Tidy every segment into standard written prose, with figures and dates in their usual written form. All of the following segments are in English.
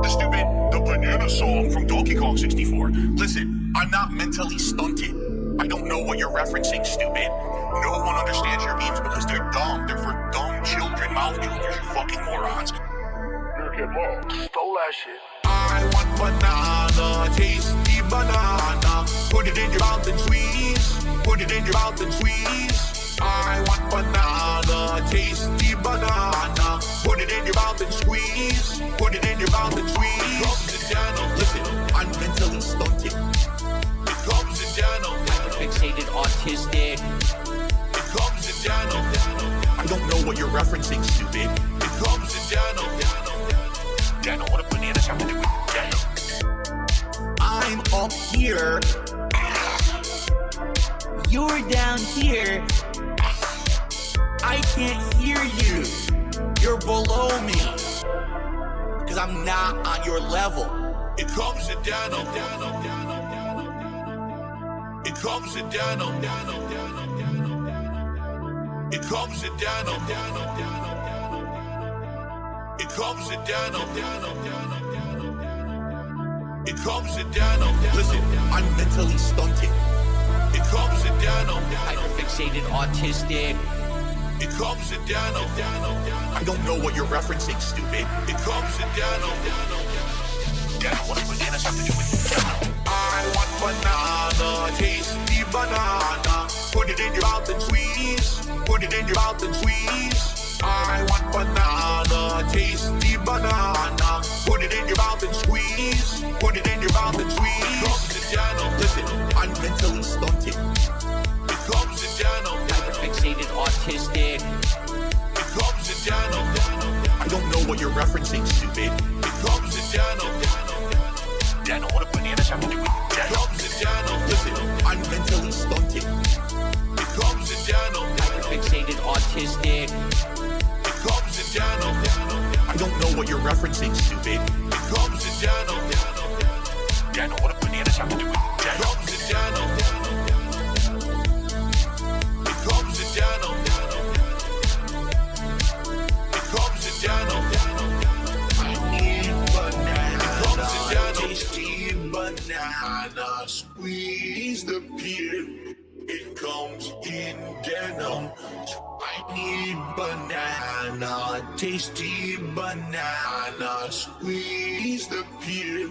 The stupid The Banana Song from Donkey Kong 64. Listen, I'm not mentally stunted. I don't know what you're referencing, stupid. No one understands your memes because they're dumb. They're for dumb children, mouth droopers, you fucking morons. Meerkat stole that shit. I want banana, tasty banana. Put it in your mouth and squeeze. Put it in your mouth and squeeze. I want banana, tasty banana. Put it in your mouth and squeeze. Put it in your mouth and squeeze. Comes the channel, listen, I'm mentally stunted. It comes the channel, Fixated autistic. it comes the channel. I don't know what you're referencing, stupid. It comes the channel. Daniel, what do bananas have to do with Daniel? I'm up here. You're down here. I can't hear you. You're below me. Cause I'm not on your level. It comes to Dano. It comes to Dano. It comes to Dano. It comes to Dano. It comes to Dano. Listen, I'm mentally stunted. It comes to Dano. Hyperfixated autistic. It comes to Dano. I don't know what you're referencing, stupid. It comes to Dano. Dano, what do bananas have to do with Dano? I want banana, tasty banana. Put it in your mouth and squeeze. Put it in your mouth and squeeze. I want banana, tasty banana. Put it in your mouth and squeeze. Put it in your mouth and squeeze. It comes to Dano. Listen, I'm mentally stunted. It comes to Dano. Hyperfixated autistic. It comes to Dano. I don't know what you're referencing, stupid. It comes to Dano. Dano, what do bananas have to do with Dano? It comes to Dano. Listen, I'm mentally stunted. It comes to Dano. Hyperfixated autistic. It comes to Dano. I don't know what you're referencing, stupid. It comes to Dano. Dano, what do bananas have to do with Dano? It comes to Dano. It comes to Dano. It comes to Dano. I need banana, tasty banana. Squeeze the peel. It comes in denim. I need banana, tasty banana. Squeeze the peel.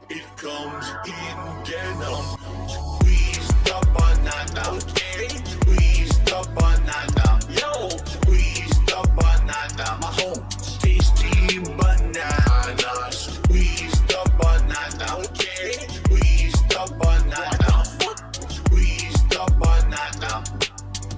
It comes in denim. Squeeze the banana, okay? Squeeze the banana, yo. Squeeze the banana, my home. Tasty banana. Squeeze the banana, okay? Squeeze the banana. Squeeze the banana.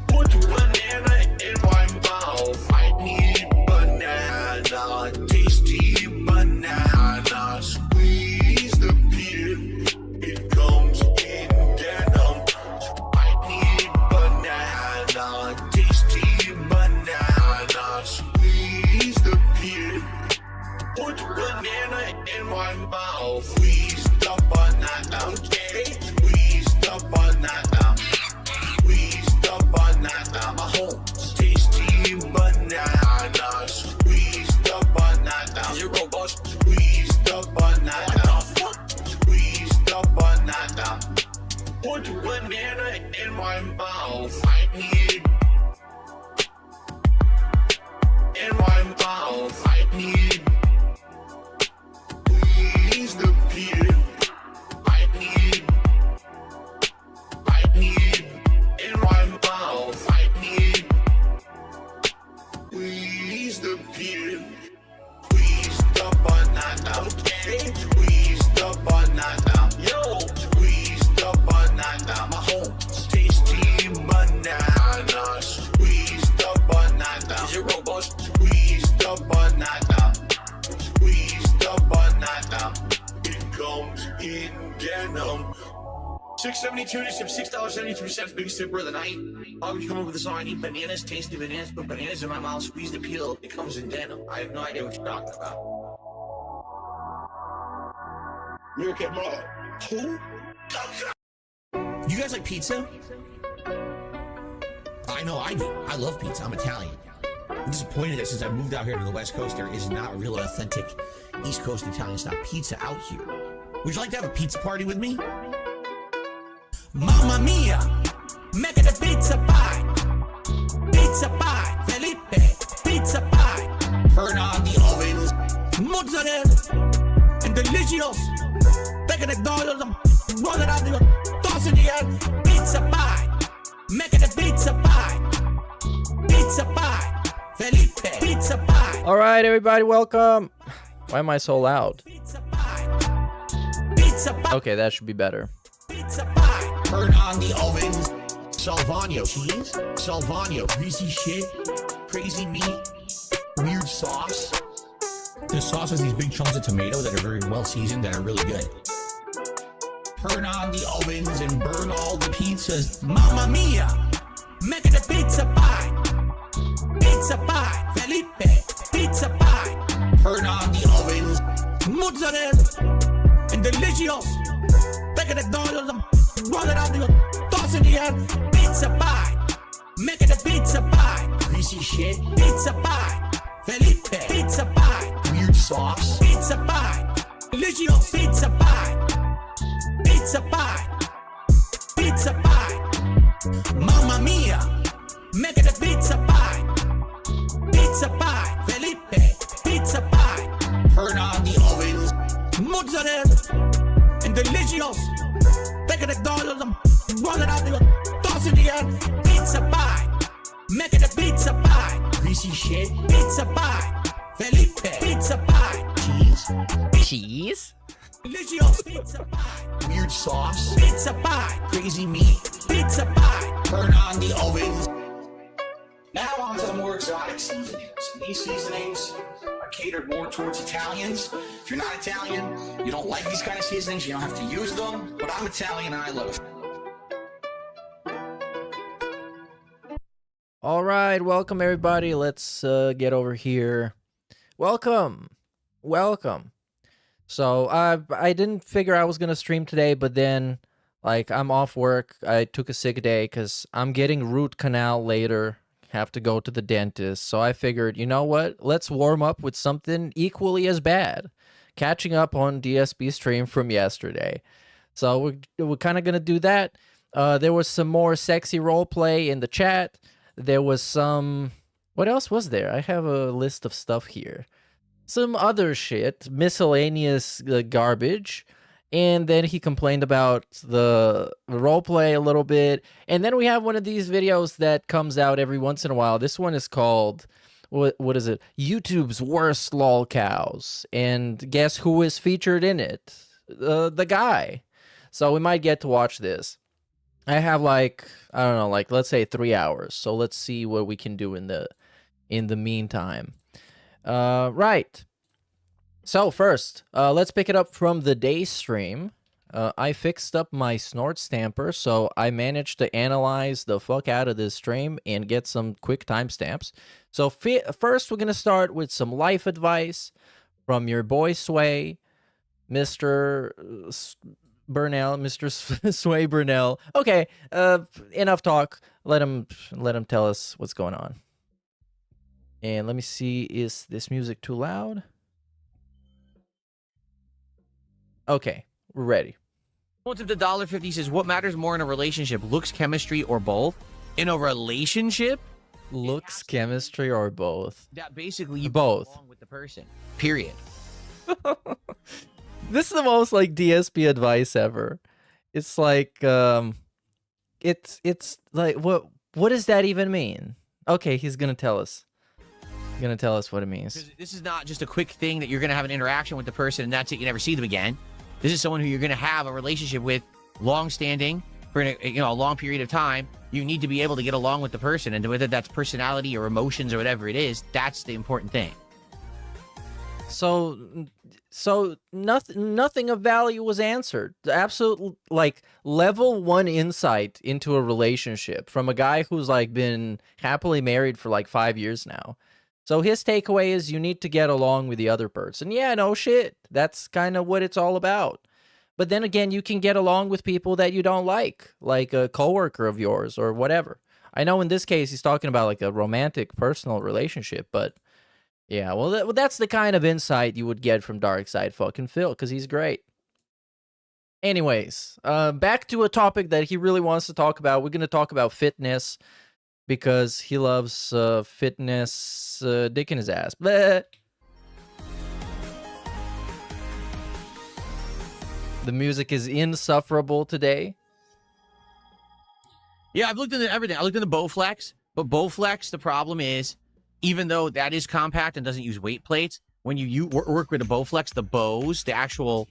Put banana in my mouth. I need banana, tasty banana. Squeeze the peel. It comes in denim. I need banana, tasty banana. Squeeze the peel. Put banana in my mouth. Squeeze the banana, okay? Squeeze the banana. Squeeze the banana, my home. Tasty banana. Squeeze the banana. Zero bust. Squeeze the banana. Squeeze the banana. Put banana in my mouth. I need. In my mouth. I need. Squeeze the peel. I need. In my mouth. I need. Squeeze the peel. Squeeze the banana, okay? Squeeze the banana, yo. Squeeze the banana, my home. Tasty banana. Squeeze the banana. Zero bust. Squeeze the banana. Squeeze the banana. It comes in denim. 672 to $6.72, biggest tipper of the night. Why would you come up with a song? I need bananas, tasty bananas, put bananas in my mouth, squeeze the peel. It comes in denim. I have no idea what you're talking about. Meerkat Who? You guys like pizza? I know I do. I love pizza. I'm Italian. disappointed that since I moved out here to the West Coast, there is not a real authentic East Coast Italian style pizza out here. Would you like to have a pizza party with me? Mamma mia, make it a pizza pie. Pizza pie, Felipe, pizza pie. Turn on the ovens. Mozzarella and delicious. Taking the dollars and roll it out the toss in the air. Pizza pie, make it a pizza pie. Pizza pie, Felipe, pizza pie. All right, everybody, welcome. Why am I so loud? Pizza pie, pizza pie, Okay, that should be better. pizza pie. Turn on the ovens. Salvagno cheese. Salvagno greasy shit. Crazy meat. Weird sauce. The sauce has these big chunks of tomato that are very well seasoned, that are really good. Turn on the ovens and burn all the pizzas. Mamma mia, make it a pizza pie. Pizza pie, Felipe, pizza pie. Turn on the ovens. Mozzarella and delicious. Taking the dollars and roll it out the toss in the air. Pizza pie, make it a pizza pie. Greasy shit. Pizza pie, Felipe, pizza pie. Weird sauce. Pizza pie, delicious. Pizza pie, pizza pie, pizza pie. Mamma mia, make it a pizza pie. Pizza pie, Felipe, pizza pie. Turn on the ovens. Mozzarella and delicious. Taking the dollars and roll it out the toss in the air. Pizza pie, make it a pizza pie. Greasy shit. Pizza pie, Felipe, pizza pie. Cheese. Cheese? Delicious. Pizza pie, Weird sauce. pizza pie, Crazy meat. pizza pie. Turn on the ovens. Now on to the more exotic seasonings. These seasonings are catered more towards Italians. If you're not Italian, you don't like these kind of seasonings, you don't have to use them. But I'm Italian and I love it. All right, welcome, everybody. Let's get over here. Welcome. Welcome. So, I didn't figure I was going to stream today, but then, like, I'm off work. I took a sick day because I'm getting root canal later. Have to go to the dentist. So I figured, you know what? Let's warm up with something equally as bad. Catching up on DSB stream from yesterday. So we're kind of going to do that. There was some more sexy roleplay in the chat. There was some... What else was there? I have a list of stuff here. Some other shit. Miscellaneous garbage. And then he complained about the roleplay a little bit. And then we have one of these videos that comes out every once in a while. This one is called, what is it? YouTube's Worst Lolcows. And guess who is featured in it? The guy. So we might get to watch this. I have like, I don't know, like let's say 3 hours. So let's see what we can do in the meantime. Right. So first, let's pick it up from the day stream. I fixed up my snort stamper, so I managed to analyze the fuck out of this stream and get some quick timestamps. So first, we're going to start with some life advice from your boy Sway, Mr. Burnell, Mr. Sway Burnell. Okay, enough talk. Let him tell us what's going on. And let me see, is this music too loud? Okay, we're ready. Of the $1.50 says, what matters more in a relationship, looks, chemistry, or both? In a relationship, Looks, chemistry, or both? that basically you Both. get along with the person. Period. This is the most like DSP advice ever. It's like it's like what does that even mean? Okay, he's gonna tell us. He's gonna tell us what it means. Because this is not just a quick thing that you're going to have an interaction with the person and that's it, you never see them again. This is someone who you're going to have a relationship with, long-standing, for a long period of time. You need to be able to get along with the person, and whether that's personality or emotions or whatever it is, that's the important thing. So nothing of value was answered. The absolute like level 1 insight into a relationship from a guy who's like been happily married for like 5 years now. So his takeaway is you need to get along with the other person. Yeah, no shit. That's kind of what it's all about. But then again, you can get along with people that you don't like a coworker of yours or whatever. I know in this case he's talking about like a romantic, personal relationship, but yeah, well, that's the kind of insight you would get from Dark Side fucking Phil, because he's great. Anyways, back to a topic that he really wants to talk about. We're going to talk about fitness because he loves fitness, dick in his ass. Bleh. The music is insufferable today. Yeah, I've looked into everything. I looked into Bowflex, but Bowflex, the problem is, even though that is compact and doesn't use weight plates, when you work with a Bowflex, the bows, the actual,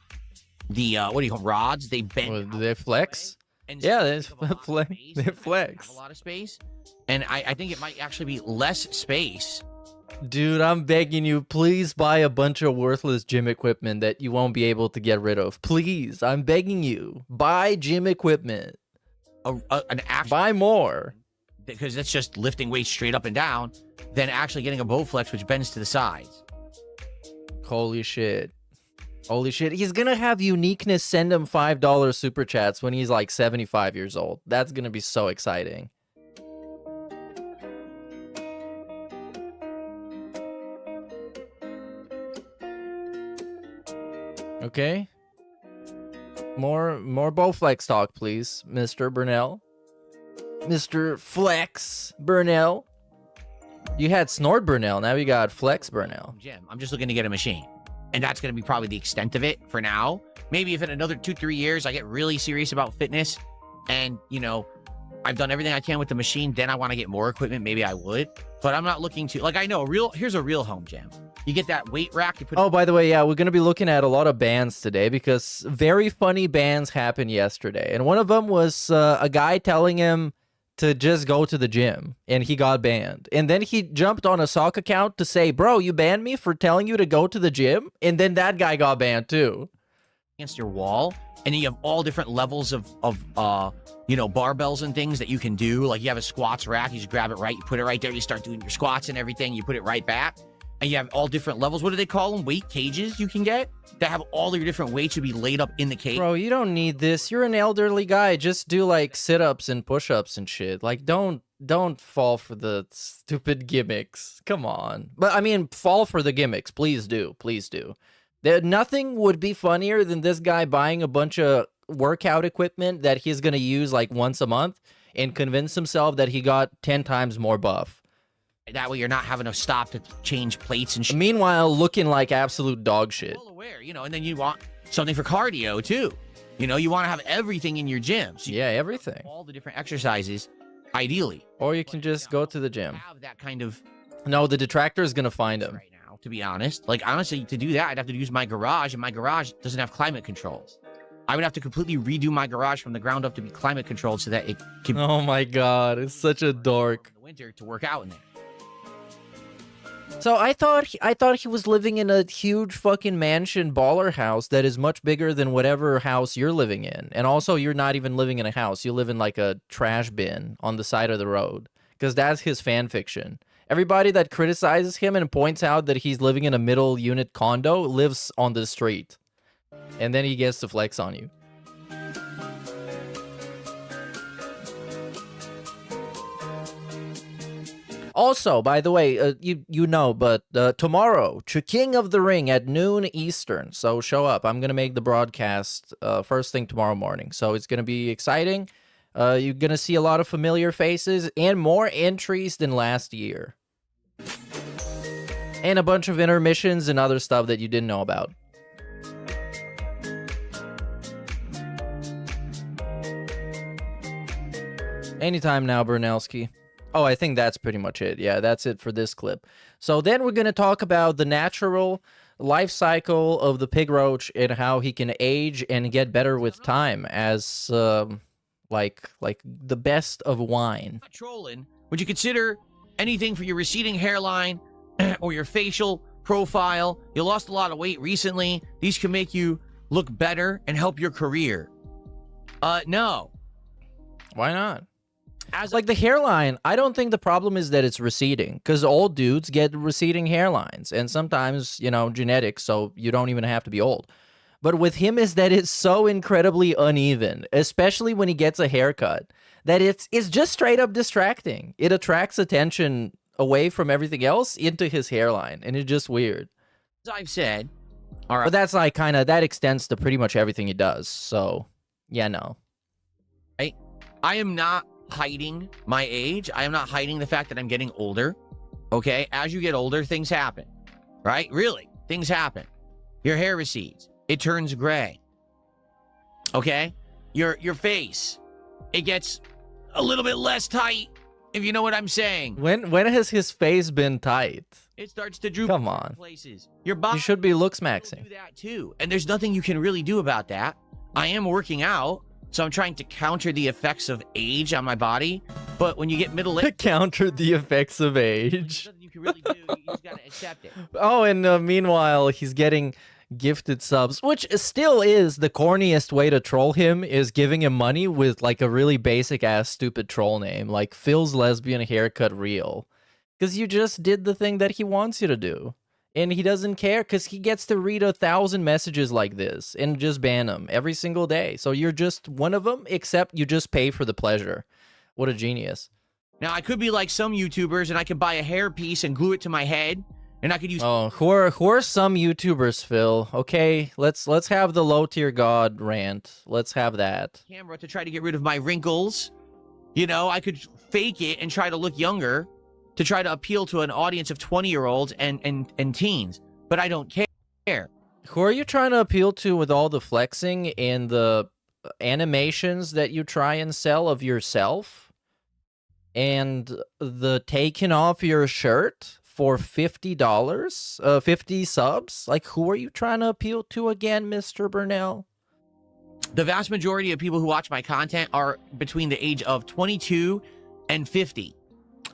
what do you call rods, they bend. Well, do they flex? And Yeah, so they you have a lot of flex. space, They and have flex. a lot of space, and I think it might actually be less space. Dude, I'm begging you, please buy a bunch of worthless gym equipment that you won't be able to get rid of. Please, I'm begging you, buy gym equipment. An actual, Buy more. because that's just lifting weights straight up and down, than actually getting a Bowflex which bends to the sides. Holy shit. Holy shit. He's gonna have Uniqueness send him $5 super chats when he's like 75 years old. That's gonna be so exciting. Okay. More Bowflex talk, please, Mr. Burnell. Mr. Flex Burnell. You had Snort Burnell, now you got Flex Burnell. Jim, I'm just looking to get a machine. And that's going to be probably the extent of it for now. Maybe if in another 2-3 years I get really serious about fitness and, you know, I've done everything I can with the machine, then I want to get more equipment, maybe I would. But I'm not looking to, like, I know, here's a real home gym. You get that weight rack, you put. Oh, by the way, yeah, we're going to be looking at a lot of bans today because very funny bans happened yesterday. And one of them was a guy telling him to just go to the gym, and he got banned. And then he jumped on a sock account to say, bro, you banned me for telling you to go to the gym? And then that guy got banned too. Against your wall, and you have all different levels of you know, barbells and things that you can do. Like you have a squats rack, you just grab it right, you put it right there, you start doing your squats and everything, you put it right back. And you have all different levels. What do they call them? Weight cages you can get that have all your different weights to be laid up in the cage. Bro, you don't need this. You're an elderly guy. Just do like sit-ups and push-ups and shit. Like don't fall for the stupid gimmicks. Come on. But I mean, fall for the gimmicks. Please do. Please do. Nothing would be funnier than this guy buying a bunch of workout equipment that he's going to use like once a month and convince himself that he got 10 times more buff. That way you're not having to stop to change plates and shit. Meanwhile, looking like absolute dog shit. Well aware, you know, and then you want something for cardio too. You know, you want to have everything in your gym. So you Yeah, everything. all the different exercises, ideally. Or you can just go to the gym. Have that kind of No, the detractor is going to find him. right now, to be honest. Like, honestly, to do that, I'd have to use my garage, and my garage doesn't have climate controls. I would have to completely redo my garage from the ground up to be climate controlled so that it can Oh my god, it's such a dork. in the winter to work out in there. So I thought he was living in a huge fucking mansion baller house that is much bigger than whatever house you're living in. And also, you're not even living in a house. You live in like a trash bin on the side of the road. Because that's his fan fiction. Everybody that criticizes him and points out that he's living in a middle unit condo lives on the street. And then he gets to flex on you. Also, by the way, you know, but tomorrow, King of the Ring at noon Eastern. So show up. I'm going to make the broadcast first thing tomorrow morning. So it's going to be exciting. You're going to see a lot of familiar faces and more entries than last year. And a bunch of intermissions and other stuff that you didn't know about. Anytime now, Brunelski. Oh, I think that's pretty much it. Yeah, that's it for this clip. So then we're going to talk about the natural life cycle of the pig roach and how he can age and get better with time as like the best of wine. Not trolling. Would you consider anything for your receding hairline or your facial profile? You lost a lot of weight recently. These can make you look better and help your career. No. Why not? As Like the hairline, I don't think the problem is that it's receding, because old dudes get receding hairlines, and sometimes, you know, genetics, so you don't even have to be old. But with him is that it's so incredibly uneven, especially when he gets a haircut, that it's just straight up distracting. It attracts attention away from everything else into his hairline, and it's just weird. As I've said, all right. But that's like kind of, that extends to pretty much everything he does. So, yeah, no. I am not hiding my age. I am not hiding the fact that I'm getting older. Okay? As you get older, things happen. Right? Really, things happen. Your hair recedes. It turns gray. Okay? Your face, it gets a little bit less tight, if you know what I'm saying. When has his face been tight? It starts to droop. Come on. Places. Your body You should be looks will maxing. do that too. And there's nothing you can really do about that. I am working out, so I'm trying to counter the effects of age on my body. But when you get middle-aged, Counter the effects of there's age. nothing you can really do. You just gotta accept it. Oh, and meanwhile, he's getting gifted subs, which still is the corniest way to troll him, is giving him money with like a really basic ass stupid troll name, like Phil's lesbian haircut real. Because you just did the thing that he wants you to do. And he doesn't care because he gets to read 1,000 messages like this and just ban them every single day. So you're just one of them, except you just pay for the pleasure. What a genius. Now, I could be like some YouTubers, and I could buy a hair piece and glue it to my head, and I could use Oh, who are some YouTubers, Phil? Okay, let's have the low tier god rant. Let's have that. camera to try to get rid of my wrinkles. You know, I could fake it and try to look younger to try to appeal to an audience of 20-year-olds and teens. But I don't care. Who are you trying to appeal to with all the flexing and the animations that you try and sell of yourself? And the taking off your shirt for $50, 50 subs? Like, who are you trying to appeal to again, Mr. Burnell? The vast majority of people who watch my content are between the age of 22 and 50.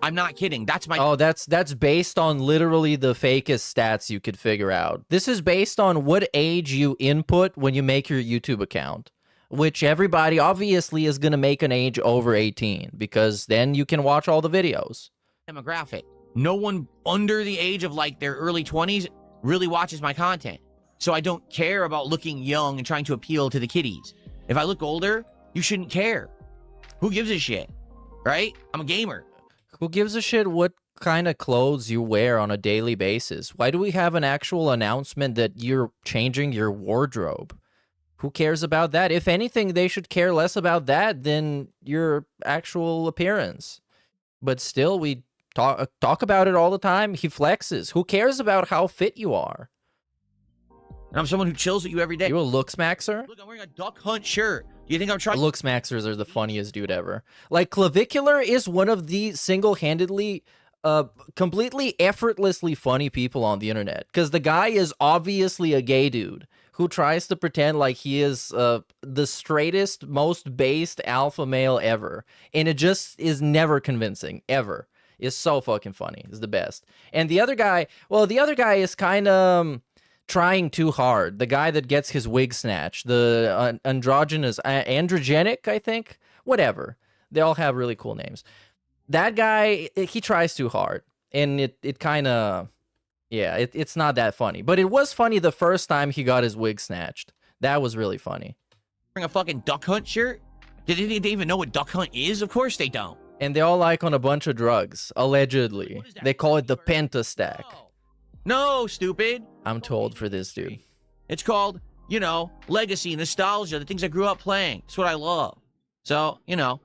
I'm not kidding. That's my... Oh, that's based on literally the fakest stats you could figure out. This is based on what age you input when you make your YouTube account, which everybody obviously is going to make an age over 18 because then you can watch all the videos. demographic. No one under the age of like their early 20s really watches my content. So I don't care about looking young and trying to appeal to the kiddies. If I look older, you shouldn't care. Who gives a shit? Right? I'm a gamer. Who gives a shit what kind of clothes you wear on a daily basis? Why do we have an actual announcement that you're changing your wardrobe? Who cares about that? If anything, they should care less about that than your actual appearance. But still, we talk about it all the time. He flexes. Who cares about how fit you are? And I'm someone who chills with you every day. You a looks maxer? Look, I'm wearing a duck hunt shirt. Do you think I'm trying? Looks maxers are the funniest dude ever. Like, Clavicular is one of the single-handedly, completely effortlessly funny people on the internet. Because the guy is obviously a gay dude who tries to pretend like he is the straightest, most based alpha male ever. And it just is never convincing, ever. It's so fucking funny. It's the best. And the other guy, well, the other guy is kind of trying too hard. The guy that gets his wig snatched, the androgynous, androgenic, I think, whatever. They all have really cool names. That guy, he tries too hard, and it kind of, yeah, it's not that funny. But it was funny the first time he got his wig snatched. That was really funny. wearing a fucking duck hunt shirt? Did they even know what duck hunt is? Of course they don't. And they all like on a bunch of drugs, allegedly. What is that? They call it the Penta Stack. No, stupid. I'm too old for this, dude. It's called, you know, legacy, nostalgia, the things I grew up playing. It's what I love. So, you know,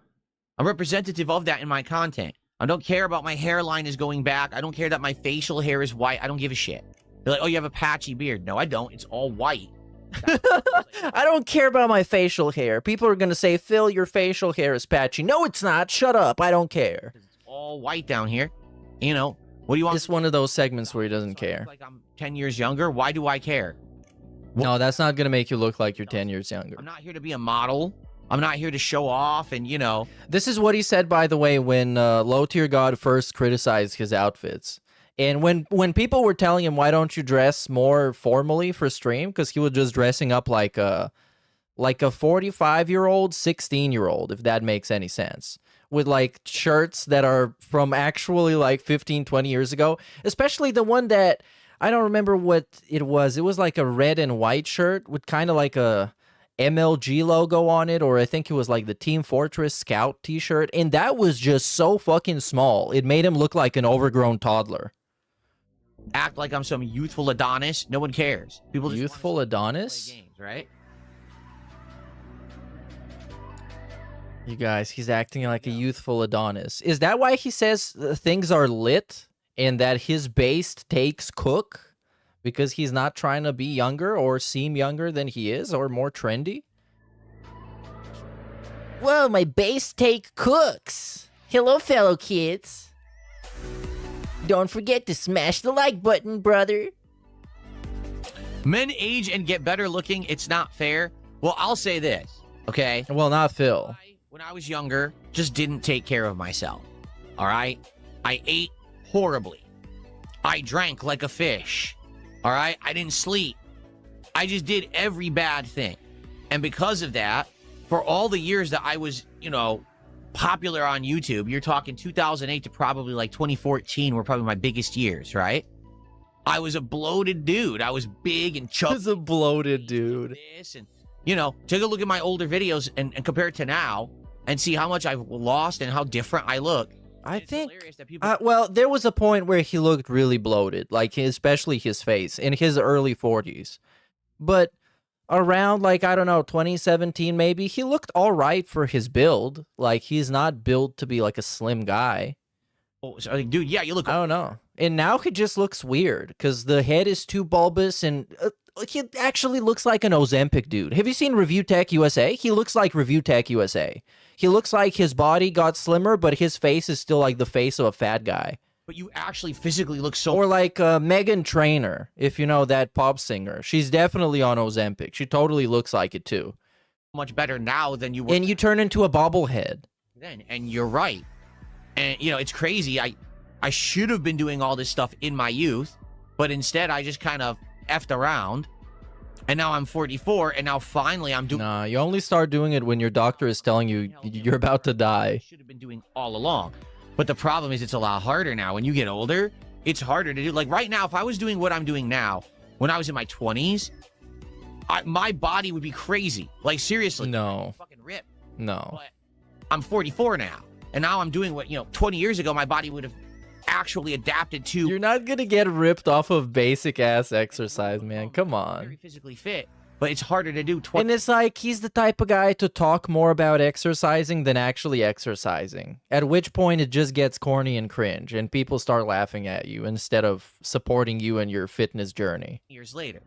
I'm representative of that in my content. I don't care about my hairline is going back. I don't care that my facial hair is white. I don't give a shit. They're like, oh, you have a patchy beard. No, I don't. It's all white. I don't care about my facial hair. People are going to say, Phil, your facial hair is patchy. No, it's not. Shut up. I don't care. It's all white down here. You know, what do you want? It's one of those segments where he doesn't So I look care. like I'm 10 years younger. Why do I care? No, that's not going to make you look like you're 10 years younger. I'm not here to be a model. I'm not here to show off and, you know. This is what he said, by the way, when Low Tier God first criticized his outfits. And when people were telling him, why don't you dress more formally for stream? Because he was just dressing up like a 45-year-old, 16-year-old, if that makes any sense. With like shirts that are from actually like 15, 20 years ago. Especially the one that I don't remember what it was. It was like a red and white shirt with kind of like a MLG logo on it, or I think it was like the Team Fortress Scout t-shirt, and that was just so fucking small. It made him look like an overgrown toddler. Act like I'm some youthful Adonis. No one cares. People just Youthful wanna Adonis? play games, right? You guys, he's acting like a youthful Adonis. Is that why he says things are lit and that his based takes cook? Because he's not trying to be younger or seem younger than he is or more trendy? Whoa, my base take cooks. Hello, fellow kids. Don't forget to smash the like button, brother. Men age and get better looking. It's not fair. Well, I'll say this, okay? Well, not Phil. When I was younger, just didn't take care of myself. All right? I ate horribly. I drank like a fish. All right? I didn't sleep. I just did every bad thing. And because of that, for all the years that I was, you know, popular on YouTube, you're talking 2008 to probably like 2014 were probably my biggest years, right? I was a bloated dude. I was big and chubby. He's a bloated dude. This and, you know, take a look at my older videos and compare it to now and see how much I've lost and how different I look. I think, that people well, there was a point where he looked really bloated, like especially his face in his early 40s. But around, like, I don't know, 2017 maybe, he looked all right for his build. Like, he's not built to be like a slim guy. oh, so, like, dude, yeah, you look. I don't know. And now he just looks weird because the head is too bulbous and he actually looks like an Ozempic dude. Have you seen Review Tech USA? He looks like Review Tech USA. He looks like his body got slimmer, but his face is still like the face of a fat guy. But you actually physically look so. Or like Megan Trainor, if you know that pop singer. She's definitely on Ozempic. She totally looks like it too. much better now than you were. And you turn into a bobblehead. Then, and you're right. And you know, it's crazy. I should have been doing all this stuff in my youth, but instead I just kind of effed around. And now I'm 44, and now finally I'm doing. Nah, you only start doing it when your doctor is telling you you're about to die. Should have been doing all along. But the problem is, it's a lot harder now. When you get older, it's harder to do. Like right now, if I was doing what I'm doing now, when I was in my 20s, my body would be crazy. Like seriously, No. fucking rip. No. But I'm 44 now, and now I'm doing what 20 years ago my body would have actually adapted to. You're not gonna get ripped off of basic ass exercise, man. Come on. Very physically fit, but it's harder to do. And it's like he's the type of guy to talk more about exercising than actually exercising. At which point it just gets corny and cringe, and people start laughing at you instead of supporting you in your fitness journey. Years later.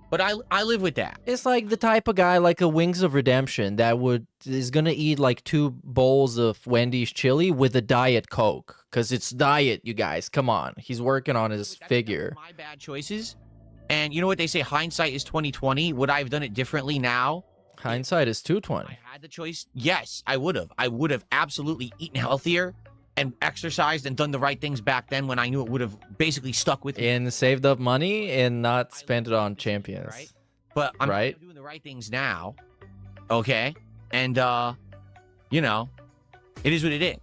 But I live with that. It's like the type of guy like a Wings of Redemption that is gonna eat like 2 bowls of Wendy's chili with a Diet Coke. Cause it's diet, you guys. Come on. He's working on his figure. That's my bad choices. And you know what they say, hindsight is 20/20. Would I have done it differently now? Hindsight is 2/20. I had the choice. Yes, I would have. I would have absolutely eaten healthier and exercised and done the right things back then when I knew it would have basically stuck with me. And saved up money and not spent it on champions. Right? But I'm doing the right things now. Okay? And, it is what it is.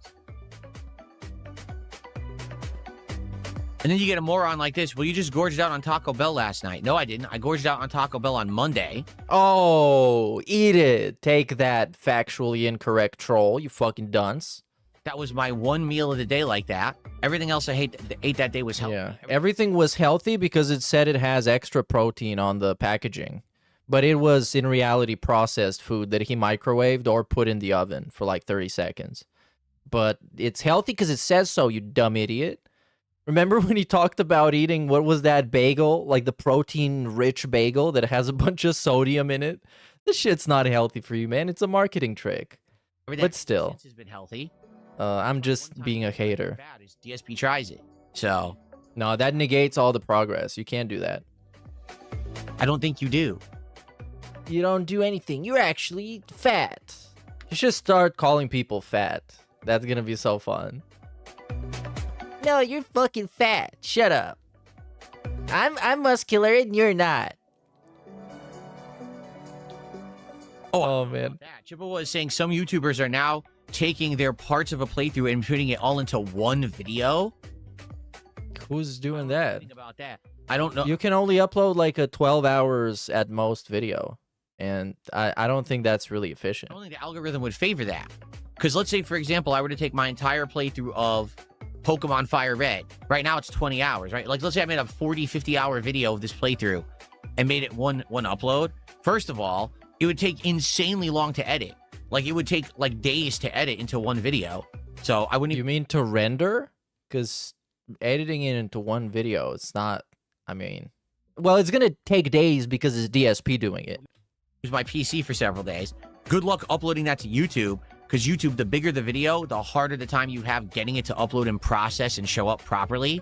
And then you get a moron like this. Well, you just gorged out on Taco Bell last night. No, I didn't. I gorged out on Taco Bell on Monday. Oh, eat it. Take that factually incorrect troll, you fucking dunce. That was my one meal of the day like that. Everything else I ate that day was healthy. Yeah, everything was healthy because it said it has extra protein on the packaging. But it was, in reality, processed food that he microwaved or put in the oven for like 30 seconds. But it's healthy because it says so, you dumb idiot. Remember when he talked about eating, what was that bagel? Like the protein-rich bagel that has a bunch of sodium in it? This shit's not healthy for you, man. It's a marketing trick. But still. Has been healthy. I'm just being a hater. Bad is DSP tries it. So. No, that negates all the progress. You can't do that. I don't think you do. You don't do anything. You're actually fat. You should start calling people fat. That's gonna be so fun. No, you're fucking fat. Shut up. I'm muscular and you're not. Oh man. Chippewa was saying some YouTubers are now taking their parts of a playthrough and putting it all into one video. Who's doing that? Think about that. I don't know. You can only upload like a 12 hours at most video. And I don't think that's really efficient. I don't think the algorithm would favor that. Because let's say, for example, I were to take my entire playthrough of Pokemon Fire Red. Right now it's 20 hours, right? Like, let's say I made a 40, 50-hour video of this playthrough and made it one upload. First of all, it would take insanely long to edit. Like, it would take, like, days to edit into one video. So I wouldn't You mean to render? Because editing it into one video, it's not, I mean... Well, it's going to take days because it's DSP doing it. use my PC for several days. Good luck uploading that to YouTube, because YouTube, the bigger the video, the harder the time you have getting it to upload and process and show up properly.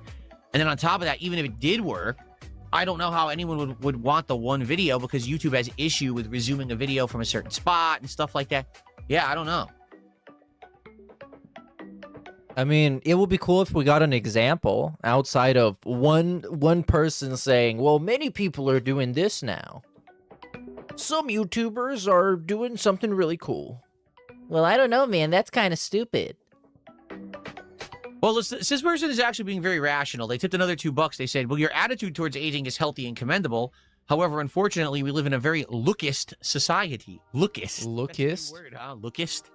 And then on top of that, even if it did work, I don't know how anyone would want the one video, because YouTube has issue with resuming a video from a certain spot and stuff like that. Yeah, I don't know. I mean, it would be cool if we got an example outside of one person saying, well, many people are doing this now. Some YouTubers are doing something really cool. Well, I don't know, man. That's kind of stupid. Well, this person is actually being very rational. They tipped another $2. They said, well, your attitude towards aging is healthy and commendable. However, unfortunately, we live in a very lookist society. Lookist. Lookist? Word, huh? Lookist.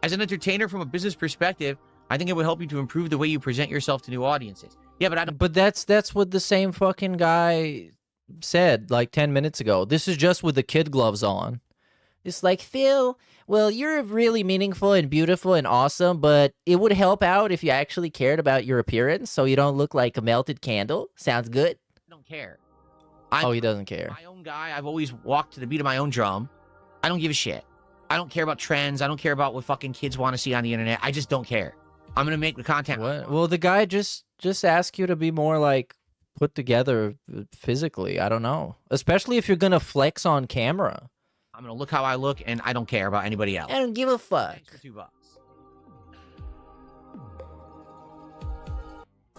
As an entertainer from a business perspective, I think it would help you to improve the way you present yourself to new audiences. Yeah, but I don't... But that's what the same fucking guy said like 10 minutes ago. This is just with the kid gloves on. It's like, Phil, well, you're really meaningful and beautiful and awesome, but it would help out if you actually cared about your appearance so you don't look like a melted candle. Sounds good? I don't care. Oh, he doesn't care. My own guy. I've always walked to the beat of my own drum. I don't give a shit. I don't care about trends. I don't care about what fucking kids want to see on the internet. I just don't care. I'm gonna make the content. What? Well, the guy just asked you to be more like put together physically. I don't know. Especially if you're gonna flex on camera. I'm gonna look how I look, and I don't care about anybody else. I don't give a fuck. Thanks for $2.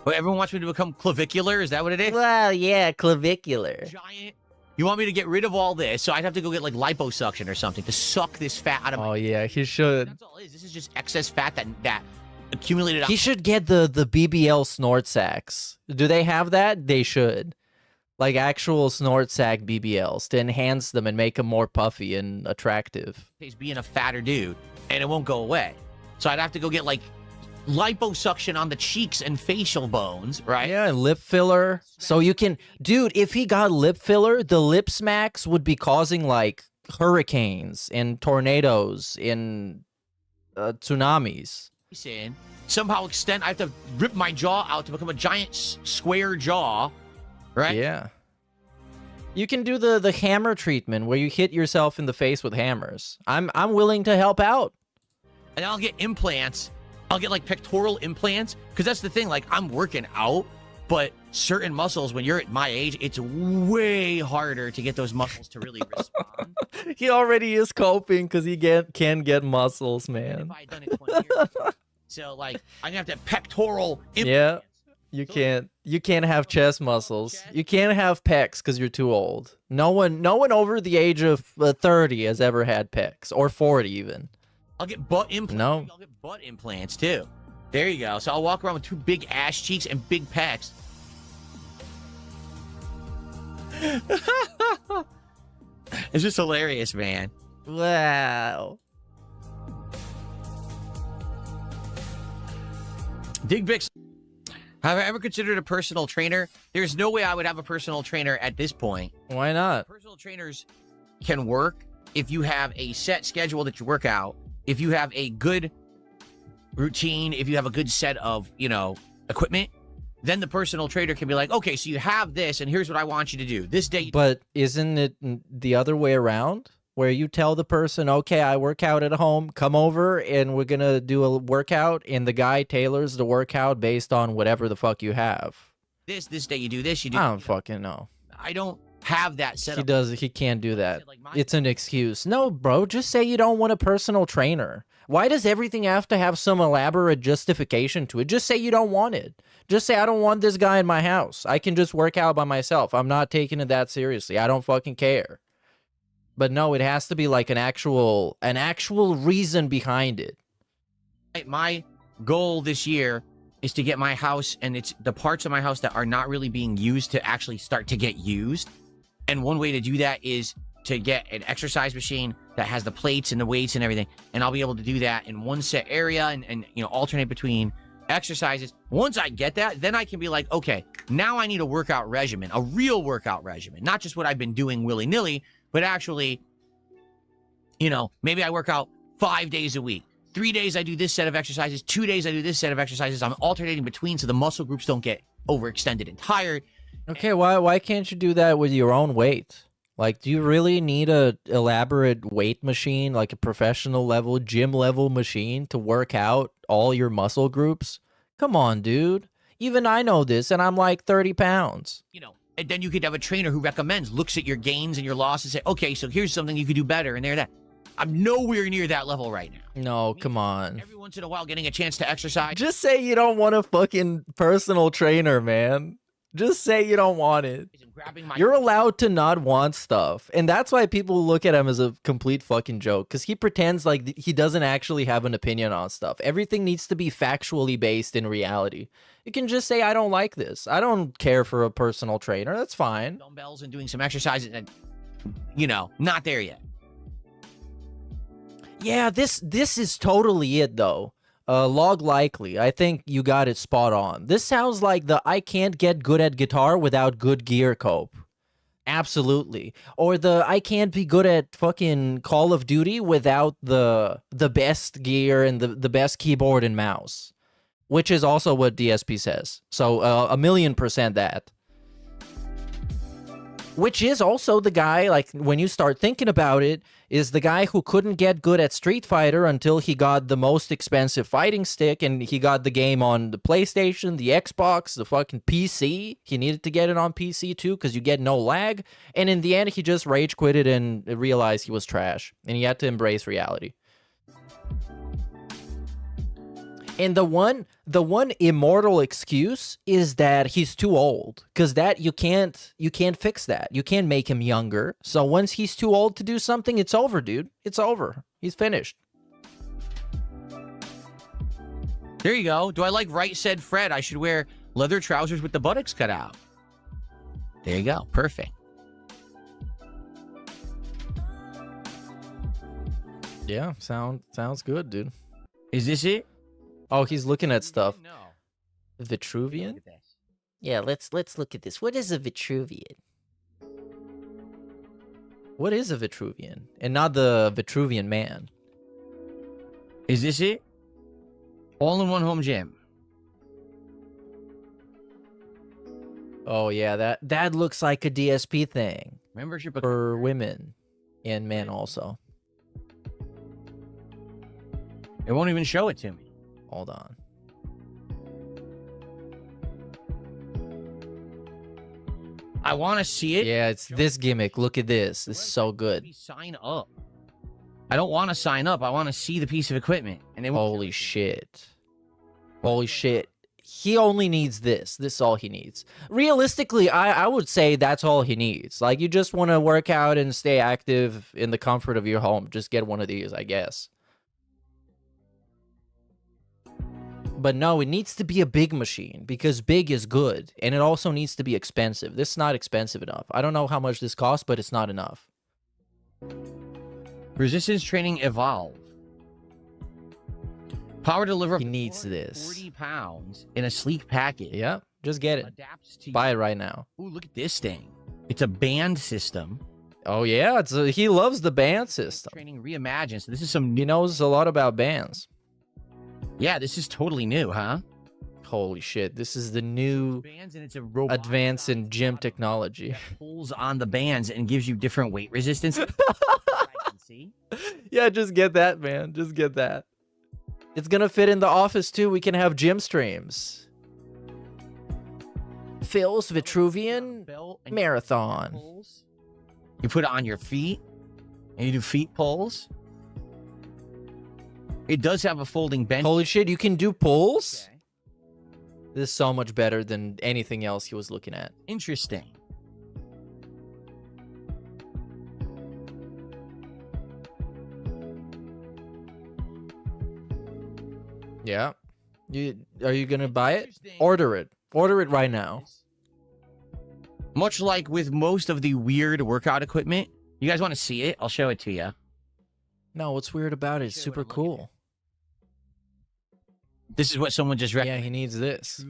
Well, everyone wants me to become clavicular. Is that what it is? Well, yeah, clavicular. Giant. You want me to get rid of all this, so I'd have to go get like liposuction or something to suck this fat out of my... Oh yeah, he should. That's all it is. This is just excess fat that accumulated. He should get the BBL snort sacks. Do they have that? They should. Like actual snort sack BBLs to enhance them and make them more puffy and attractive. He's being a fatter dude, and it won't go away. So I'd have to go get like liposuction on the cheeks and facial bones, right? Yeah, and lip filler. So you can... Dude, if he got lip filler, the lip smacks would be causing like hurricanes and tornadoes and tsunamis. Somehow extend... I have to rip my jaw out to become a giant square jaw, right? Yeah. You can do the hammer treatment where you hit yourself in the face with hammers. I'm willing to help out. And I'll get implants. I'll get like pectoral implants, because that's the thing. Like, I'm working out, but certain muscles, when you're at my age, it's way harder to get those muscles to really respond. He already is coping because he can get muscles, man. If I had done it 20 years ago. So like, I'm gonna have to have pectoral implants. Yeah, you can't have chest muscles. You can't have pecs because you're too old. No one over the age of 30 has ever had pecs, or 40 even. I'll get butt implants. No. I'll get butt implants too. There you go. So I'll walk around with 2 big ass cheeks and big pecs. It's just hilarious, man. Wow. Dig Bix. Have I ever considered a personal trainer? There's no way I would have a personal trainer at this point. Why not? Personal trainers can work if you have a set schedule that you work out, if you have a good routine, if you have a good set of, equipment. Then the personal trainer can be like, okay, so you have this, and here's what I want you to do. This day... But isn't it the other way around? Where you tell the person, okay, I work out at home, come over, and we're going to do a workout, and the guy tailors the workout based on whatever the fuck you have. This day you do this, you do... I don't fucking know. I don't have that set up. He can't do that. It's an excuse. No, bro, just say you don't want a personal trainer. Why does everything have to have some elaborate justification to it? Just say you don't want it. Just say, I don't want this guy in my house. I can just work out by myself. I'm not taking it that seriously. I don't fucking care. But no, it has to be like an actual reason behind it. My goal this year is to get my house, and it's the parts of my house that are not really being used to actually start to get used. And one way to do that is to get an exercise machine that has the plates and the weights and everything. And I'll be able to do that in one set area and you know, alternate between exercises. Once I get that, then I can be like, okay, now I need a workout regimen, a real workout regimen, not just what I've been doing willy-nilly, but actually, you know, maybe I work out 5 days a week. 3 days I do this set of exercises. 2 days I do this set of exercises. I'm alternating between so the muscle groups don't get overextended and tired. Okay, why can't you do that with your own weight? Like, do you really need a elaborate weight machine, like a professional level, gym level machine to work out all your muscle groups? Come on, dude. Even I know this, and I'm like 30 pounds. You know, and then you could have a trainer who recommends, looks at your gains and your losses, and say, okay, so here's something you could do better, and that. I'm nowhere near that level right now. No, come on. Every once in a while, getting a chance to exercise. Just say you don't want a fucking personal trainer, man. Just say you don't want it. You're allowed to not want stuff. And that's why people look at him as a complete fucking joke. Because he pretends like he doesn't actually have an opinion on stuff. Everything needs to be factually based in reality. You can just say, I don't like this. I don't care for a personal trainer. That's fine. Dumbbells and doing some exercises and, you know, not there yet. Yeah, this is totally it, though. Log likely. I think you got it spot on. This sounds like the I can't get good at guitar without good gear cope. Absolutely. Or the I can't be good at fucking Call of Duty without the best gear and the best keyboard and mouse. Which is also what DSP says. So 1,000,000% that. Which is also the guy, like, when you start thinking about it, is the guy who couldn't get good at Street Fighter until he got the most expensive fighting stick and he got the game on the PlayStation, the Xbox, the fucking PC. He needed to get it on PC too because you get no lag. And in the end, he just rage quitted and realized he was trash. And he had to embrace reality. And the one immortal excuse is that he's too old, because that you can't fix that. You can't make him younger. So once he's too old to do something, it's over, dude. It's over. He's finished. There you go. Do I like right said Fred? I should wear leather trousers with the buttocks cut out. There you go. Perfect. Yeah, sounds good, dude. Is this it? Oh, he's looking at stuff. No. Vitruvian? Look at this. Yeah, let's look at this. What is a Vitruvian? What is a Vitruvian? And not the Vitruvian man. Is this it? All-in-one home gym. Oh yeah, that looks like a DSP thing. Membership For women and men also. It won't even show it to me. Hold on. I want to see it. Yeah, it's this gimmick. Look at this. This is so good. Sign up. I don't want to sign up. I want to see the piece of equipment. And it Holy shit. Holy shit. He only needs this. This is all he needs. Realistically, I would say that's all he needs. Like, you just want to work out and stay active in the comfort of your home. Just get one of these, I guess. But no, it needs to be a big machine because big is good. And it also needs to be expensive. This is not expensive enough. I don't know how much this costs, but it's not enough. Resistance training evolve. Power deliver. He needs this. 40 pounds in a sleek package. Yep, just get it. Adapts to Buy it right now. Ooh, look at this thing. It's a band system. Oh yeah, he loves the band system. Training reimagined. So this is some He knows a lot about bands. Yeah, this is totally new, huh? Holy shit, this is the new Bands, and it's a robot advance in gym technology. that pulls on the bands and gives you different weight resistance. I can see. Yeah, just get that, man. Just get that. It's gonna fit in the office too. We can have gym streams. Phil's Vitruvian Belt and Marathon. pulls. You put it on your feet, and you do feet pulls. It does have a folding bench. Holy shit, you can do pulls? Okay. This is so much better than anything else he was looking at. Interesting. Yeah. Are you gonna buy it? Order it. Order it right now. Much like with most of the weird workout equipment, you guys want to see it? I'll show it to you. No, what's weird about it? It's super cool. This is what someone just Yeah, he needs this.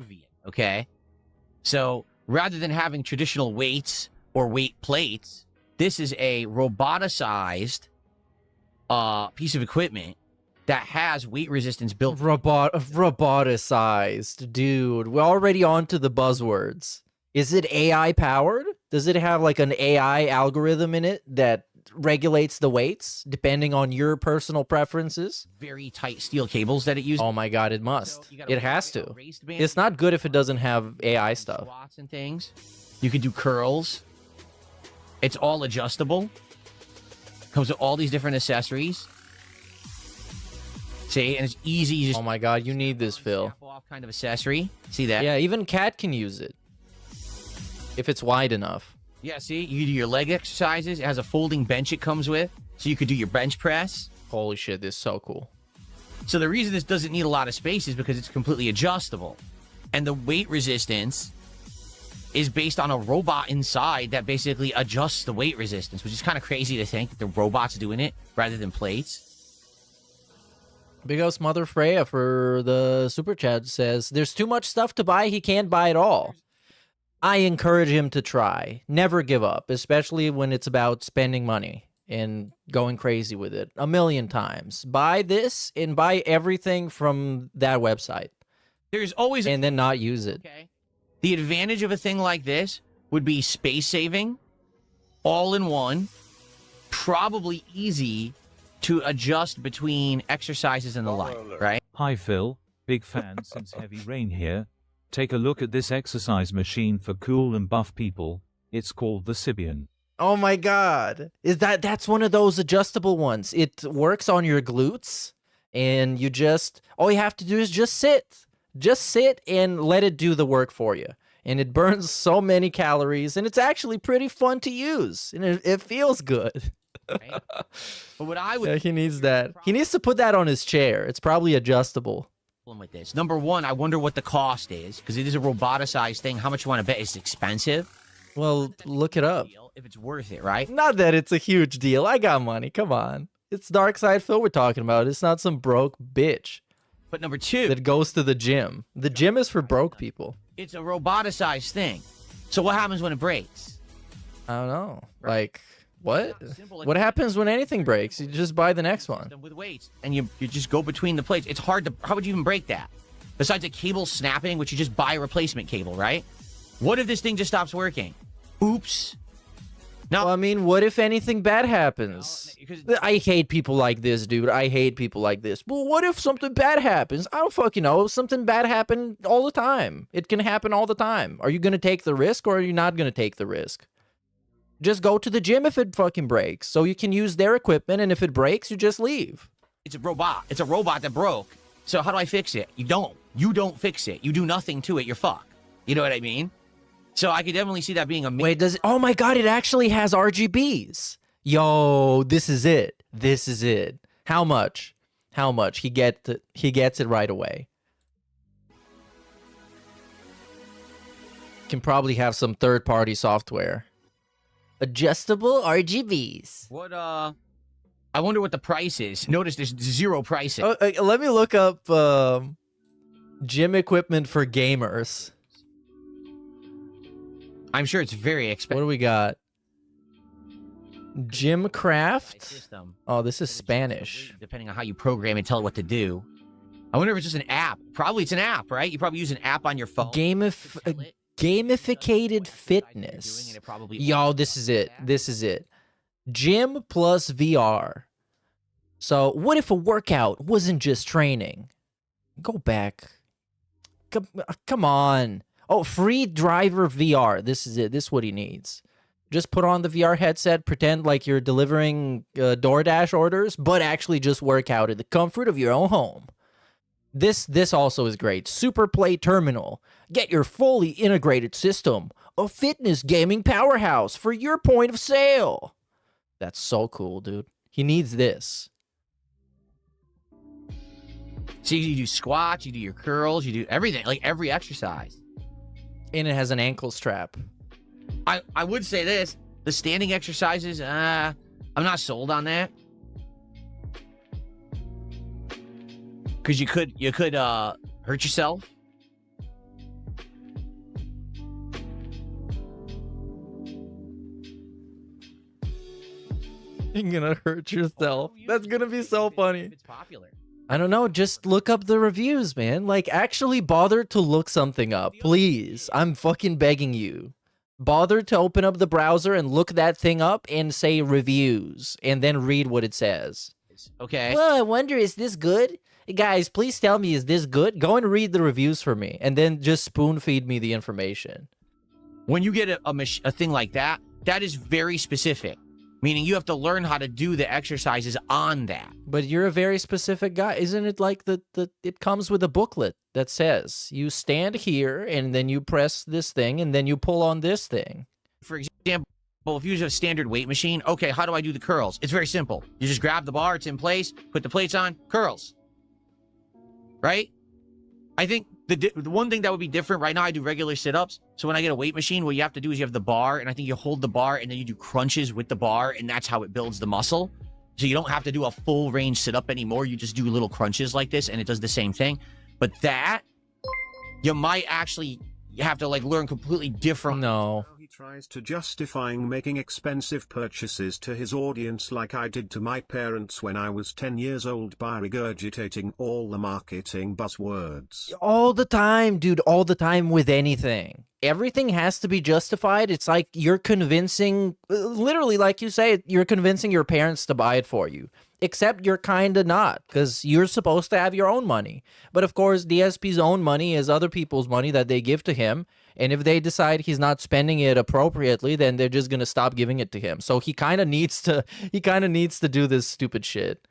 Okay. So rather than having traditional weights or weight plates, this is a roboticized piece of equipment that has weight resistance built. Roboticized, dude. We're already on to the buzzwords. Is it AI powered? Does it have like an AI algorithm in it that regulates the weights depending on your personal preferences? Very tight steel cables that it uses. Oh my god, it must. So you gotta It has work out to. waistband, It's not good if it doesn't have AI stuff. squats and things. You can do curls. It's all adjustable. Comes with all these different accessories. See, and it's easy. You just Oh my god, you need this, Phil. snap off kind of accessory. See that? Yeah, even Cat can use it. If it's wide enough. Yeah, see, you do your leg exercises. It has a folding bench it comes with, so you could do your bench press. Holy shit, this is so cool. So the reason this doesn't need a lot of space is because it's completely adjustable. And the weight resistance is based on a robot inside that basically adjusts the weight resistance, which is kind of crazy to think that the robot's doing it rather than plates. Big Ups Mother Freya for the super chat says, there's too much stuff to buy, he can't buy it all. I encourage him to try. Never give up, especially when it's about spending money and going crazy with it. 1,000,000 times. Buy this and buy everything from that website. There's always And then not use it. okay. The advantage of a thing like this would be space saving, all in one, probably easy to adjust between exercises and the like, right? Hi Phil, big fan since Heavy Rain here. Take a look at this exercise machine for cool and buff people. It's called the Sibian. Oh my god. That's one of those adjustable ones. It works on your glutes and you just all you have to do is just sit. Just sit and let it do the work for you. And it burns so many calories and it's actually pretty fun to use. And it feels good. Right? But what I would Yeah, he needs that. He needs to put that on his chair. It's probably adjustable. with this. Number one, I wonder what the cost is because it is a roboticized thing. How much you want to bet? It's expensive. Well, look it up. If it's worth it, right? Not that it's a huge deal. I got money. Come on. It's Dark Side Phil we're talking about. It's not some broke bitch But number two, that goes to the gym. The gym is for broke people. it's a roboticized thing. So what happens when it breaks? I don't know. Like, what? Simple, like- What happens when anything breaks? You just buy the next one. With weights, and you just go between the plates. It's hard to. How would you even break that? Besides a cable snapping, which you just buy a replacement cable, right? What if this thing just stops working? Oops. No, Well, I mean, what if anything bad happens? because- I hate people like this, dude. I hate people like this. Well, what if something bad happens? I don't fucking know. Something bad happens all the time. It can happen all the time. Are you going to take the risk or are you not going to take the risk? Just go to the gym if it fucking breaks. So you can use their equipment, and if it breaks, you just leave. it's a robot. It's a robot that broke. So how do I fix it? You don't. You don't fix it. You do nothing to it. You're fucked. You know what I mean? So I could definitely see that being a Wait, does it? Oh my god, it actually has RGBs. Yo, this is it. This is it. How much? How much? He gets it right away. Can probably have some third-party software. Adjustable RGBs. What I wonder what the price is. Notice there's zero pricing. Oh, let me look up gym equipment for gamers. I'm sure it's very What expensive. do we got? Gymcraft. System. Oh, this is Spanish. Depending on how you program and tell it what to do. I wonder if it's just an app. Probably it's an app, right? You probably use an app on your phone. Gamificated fitness. Yo, this is it. This is it. Gym plus VR. So, what if a workout wasn't just training? Go back. Come on. Oh, free driver VR. This is it. This is what he needs. Just put on the VR headset, pretend like you're delivering DoorDash orders, but actually just work out in the comfort of your own home. This also is great. Super Play Terminal. Get your fully integrated system. A fitness gaming powerhouse for your point of sale. That's so cool, dude. He needs this. So you do squats, you do your curls, you do everything, like every exercise. And it has an ankle strap. I would say this, the standing exercises, I'm not sold on that. Because you could hurt yourself. You're gonna hurt yourself. That's gonna be so funny. It's popular. I don't know, just look up the reviews, man. Like, actually bother to look something up, please. I'm fucking begging you. Bother to open up the browser and look that thing up and say reviews, and then read what it says. Okay. Well, I wonder, is this good? Guys, please tell me, is this good? Go and read the reviews for me, and then just spoon feed me the information. When you get a thing like that, that is very specific. Meaning you have to learn how to do the exercises on that. But you're a very specific guy. Isn't it like it comes with a booklet that says you stand here and then you press this thing and then you pull on this thing? For example, if you use a standard weight machine, okay, how do I do the curls? It's very simple. You just grab the bar, it's in place, put the plates on, curls. Right? I think the one thing that would be different right now, I do regular sit-ups. So when I get a weight machine, what you have to do is you have the bar, and I think you hold the bar, and then you do crunches with the bar, and that's how it builds the muscle. So you don't have to do a full range sit-up anymore. You just do little crunches like this, and it does the same thing. But that, you might actually have to, like, learn completely different. No. He tries to justifying making expensive purchases to his audience like I did to my parents when I was 10 years old by regurgitating all the marketing buzzwords. All the time, dude, all the time with anything. Everything has to be justified. It's like you're convincing, literally, like you say, you're convincing your parents to buy it for you. Except you're kind of not, because you're supposed to have your own money. But of course, DSP's own money is other people's money that they give to him. And if they decide he's not spending it appropriately, then they're just going to stop giving it to him. So he kind of needs to do this stupid shit.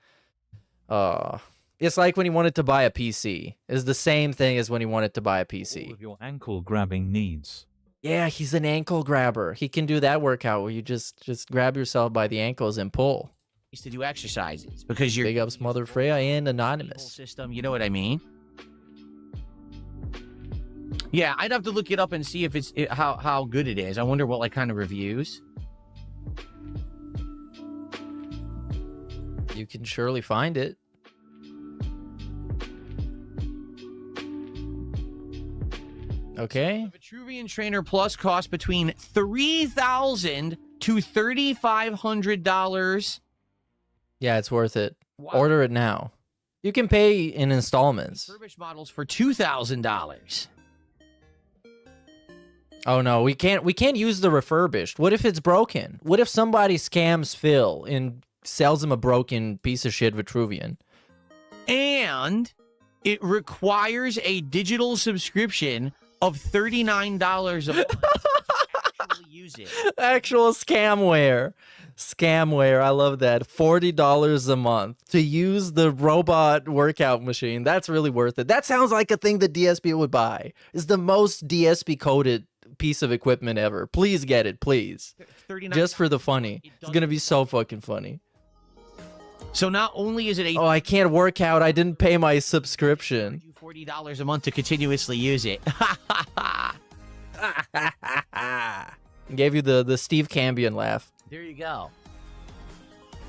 It's like when he wanted to buy a PC. It's the same thing as when he wanted to buy a PC. All of your ankle grabbing needs. Yeah, he's an ankle grabber. He can do that workout where you just grab yourself by the ankles and pull. To do exercises because you're big ups Mother Freya and Anonymous system, you know what I mean? Yeah, I'd have to look it up and see if how good it is. I wonder what like kind of reviews. You can surely find it. Okay. A Vitruvian Trainer Plus costs between $3,000 to $3,500. Yeah, it's worth it. Wow. Order it now. You can pay in installments. Refurbished models for $2,000. Oh no, we can't use the refurbished. What if it's broken? What if somebody scams Phil and sells him a broken piece of shit Vitruvian? And it requires a digital subscription of $39 a month to actually use it. Actual scamware. Scamware, I love that. $40 a month to use the robot workout machine. That's really worth it. That sounds like a thing that DSP would buy. It's the most DSP coded piece of equipment ever. Please get it, please. Just for the funny. It's gonna be so fucking funny. So not only is it a oh, I can't work out. I didn't pay my subscription. $40 a month to continuously use it. Gave you the Steve Cambion laugh. There you go.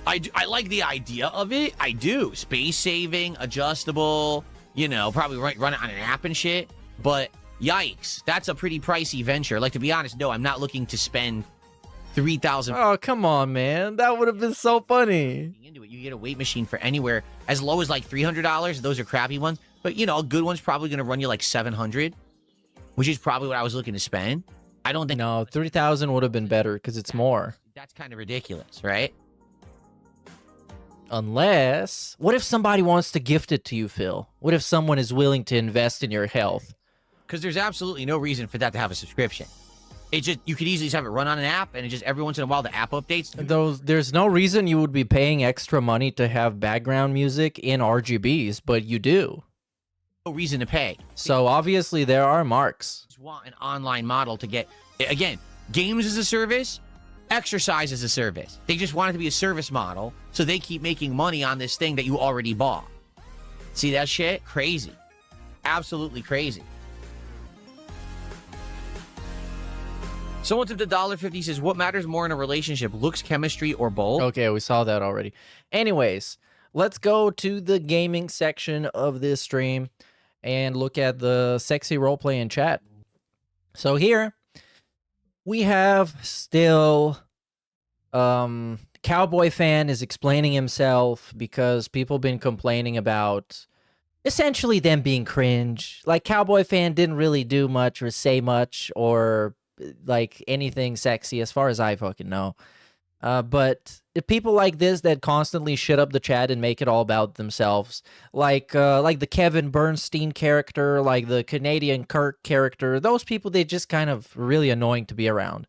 I like the idea of it. I do. Space saving, adjustable, you know, probably run it on an app and shit. But yikes, that's a pretty pricey venture. Like, to be honest, no, I'm not looking to spend $3,000. Oh, come on, man. That would have been so funny. Into it. You get a weight machine for anywhere as low as like $300. Those are crappy ones. But, you know, a good one's probably going to run you like $700, which is probably what I was looking to spend. I don't think... No, 3,000 would have been better because it's more. That's kind of ridiculous, right? Unless... What if somebody wants to gift it to you, Phil? What if someone is willing to invest in your health? Because there's absolutely no reason for that to have a subscription. It just... You could easily just have it run on an app, and it just every once in a while the app updates. There's no reason you would be paying extra money to have background music in RGBs, but you do. No reason to pay. So obviously there are marks. Just want an online model to get... Again, games as a service... Exercise as a service. They just want it to be a service model, so they keep making money on this thing that you already bought. See that shit? Crazy. Absolutely crazy. Someone tipped $1.50, says, what matters more in a relationship, looks, chemistry, or both? Okay, we saw that already. Anyways, let's go to the gaming section of this stream and look at the sexy roleplay in chat. So here, we have still... Cowboy Fan is explaining himself because people been complaining about essentially them being cringe. Like, Cowboy Fan didn't really do much or say much or like anything sexy as far as I fucking know. But people like this that constantly shit up the chat and make it all about themselves, like the Kevin Bernstein character, like the Canadian Kirk character, those people, they just kind of really annoying to be around.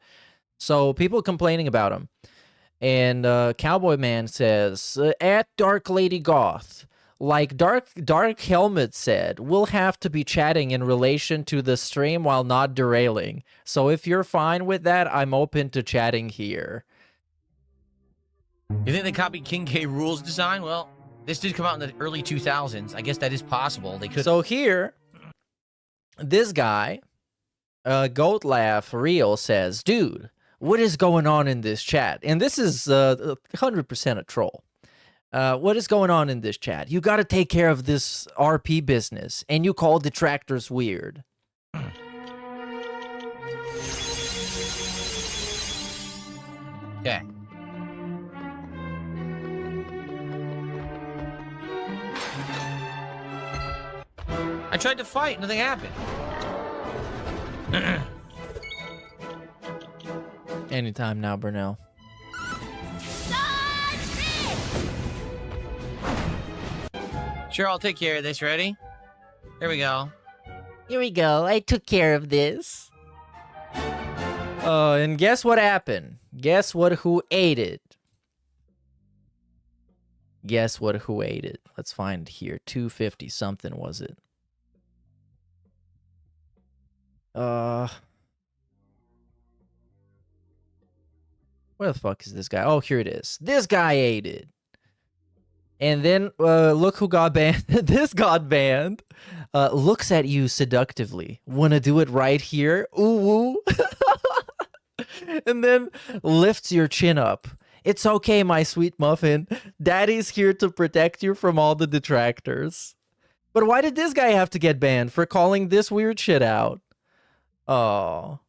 So people complaining about him. And Cowboy Man says, at Dark Lady Goth, like Dark Helmet said, we'll have to be chatting in relation to the stream while not derailing. So if you're fine with that, I'm open to chatting here. You think they copied King K. Rule's design? Well, this did come out in the early 2000s. I guess that is possible. They could. So here, this guy, Goat Laugh Real, says, dude, what is going on in this chat? And this is 100% a troll. What is going on in this chat? You got to take care of this RP business, and you call detractors weird. Okay. I tried to fight, nothing happened. Anytime now, Burnell. Sure, I'll take care of this. Ready? Here we go. Here we go. I took care of this. And guess what happened? Guess what? Who ate it? Guess what? Who ate it? Let's find here. 250 something was it? Where the fuck is this guy? Oh, here it is. This guy ate it. And then, look who got banned. This got banned. Looks at you seductively. Wanna do it right here? Ooh, woo. And then lifts your chin up. It's okay, my sweet muffin. Daddy's here to protect you from all the detractors. But why did this guy have to get banned for calling this weird shit out? Oh.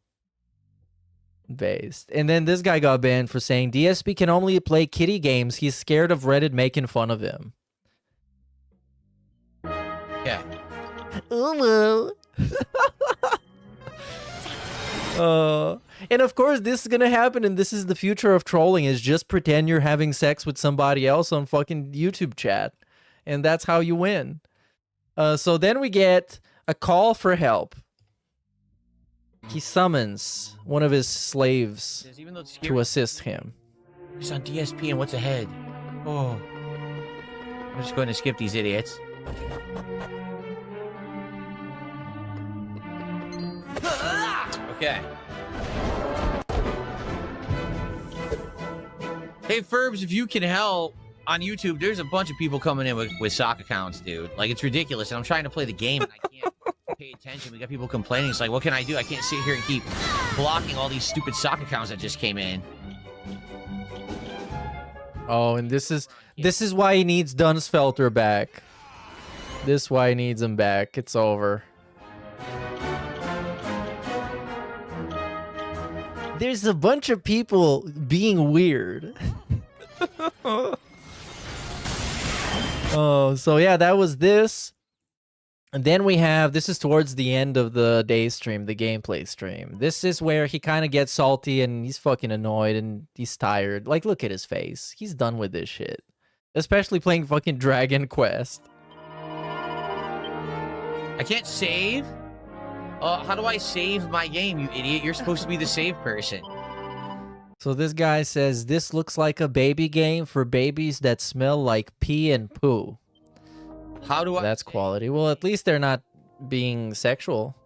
Based. And then this guy got banned for saying DSP can only play kitty games. He's scared of Reddit making fun of him. Yeah. Ooh. And of course this is gonna happen, and this is the future of trolling, is just pretend you're having sex with somebody else on fucking YouTube chat. And that's how you win. So then we get a call for help. He summons one of his slaves Even though it's to assist him. He's on DSP and what's ahead? Oh. I'm just going to skip these idiots. Okay. Hey, Ferbs, if you can help on YouTube, there's a bunch of people coming in with sock accounts, dude. Like, it's ridiculous. And I'm trying to play the game and I can't pay attention. We got people complaining. It's like, what can I do? I can't sit here and keep blocking all these stupid sock accounts that just came in. Oh, and this is why he needs Dunsfelter back. This is why he needs him back. It's over. There's a bunch of people being weird. Oh, so yeah, that was this. And then we have, this is towards the end of the day stream, the gameplay stream. This is where he kind of gets salty and he's fucking annoyed and he's tired. Like, look at his face. He's done with this shit. Especially playing fucking Dragon Quest. I can't save? How do I save my game, you idiot? You're supposed to be the save person. So this guy says, this looks like a baby game for babies that smell like pee and poo. How do I... That's quality. Well, at least they're not being sexual.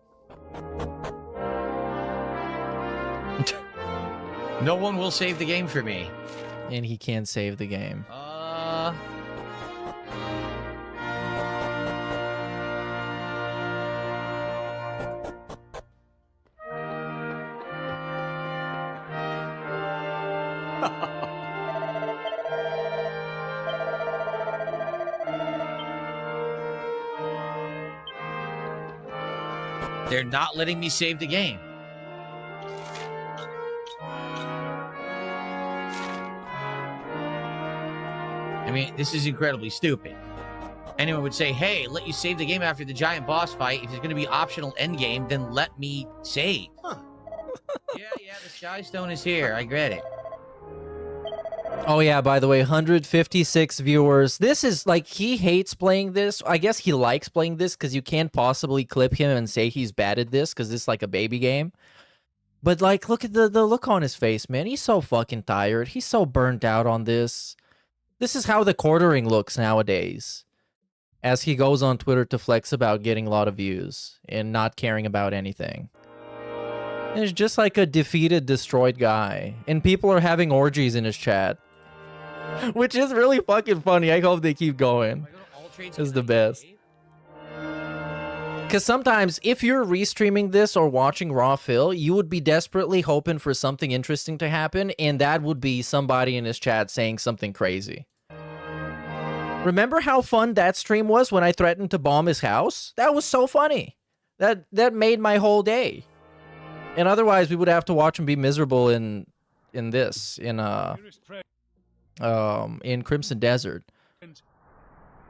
No one will save the game for me. And he can't save the game. They're not letting me save the game. I mean, this is incredibly stupid. Anyone would say, hey, let you save the game after the giant boss fight. If it's going to be optional end game, then let me save. Huh. yeah, the Sky Stone is here. I get it. Oh yeah, by the way, 156 viewers. This is like, he hates playing this. I guess he likes playing this because you can't possibly clip him and say he's bad at this because it's like a baby game. But like, look at the look on his face, man. He's so fucking tired. He's so burnt out on this. This is how the quartering looks nowadays. As he goes on Twitter to flex about getting a lot of views and not caring about anything. And it's just like a defeated, destroyed guy. And people are having orgies in his chat. Which is really fucking funny. I hope they keep going. It's the best. Because sometimes, if you're restreaming this or watching Raw Phil, you would be desperately hoping for something interesting to happen, and that would be somebody in his chat saying something crazy. Remember how fun that stream was when I threatened to bomb his house? That was so funny. That made my whole day. And otherwise, we would have to watch him be miserable in Crimson Desert.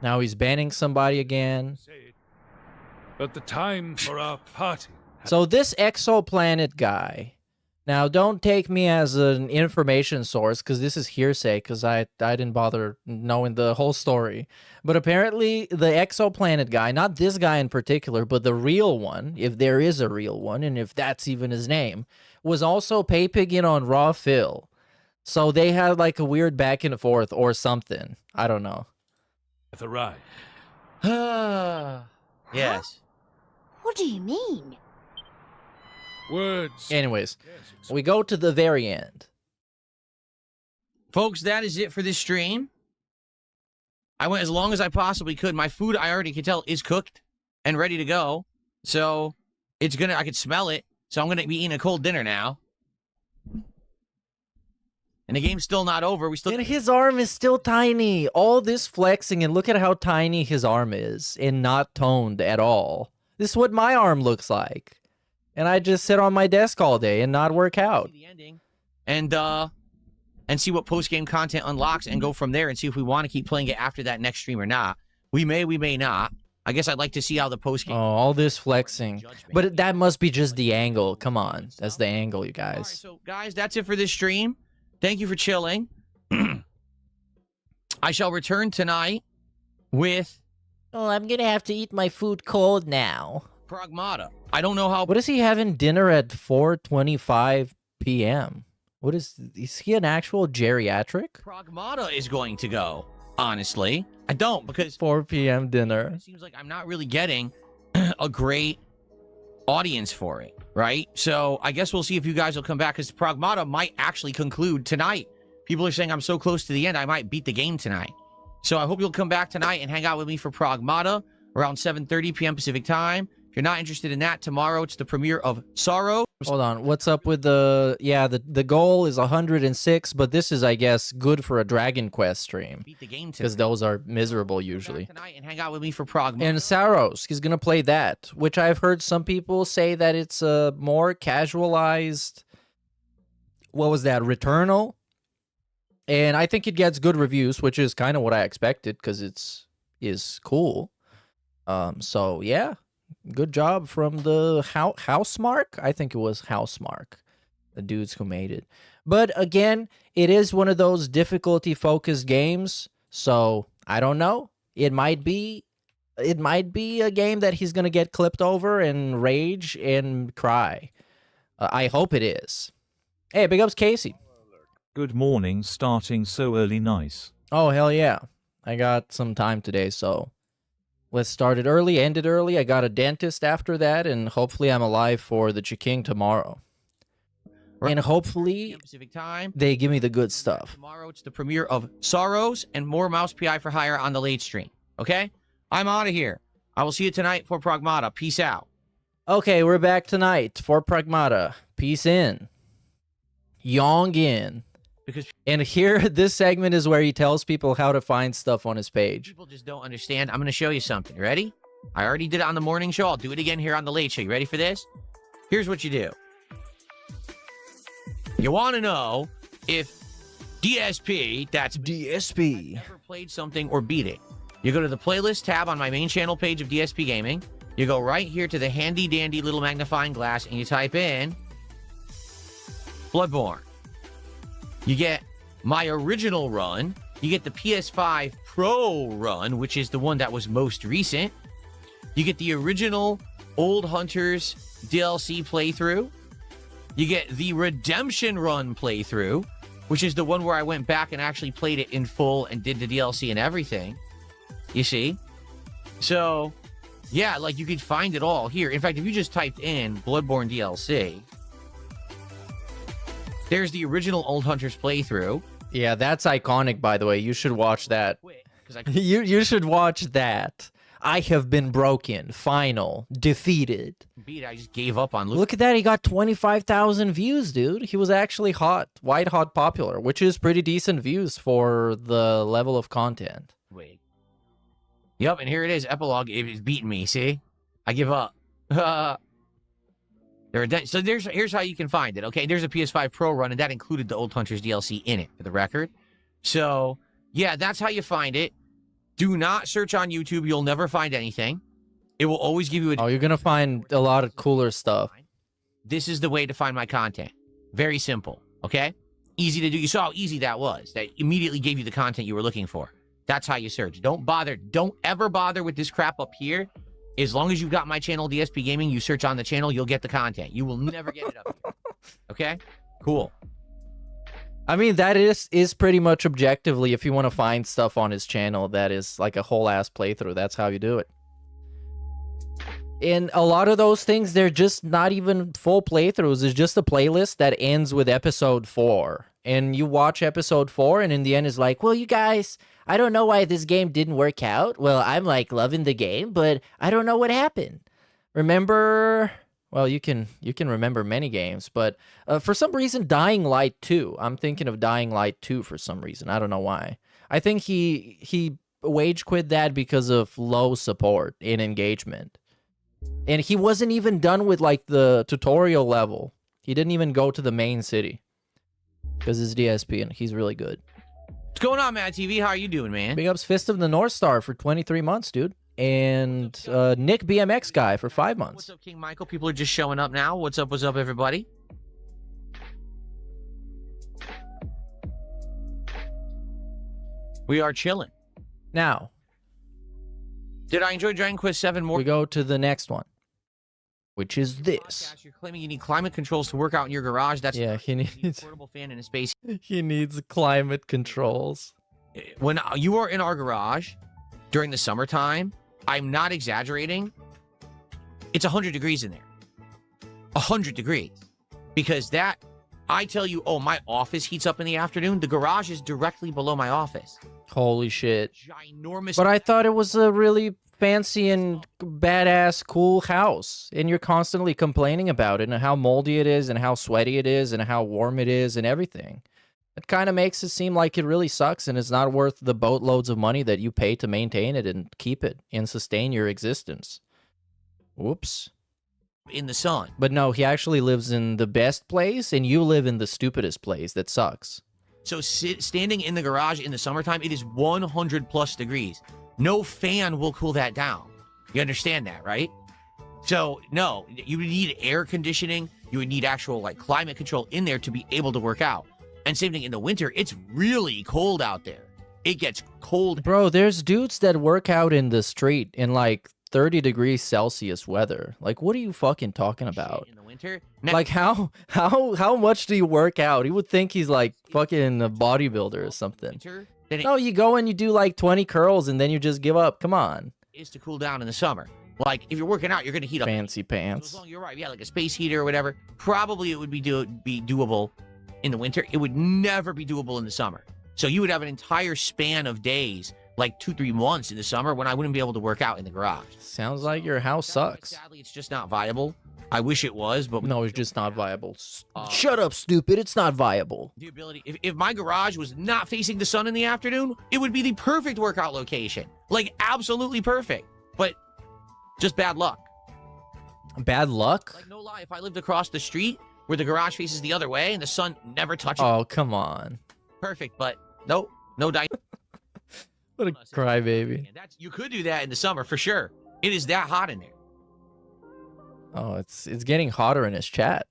Now he's banning somebody again. But the time for our party. So this exoplanet guy. Now don't take me as an information source because this is hearsay because I didn't bother knowing the whole story. But apparently the exoplanet guy, not this guy in particular, but the real one, if there is a real one, and if that's even his name, was also pay-pigging on Raw Phil. So they had like a weird back and forth or something. I don't know. The right. Yes. What do you mean? Words. Anyways, we go to the very end. Folks, that is it for this stream. I went as long as I possibly could. My food, I already can tell, is cooked and ready to go. So it's gonna, I could smell it. So I'm gonna be eating a cold dinner now. And the game's still not over. We still. And his arm is still tiny. All this flexing, and look at how tiny his arm is, and not toned at all. This is what my arm looks like. And I just sit on my desk all day and not work out. The ending, and see what post-game content unlocks and go from there and see if we want to keep playing it after that next stream or not. We may not. I guess I'd like to see how the post-game... Oh, all this flexing. But that must be just the angle. Come on. That's the angle, you guys. All right, so, guys, that's it for this stream. Thank you for chilling. I shall return tonight with... Oh, I'm gonna have to eat my food cold now. Pragmata. I don't know how... What is he having dinner at 4:25 p.m.? What is he an actual geriatric? Pragmata is going to go, honestly. I don't, because... 4 p.m. dinner. It seems like I'm not really getting a great audience for it, right? So I guess we'll see if you guys will come back, because Pragmata might actually conclude tonight. People are saying I'm so close to the end, I might beat the game tonight. So I hope you'll come back tonight and hang out with me for Pragmata around 7:30 p.m. Pacific time. If you're not interested in that, tomorrow it's the premiere of Sorrow. Hold on, what's up with the... Yeah, the goal is 106, but this is, I guess, good for a Dragon Quest stream. Beat the game because those are miserable usually. Tonight and hang out with me for Pragmata. And Saros, he's gonna play that, which I've heard some people say that it's a more casualized... What was that? Returnal? And I think it gets good reviews, which is kind of what I expected because is cool. So yeah, good job from the Housemark. I think it was Housemark, the dudes who made it. But again, it is one of those difficulty focused games. So I don't know. It might be a game that he's gonna get clipped over and rage and cry. I hope it is. Hey, big ups, Casey. Good morning, starting so early, nice. Oh, hell yeah. I got some time today, so let's start it early, end it early. I got a dentist after that, and hopefully I'm alive for the Chiking tomorrow. And hopefully Pacific time. They give me the good stuff. Tomorrow it's the premiere of Sorrows and more Mouse PI for Hire on the late stream. Okay? I'm out of here. I will see you tonight for Pragmata. Peace out. Okay, we're back tonight for Pragmata. Peace in. Yong in. because And here, this segment is where he tells people how to find stuff on his page. people just don't understand. I'm going to show you something. Ready? I already did it on the morning show. I'll do it again here on the late show. You ready for this? Here's what you do. You want to know if DSP, that's DSP, ever played something or beat it. You go to the playlist tab on my main channel page of DSP Gaming. You go right here to the handy dandy little magnifying glass and you type in Bloodborne. You get my original run. You get the PS5 Pro run, which is the one that was most recent. You get the original Old Hunters DLC playthrough. You get the Redemption Run playthrough, which is the one where I went back and actually played it in full and did the DLC and everything. You see? So, yeah, like you could find it all here. In fact, if you just typed in Bloodborne DLC, there's the original Old Hunters playthrough. Yeah, that's iconic, by the way. You should watch that. You should watch that. I have been broken. Final. Defeated. I just gave up on Look at that. He got 25,000 views, dude. He was actually hot. White hot popular, which is pretty decent views for the level of content. Wait. Yep, and here it is. Epilogue. It's beating me. See? I give up. So here's how you can find it. Okay, there's a PS5 Pro run, and that included the Old Hunters DLC in it, for the record. So, yeah, that's how you find it. Do not search on YouTube. You'll never find anything. It will always give you a... Oh, you're going to find a lot of cooler stuff. This is the way to find my content. Very simple, okay? Easy to do. You saw how easy that was. That immediately gave you the content you were looking for. That's how you search. Don't ever bother with this crap up here. As long as you've got my channel, DSP Gaming, you search on the channel, you'll get the content. You will never get it up here. Okay? Cool. I mean, that is pretty much objectively, if you want to find stuff on his channel, that is like a whole ass playthrough. That's how you do it. And a lot of those things, they're just not even full playthroughs. It's just a playlist that ends with episode 4. And you watch episode 4, and in the end is like, well, you guys, I don't know why this game didn't work out. Well, I'm like loving the game, but I don't know what happened. Remember... Well, you can remember many games, but for some reason, Dying Light 2. I'm thinking of Dying Light 2 for some reason. I don't know why. I think he wage quit that because of low support and engagement. And he wasn't even done with like the tutorial level. He didn't even go to the main city because it's DSP and he's really good. What's going on, Mad TV? How are you doing, man? Big ups Fist of the North Star for 23 months, dude. And Nick BMX Guy for 5 months. What's up, King Michael? People are just showing up now. What's up, everybody? We are chilling. Now, did I enjoy Dragon Quest 7 more? We go to the next one, which is this. You're claiming you need climate controls to work out in your garage. That's yeah, he needs a portable fan in a space. He needs climate controls. When you are in our garage during the summertime, I'm not exaggerating. It's 100 degrees in there. 100 degrees. Because that, I tell you, oh, my office heats up in the afternoon. The garage is directly below my office. Holy shit. Ginormous. But I thought it was a really fancy and badass cool house. And you're constantly complaining about it and how moldy it is and how sweaty it is and how warm it is and everything. It kind of makes it seem like it really sucks and it's not worth the boatloads of money that you pay to maintain it and keep it and sustain your existence. Whoops. In the sun. But no, he actually lives in the best place and you live in the stupidest place that sucks. So standing in the garage in the summertime, it is 100 plus degrees. No fan will cool that down. You understand that, right? So, no, you would need air conditioning. You would need actual like climate control in there to be able to work out. And same thing in the winter, it's really cold out there. It gets cold. Bro, there's dudes that work out in the street in like 30 degrees Celsius weather. Like, what are you fucking talking about? In the winter? Like, how much do you work out? You would think he's like fucking a bodybuilder or something. No, you go and you do like 20 curls and then you just give up. Come on. Is to cool down in the summer. Like, if you're working out, you're going to heat up. Fancy pants. So as long, you're right. Yeah, like a space heater or whatever. Probably it would be doable in the winter. It would never be doable in the summer. So you would have an entire span of days, like 2-3 months in the summer when I wouldn't be able to work out in the garage. Sounds like your house sucks. Sadly, it's just not viable. I wish it was, but No, it's just not viable. Shut up, stupid. It's not viable. the ability. If my garage was not facing the sun in the afternoon, it would be the perfect workout location. Like, absolutely perfect. But just bad luck. Bad luck? Like, no lie, if I lived across the street where the garage faces the other way and the sun never touches, Oh, come on. perfect. But no dice. What a crybaby. And you could do that in the summer for sure. It is that hot in there. Oh, it's getting hotter in his chat.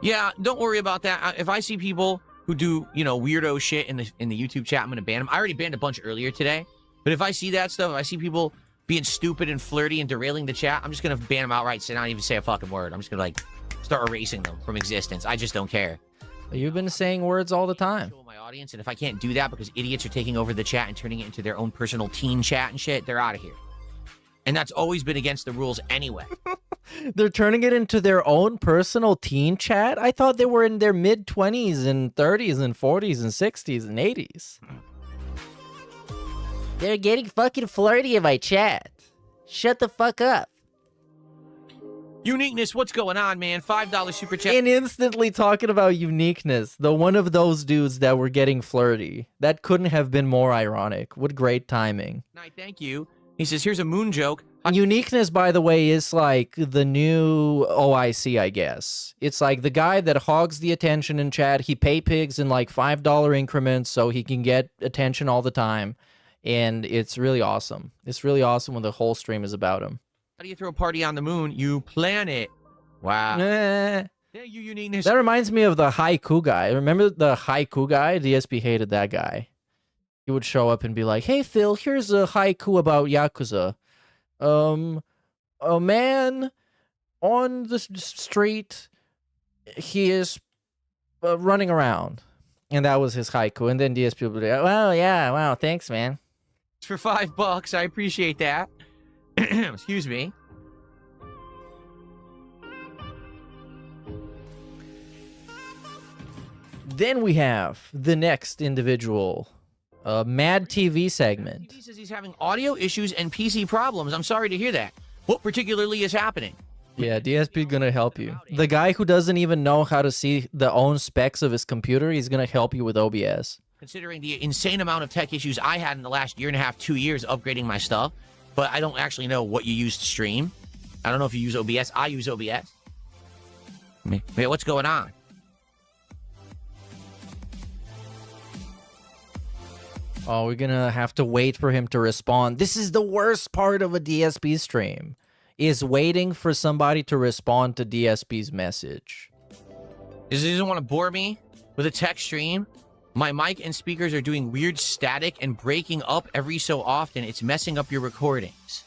Yeah, don't worry about that. If I see people who do, weirdo shit in the YouTube chat, I'm gonna ban them. I already banned a bunch earlier today. But if I see that stuff, if I see people being stupid and flirty and derailing the chat, I'm just gonna ban them outright. So not even say a fucking word. I'm just gonna start erasing them from existence. I just don't care. You've been saying words all the time. Show my audience, and if I can't do that because idiots are taking over the chat and turning it into their own personal teen chat and shit, they're out of here. And that's always been against the rules anyway. They're turning it into their own personal teen chat? I thought they were in their mid-20s and 30s and 40s and 60s and 80s. They're getting fucking flirty in my chat. Shut the fuck up. Uniqueness, what's going on, man? $5 super chat. And instantly talking about uniqueness. The one of those dudes that were getting flirty. That couldn't have been more ironic. What great timing. Night, thank you. He says, here's a moon joke. Uniqueness, by the way, is like the new OIC, I guess. It's like the guy that hogs the attention in chat. He pay pigs in like $5 increments so he can get attention all the time. And it's really awesome. It's really awesome when the whole stream is about him. How do you throw a party on the moon? You plan it. Wow. Thank you, Uniqueness. That reminds me of the haiku guy. Remember the haiku guy? DSP hated that guy. He would show up and be like, hey, Phil, here's a haiku about Yakuza. A man on the street, he is running around. And that was his haiku. And then DSP would be like, well, yeah, wow, thanks, man. For $5, I appreciate that. Excuse me. Then we have the next individual. Mad TV segment. He says he's having audio issues and PC problems. I'm sorry to hear that. What particularly is happening? Yeah, DSP gonna help you. The guy who doesn't even know how to see the own specs of his computer, he's gonna help you with OBS. Considering the insane amount of tech issues I had in the last year and a half, 2 years upgrading my stuff, but I don't actually know what you use to stream. I don't know if you use OBS. I use OBS. Man, what's going on? Oh, we're gonna have to wait for him to respond. This is the worst part of a DSP stream, is waiting for somebody to respond to DSP's message. He doesn't want to bore me with a tech stream. My mic and speakers are doing weird static and breaking up every so often. It's messing up your recordings.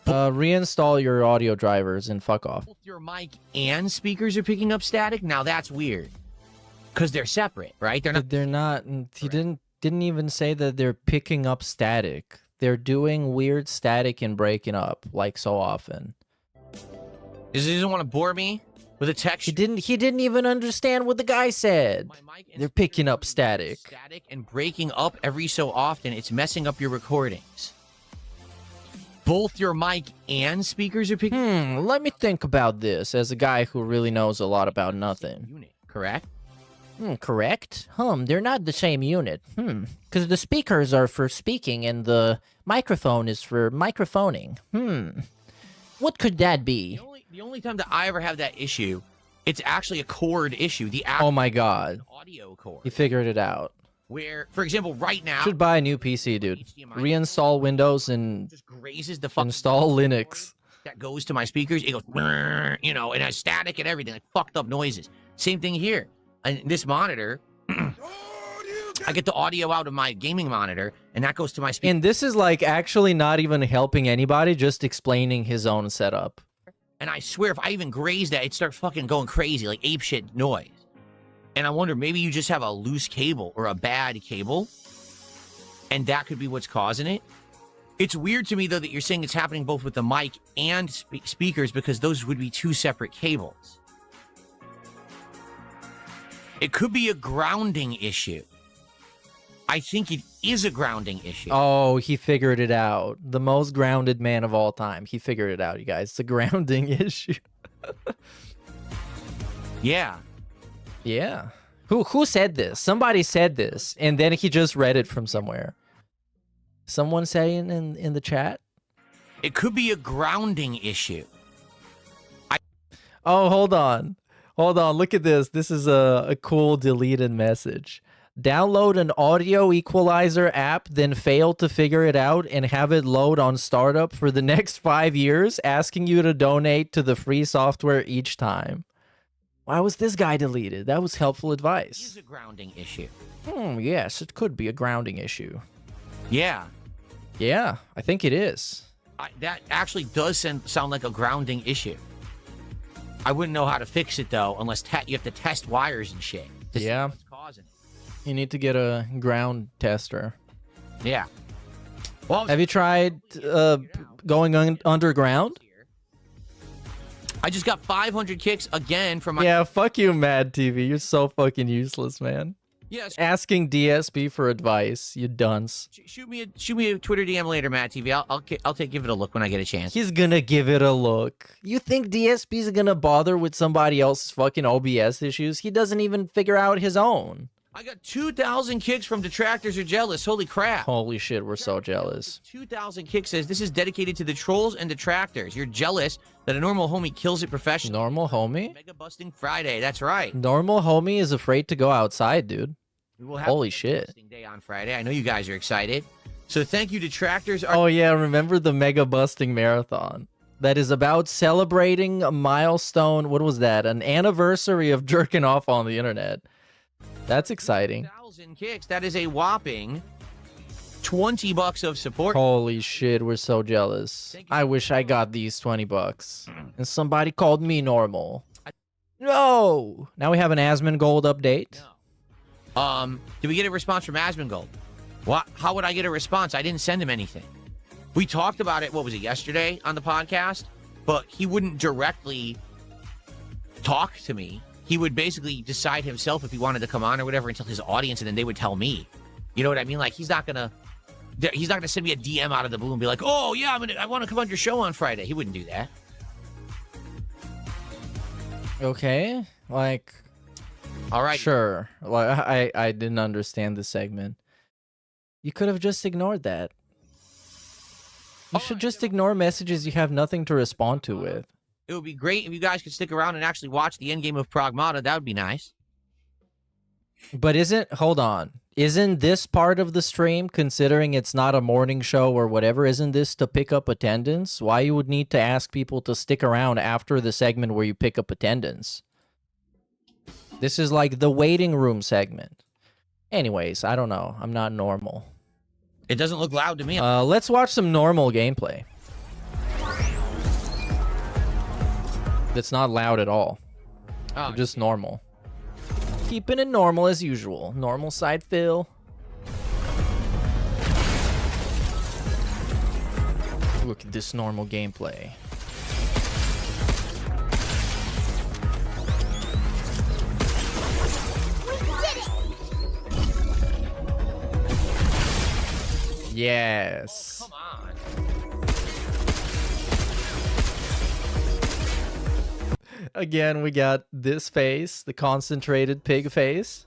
Reinstall your audio drivers and fuck off. Both your mic and speakers are picking up static? Now that's weird. Because they're separate, right? They're not. He didn't even say that they're picking up static. They're doing weird static and breaking up, like so often. He doesn't want to bore me with a text. He didn't even understand what the guy said. They're picking up static. Static and breaking up every so often. It's messing up your recordings. Both your mic and speakers are picking. Let me think about this as a guy who really knows a lot about nothing. Unit, correct? Correct? They're not the same unit. Because the speakers are for speaking and the microphone is for microphoning. What could that be? The only time that I ever have that issue, it's actually a cord issue. Oh my god. Audio cord. He figured it out. Where, for example, right now... Should buy a new PC, dude. Reinstall Windows and just grazes the fucking install Linux. That goes to my speakers. It goes, and has static and everything, like fucked up noises. Same thing here. And this monitor, I get the audio out of my gaming monitor, and that goes to my speaker. And this is like actually not even helping anybody, just explaining his own setup. And I swear, if I even graze that, it starts fucking going crazy, like apeshit noise. And I wonder, maybe you just have a loose cable or a bad cable, and that could be what's causing it. It's weird to me, though, that you're saying it's happening both with the mic and speakers, because those would be two separate cables. It could be a grounding issue. I think it is a grounding issue. Oh, he figured it out. The most grounded man of all time. He figured it out, you guys. It's a grounding issue. Yeah. Yeah. Who said this? Somebody said this, and then he just read it from somewhere. Someone saying in the chat? It could be a grounding issue. Oh, hold on. Hold on. Look at this. This is a cool deleted message. Download an audio equalizer app, then fail to figure it out and have it load on startup for the next 5 years, asking you to donate to the free software each time. Why was this guy deleted? That was helpful It advice. is a grounding issue. Yes, it could be a grounding issue. Yeah. Yeah, I think it is. That actually does sound like a grounding issue. I wouldn't know how to fix it, though, unless you have to test wires and shit. To see Yeah. what's causing it. You need to get a ground tester. Yeah. Well, Have you tried going underground? I just got 500 kicks again from my... Yeah, fuck you, Mad TV. You're so fucking useless, man. Yes. Asking DSP for advice, you dunce. Shoot me a Twitter DM later, Matt TV. I'll give it a look when I get a chance. He's gonna give it a look. You think DSP's gonna bother with somebody else's fucking OBS issues? He doesn't even figure out his own. I got 2,000 kicks from detractors are jealous. Holy crap. Holy shit, we're so jealous. 2,000 kicks says this is dedicated to the trolls and detractors. You're jealous that a normal homie kills it professionally. Normal homie? Mega busting Friday. That's right. Normal homie is afraid to go outside, dude. We will have Holy a shit. busting day on Friday. I know you guys are excited. So thank you, detractors. Oh yeah, remember the Mega Busting Marathon? That is about celebrating a milestone. What was that? An anniversary of jerking off on the internet. That's exciting. 2,000 kicks. That is a whopping $20 of support. Holy shit, we're so jealous. I wish I got these $20. And somebody called me normal. No! Now we have an Asmongold update. Did we get a response from Asmongold? What? How would I get a response? I didn't send him anything. We talked about it, what was it, yesterday on the podcast? But he wouldn't directly talk to me. He would basically decide himself if he wanted to come on or whatever and tell his audience, and then they would tell me. You know what I mean? Like, he's not gonna send me a DM out of the blue and be like, oh yeah, I want to come on your show on Friday. He wouldn't do that. Okay, like, all right, sure. Like, I didn't understand the segment. You could have just ignored that. You should just ignore messages you have nothing to respond to with. It would be great if you guys could stick around and actually watch the end game of Pragmata. That would be nice. But hold on. Isn't this part of the stream, considering it's not a morning show or whatever, isn't this to pick up attendance? Why you would need to ask people to stick around after the segment where you pick up attendance? This is like the waiting room segment. Anyways, I don't know. I'm not normal. It doesn't look loud to me. Let's watch some normal gameplay. That's not loud at all. Oh, Just normal. Keeping it normal as usual. Normal side fill. Look at this normal gameplay. Yes. Come on. Again, we got this face, the concentrated pig face.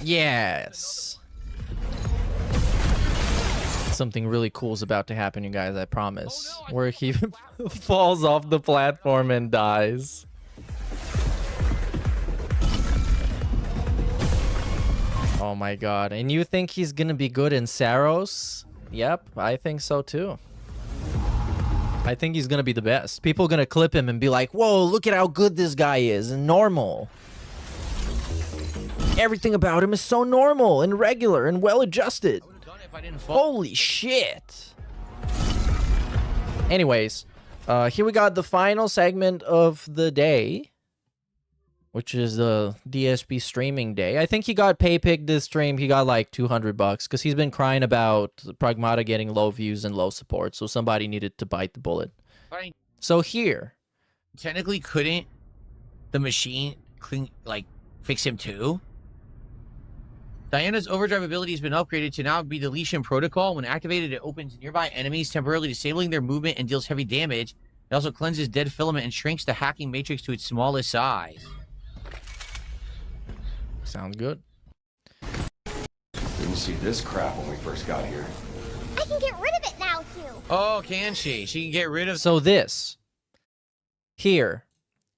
Yes. Something really cool is about to happen, you guys, I promise. Where he falls off the platform and dies. Oh my god. And you think he's gonna be good in Saros? Yep, I think so too. I think he's gonna be the best. People are gonna clip him and be like, whoa, look at how good this guy is and normal. Everything about him is so normal and regular and well adjusted. Holy shit. Anyways, here we got the final segment of the day, which is the DSP streaming day. I think he got pay-picked this stream. He got like $200 because he's been crying about Pragmata getting low views and low support, so somebody needed to bite the bullet. Fine. So here, Technically, couldn't the machine fix him too? Diana's overdrive ability has been upgraded to now be deletion protocol. When activated, it opens nearby enemies, temporarily disabling their movement and deals heavy damage. It also cleanses dead filament and shrinks the hacking matrix to its smallest size. Sounds good. Didn't see this crap when we first got here. I can get rid of it now, too. Oh, can she? She can get rid of... So this here,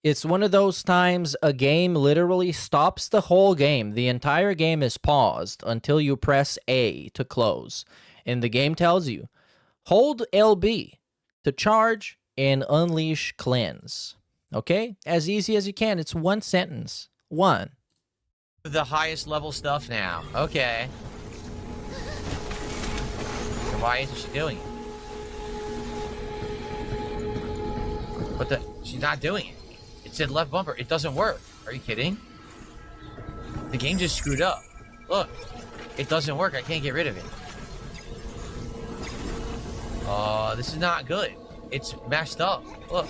it's one of those times a game literally stops the whole game. The entire game is paused until you press A to close. And the game tells you, hold LB to charge and unleash cleanse. Okay? As easy as you can. It's one sentence. One. The highest level stuff now. Okay. So why isn't she doing it? What the? She's not doing it. It said left bumper. It doesn't work. Are you kidding? The game just screwed up. Look. It doesn't work. I can't get rid of it. This is not good. It's messed up. Look.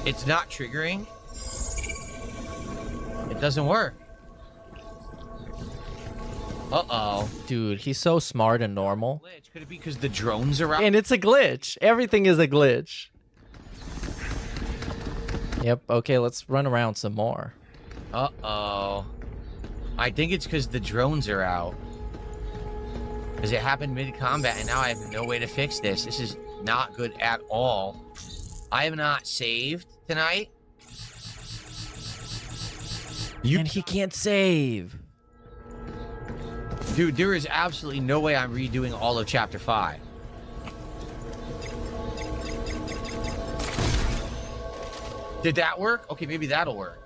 It's not triggering. It doesn't work. Uh-oh. Dude, he's so smart and normal. Could it be because the drones are out? And it's a glitch. Everything is a glitch. Yep, okay, let's run around some more. Uh-oh. I think it's because the drones are out. Because it happened mid-combat, and now I have no way to fix this. This is not good at all. I have not saved tonight. And he can't save. Dude, there is absolutely no way I'm redoing all of Chapter 5. Did that work? Okay, maybe that'll work.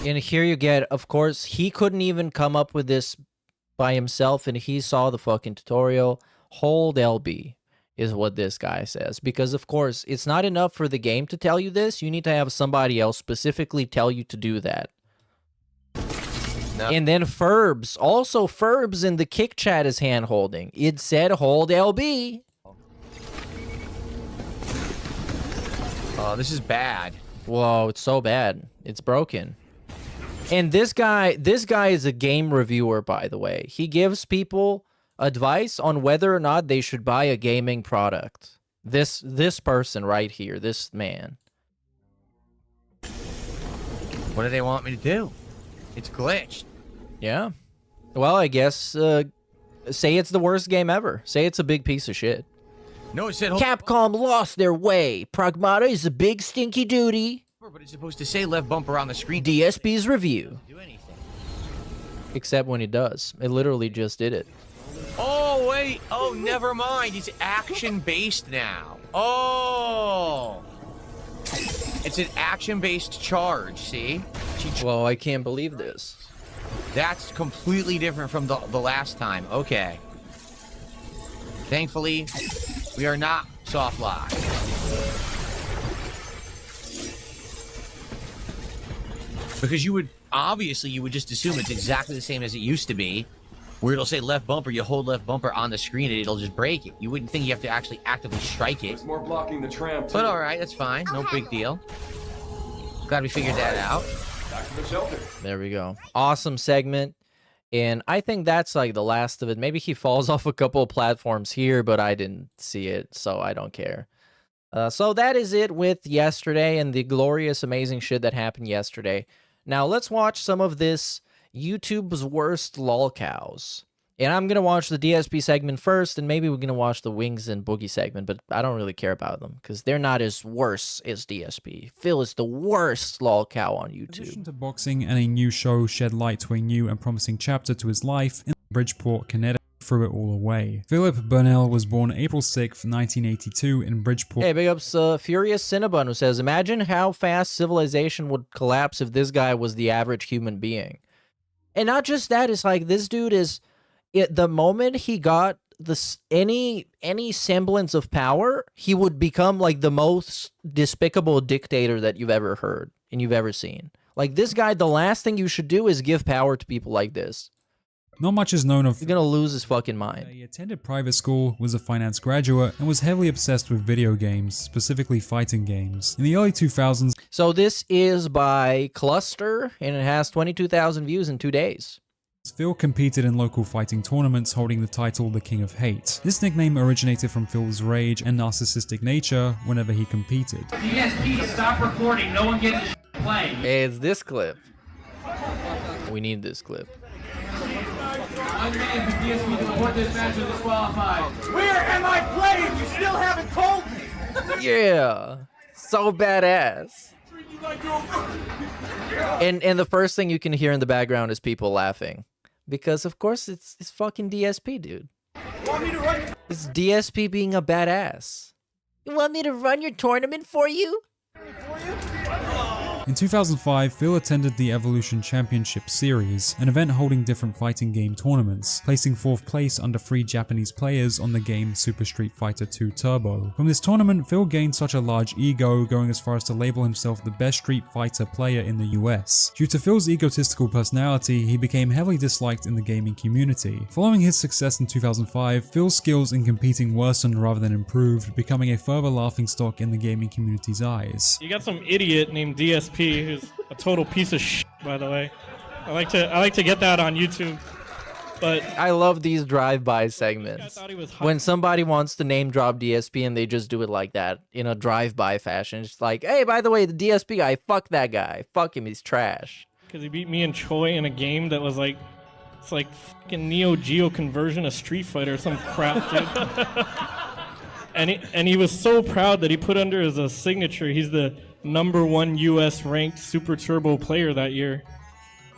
And here you get, of course, he couldn't even come up with this by himself, and he saw the fucking tutorial. Hold LB is what this guy says. Because, of course, it's not enough for the game to tell you this. You need to have somebody else specifically tell you to do that. No. And then Ferbs. Also, Ferbs in the kick chat is hand-holding. It said hold LB. Oh, this is bad. Whoa, it's so bad. It's broken. And this guy is a game reviewer, by the way. He gives people advice on whether or not they should buy a gaming product. This person right here, this man. What do they want me to do? It's glitched. Yeah. Well, I guess say it's the worst game ever. Say it's a big piece of shit. No, it said Capcom lost their way. Pragmata is a big stinky duty. But it's supposed to say left bumper on the screen. DSP's review. Do anything. Except when it does. It literally just did it. Oh, wait. Oh, never mind. It's action-based now. Oh. It's an action-based charge, see? Well, I can't believe this. That's completely different from the last time. Okay. Thankfully, we are not soft lock. Because you would just assume it's exactly the same as it used to be, where it'll say left bumper, you hold left bumper on the screen and it'll just break it. You wouldn't think you have to actually actively strike it. It's more blocking the tram, too. But alright, that's fine. No big deal. Glad we figured that out. Back to the shelter. There we go. Awesome segment. And I think that's like the last of it. Maybe he falls off a couple of platforms here, but I didn't see it, so I don't care. So that is it with yesterday and the glorious, amazing shit that happened yesterday. Now let's watch some of this YouTube's worst lolcows. And I'm going to watch the DSP segment first, and maybe we're going to watch the Wings and Boogie segment, but I don't really care about them because they're not as worse as DSP. Phil is the worst lolcow on YouTube. In addition to boxing and a new show shed light to a new and promising chapter to his life in Bridgeport, Connecticut, threw it all away. Philip Burnell was born April 6th, 1982 in Bridgeport. Hey, big ups Furious Cinnabon, who says, imagine how fast civilization would collapse if this guy was the average human being. And not just that, it's like this dude is... the moment he got this any semblance of power, he would become like the most despicable dictator that you've ever heard and you've ever seen. Like this guy, the last thing you should do is give power to people like this. Not much is known of. He's gonna lose his fucking mind. He attended private school, was a finance graduate, and was heavily obsessed with video games, specifically fighting games. In the early 2000s, So this is by Cluster, and it has 22,000 views in 2 days. Phil competed in local fighting tournaments, holding the title the King of Hate. This nickname originated from Phil's rage and narcissistic nature whenever he competed. DSP, stop recording. No one gets to play. Hey, it's this clip. We need this clip. DSP to report this match is disqualified. Where am I playing? You still haven't told me. Yeah, so badass. And the first thing you can hear in the background is people laughing. Because of course it's fucking DSP, dude. It's DSP being a badass. You want me to run your tournament for you? In 2005, Phil attended the Evolution Championship Series, an event holding different fighting game tournaments, placing 4th place under 3 Japanese players on the game Super Street Fighter II Turbo. From this tournament, Phil gained such a large ego, going as far as to label himself the best Street Fighter player in the US. Due to Phil's egotistical personality, he became heavily disliked in the gaming community. Following his success in 2005, Phil's skills in competing worsened rather than improved, becoming a further laughingstock in the gaming community's eyes. You got some idiot named DSP who's a total piece of shit, by the way. I like to get that on YouTube. But I love these drive-by segments. When somebody wants to name drop DSP and they just do it like that in a drive-by fashion. It's like, hey, by the way, the DSP guy, fuck that guy. Fuck him, he's trash. Because he beat me and Choi in a game that was like, it's like fucking Neo Geo conversion of Street Fighter or some crap, dude. and he was so proud that he put under his signature, he's the #1 US ranked Super Turbo player that year.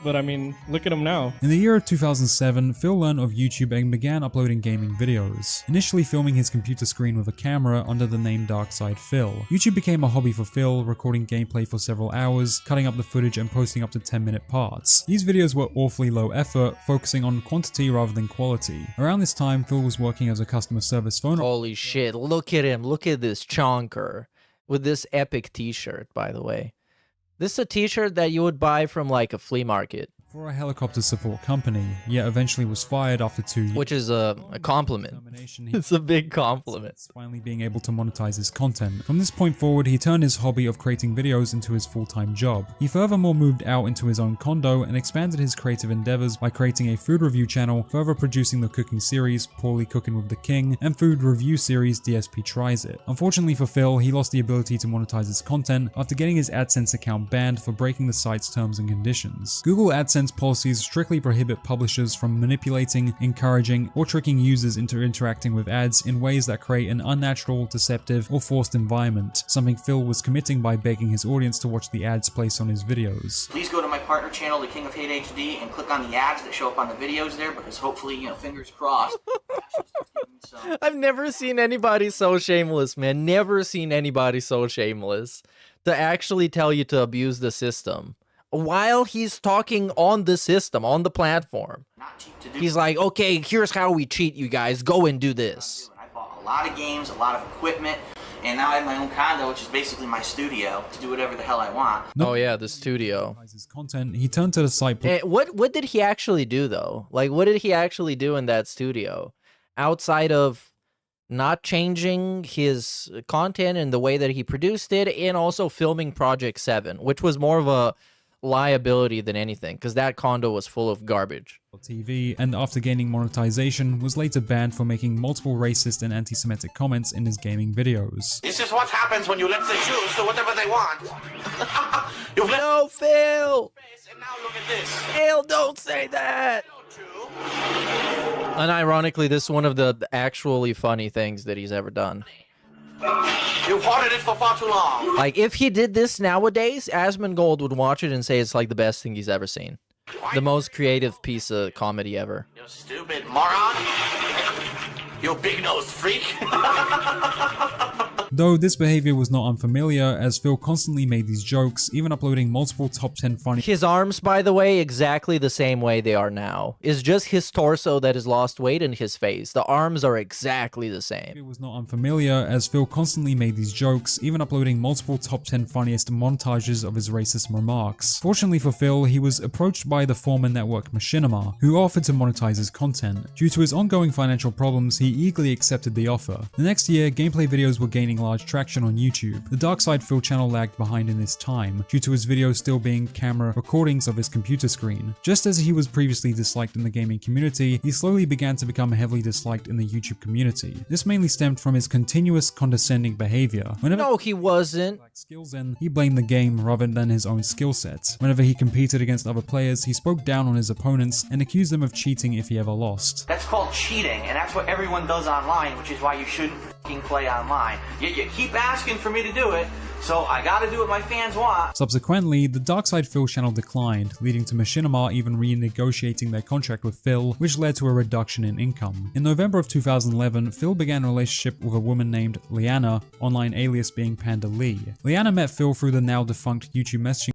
But I mean, look at him now. In the year of 2007, Phil learned of YouTube and began uploading gaming videos, initially filming his computer screen with a camera under the name Darkside Phil. YouTube became a hobby for Phil, recording gameplay for several hours, cutting up the footage and posting up to 10-minute parts. These videos were awfully low effort, focusing on quantity rather than quality. Around this time, Phil was working as a customer service phone. Holy shit, look at him, look at this chonker. With this epic t-shirt, by the way. This is a t-shirt that you would buy from like a flea market. For a helicopter support company, yet eventually was fired after 2 years. Which is a compliment. It's a big compliment. Finally being able to monetize his content. From this point forward, he turned his hobby of creating videos into his full-time job. He furthermore moved out into his own condo and expanded his creative endeavors by creating a food review channel, further producing the cooking series Poorly Cooking with the King and food review series DSP Tries It. Unfortunately for Phil, he lost the ability to monetize his content after getting his AdSense account banned for breaking the site's terms and conditions. Google AdSense policies strictly prohibit publishers from manipulating, encouraging, or tricking users into interacting with ads in ways that create an unnatural, deceptive, or forced environment, something Phil was committing by begging his audience to watch the ads placed on his videos. Please go to my partner channel, The King of Hate HD, and click on the ads that show up on the videos there, because hopefully, you know, fingers crossed. I've never seen anybody so shameless, man. Never seen anybody so shameless to actually tell you to abuse the system. While he's talking on the system, on the platform. He's like, okay, here's how we cheat, you guys. Go and do this. I bought a lot of games, a lot of equipment, and now I have my own condo, which is basically my studio, to do whatever the hell I want. Oh yeah, the studio. His content, he turned to the site. What did he actually do though? Like, what did he actually do in that studio? Outside of not changing his content and the way that he produced it, and also filming Project 7, which was more of a liability than anything, because that condo was full of garbage. TV, and after gaining monetization, was later banned for making multiple racist and anti-Semitic comments in his gaming videos. This is what happens when you let the Jews do whatever they want. No, Phil! And now look at this. Phil, don't say that! Unironically, this is one of the actually funny things that he's ever done. You've hoarded it for far too long. Like, if he did this nowadays, Asmongold would watch it and say it's like the best thing he's ever seen. The most creative piece of comedy ever. You stupid moron. You big-nosed freak. Though this behavior was not unfamiliar, as Phil constantly made these jokes, even uploading multiple top 10 funny. His arms, by the way, exactly the same way they are now. It's just his torso that has lost weight and his face. The arms are exactly the same. It was not unfamiliar, as Phil constantly made these jokes, even uploading multiple top 10 funniest montages of his racist remarks. Fortunately for Phil, he was approached by the former network Machinima, who offered to monetize his content. Due to his ongoing financial problems, he eagerly accepted the offer. The next year, gameplay videos were gaining large traction on YouTube. The Darkside Phil channel lagged behind in this time, due to his videos still being camera recordings of his computer screen. Just as he was previously disliked in the gaming community, he slowly began to become heavily disliked in the YouTube community. This mainly stemmed from his continuous condescending behavior. No, he wasn't. Skills in, he blamed the game rather than his own skill set. Whenever he competed against other players, he spoke down on his opponents and accused them of cheating if he ever lost. That's called cheating, and that's what everyone does online, which is why you shouldn't f***ing play online. You keep asking for me to do it, so I gotta do what my fans want. Subsequently, the Darkside Phil channel declined, leading to Machinima even renegotiating their contract with Phil, which led to a reduction in income. In November of 2011, Phil began a relationship with a woman named Liana, online alias being Panda Lee. Liana met Phil through the now defunct YouTube messaging.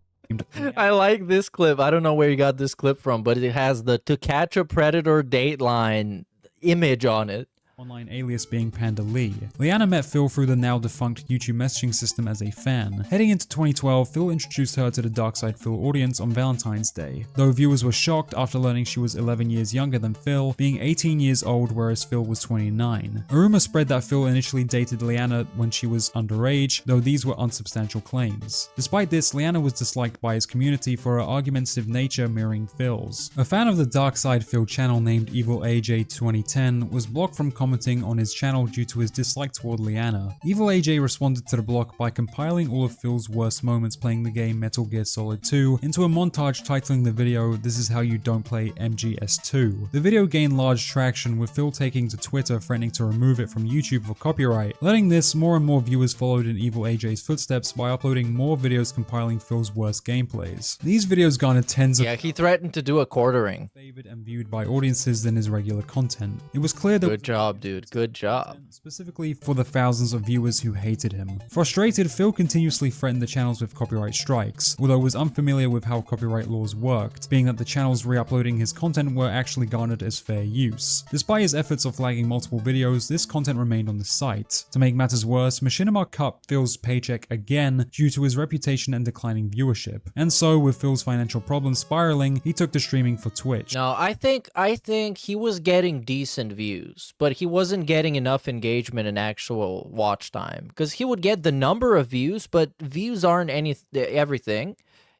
I like this clip. I don't know where you got this clip from, but it has the "To Catch a Predator" Dateline image on it. Online alias being Panda Lee. Liana met Phil through the now defunct YouTube messaging system as a fan. Heading into 2012, Phil introduced her to the Darkside Phil audience on Valentine's Day, though viewers were shocked after learning she was 11 years younger than Phil, being 18 years old whereas Phil was 29. A rumor spread that Phil initially dated Liana when she was underage, though these were unsubstantial claims. Despite this, Liana was disliked by his community for her argumentative nature mirroring Phil's. A fan of the Darkside Phil channel named Evil AJ 2010 was blocked from commenting on his channel due to his dislike toward Liana. Evil AJ responded to the block by compiling all of Phil's worst moments playing the game Metal Gear Solid 2 into a montage titling the video "This is how you don't play MGS2. The video gained large traction, with Phil taking to Twitter threatening to remove it from YouTube for copyright. Letting this, more and more viewers followed in Evil AJ's footsteps by uploading more videos compiling Phil's worst gameplays. These videos garnered tens of he threatened to do a quartering. Favored and viewed by audiences than his regular content. It was clear that good job, dude. Good job. Specifically for the thousands of viewers who hated him. Frustrated, Phil continuously threatened the channels with copyright strikes, although was unfamiliar with how copyright laws worked, being that the channels re-uploading his content were actually garnered as fair use. Despite his efforts of flagging multiple videos, this content remained on the site. To make matters worse, Machinima cut Phil's paycheck again due to his reputation and declining viewership. And so, with Phil's financial problems spiraling, he took to streaming for Twitch. No, I think he was getting decent views, but he wasn't getting enough engagement and actual watch time, because he would get the number of views, but views aren't everything.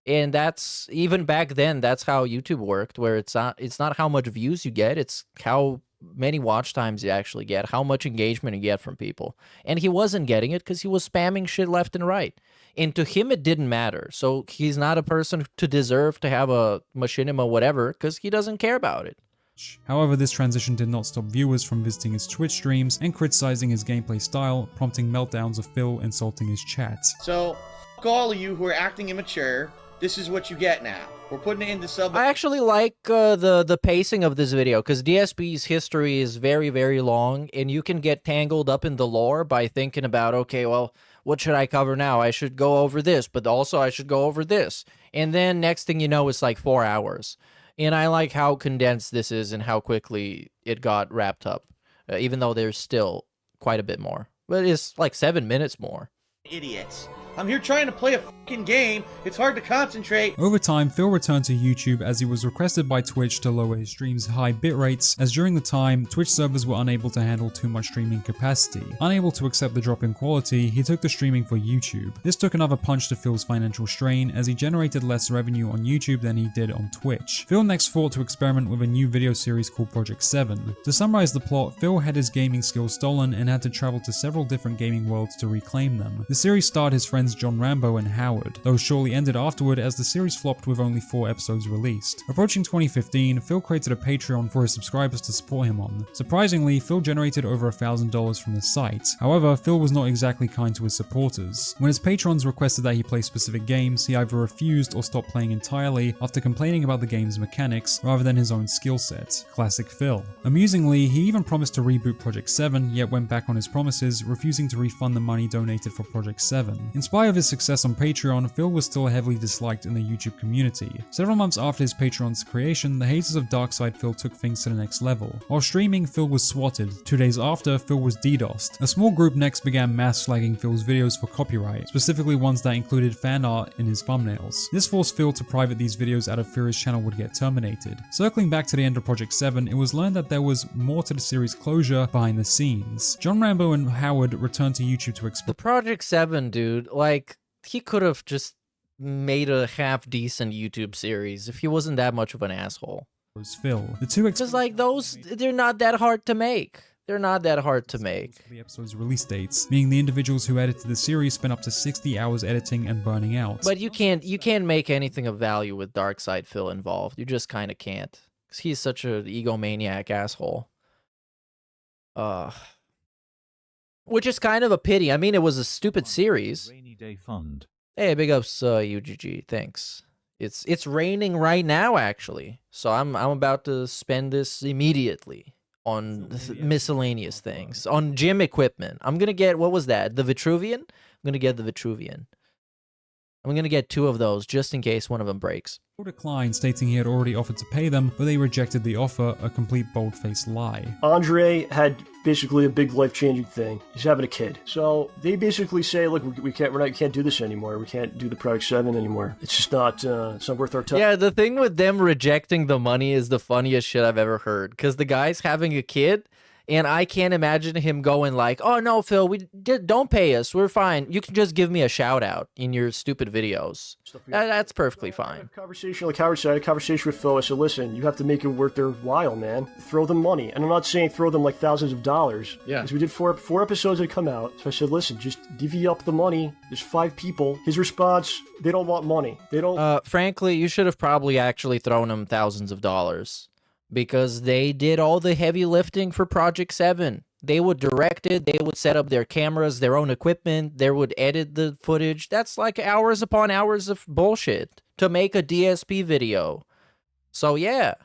And that's, even back then, that's how YouTube worked, where it's not how much views you get, it's how many watch times you actually get, how much engagement you get from people. And he wasn't getting it because he was spamming shit left and right. And to him, it didn't matter. So he's not a person to deserve to have a Machinima whatever, because he doesn't care about it. However, this transition did not stop viewers from visiting his Twitch streams and criticizing his gameplay style, prompting meltdowns of Phil insulting his chat. So, f*** all of you who are acting immature, this is what you get now. We're putting it into sub. I actually like the pacing of this video, because DSP's history is very, very long, and you can get tangled up in the lore by thinking about, okay, well, what should I cover now? I should go over this, but also I should go over this. And then next thing you know, it's like 4 hours. And I like how condensed this is and how quickly it got wrapped up, even though there's still quite a bit more. But it's like 7 minutes more. Idiots. I'm here trying to play a fucking game. It's hard to concentrate. Over time, Phil returned to YouTube as he was requested by Twitch to lower his stream's high bit rates, as during the time, Twitch servers were unable to handle too much streaming capacity. Unable to accept the drop in quality, he took to streaming for YouTube. This took another punch to Phil's financial strain, as he generated less revenue on YouTube than he did on Twitch. Phil next thought to experiment with a new video series called Project 7. To summarize the plot, Phil had his gaming skills stolen and had to travel to several different gaming worlds to reclaim them. The series starred his friend friends John Rambo and Howard. Those shortly ended afterward as the series flopped with only 4 episodes released. Approaching 2015, Phil created a Patreon for his subscribers to support him on. Surprisingly, Phil generated over $1,000 from the site. However, Phil was not exactly kind to his supporters. When his patrons requested that he play specific games, he either refused or stopped playing entirely after complaining about the game's mechanics rather than his own skill set. Classic Phil. Amusingly, he even promised to reboot Project 7, yet went back on his promises, refusing to refund the money donated for Project 7. In spite of his success on Patreon, Phil was still heavily disliked in the YouTube community. Several months after his Patreon's creation, the haters of Darkside Phil took things to the next level. While streaming, Phil was swatted. 2 days after, Phil was DDoSed. A small group next began mass flagging Phil's videos for copyright, specifically ones that included fan art in his thumbnails. This forced Phil to private these videos out of fear his channel would get terminated. Circling back to the end of Project 7, it was learned that there was more to the series' closure behind the scenes. John Rambo and Howard returned to YouTube to explain. The Project 7, dude, like, he could have just made a half-decent YouTube series if he wasn't that much of an asshole. Phil. The two Because, like, those, they're not that hard to make. They're not that hard to make. The episode's release dates, meaning the individuals who edited the series spent up to 60 hours editing and burning out. But you can't make anything of value with Darkside Phil involved. You just kind of can't. Because he's such an egomaniac asshole. Which is kind of a pity. I mean, it was a stupid series. Rainy Day Fund. Hey, big ups, UGG. Thanks. It's raining right now, actually. So I'm about to spend this immediately on miscellaneous things, on gym equipment. I'm gonna get, what was that? The Vitruvian? I'm gonna get the Vitruvian. I'm gonna get 2 of those just in case one of them breaks. Phil declined, stating he had already offered to pay them, but they rejected the offer, a complete bold-faced lie. Andre had basically a big life-changing thing. He's having a kid. So they basically say, look, we can't do this anymore. We can't do the Project 7 anymore. It's just not, it's not worth our time. Yeah, the thing with them rejecting the money is the funniest shit I've ever heard. Because the guy's having a kid, and I can't imagine him going like, oh no, Phil, don't pay us. We're fine. You can just give me a shout out in your stupid videos. That's perfectly fine. Conversation, like Howard said, I had a conversation with Phil. I said, listen, you have to make it worth their while, man. Throw them money. And I'm not saying throw them like thousands of dollars. Yeah. Because we did four episodes that come out. So I said, listen, just divvy up the money. There's 5 people. His response, they don't want money. They don't. Frankly, you should have probably actually thrown them thousands of dollars. Because they did all the heavy lifting for Project 7. They would direct it, they would set up their cameras, their own equipment, they would edit the footage. That's like hours upon hours of bullshit to make a DSP video. So yeah,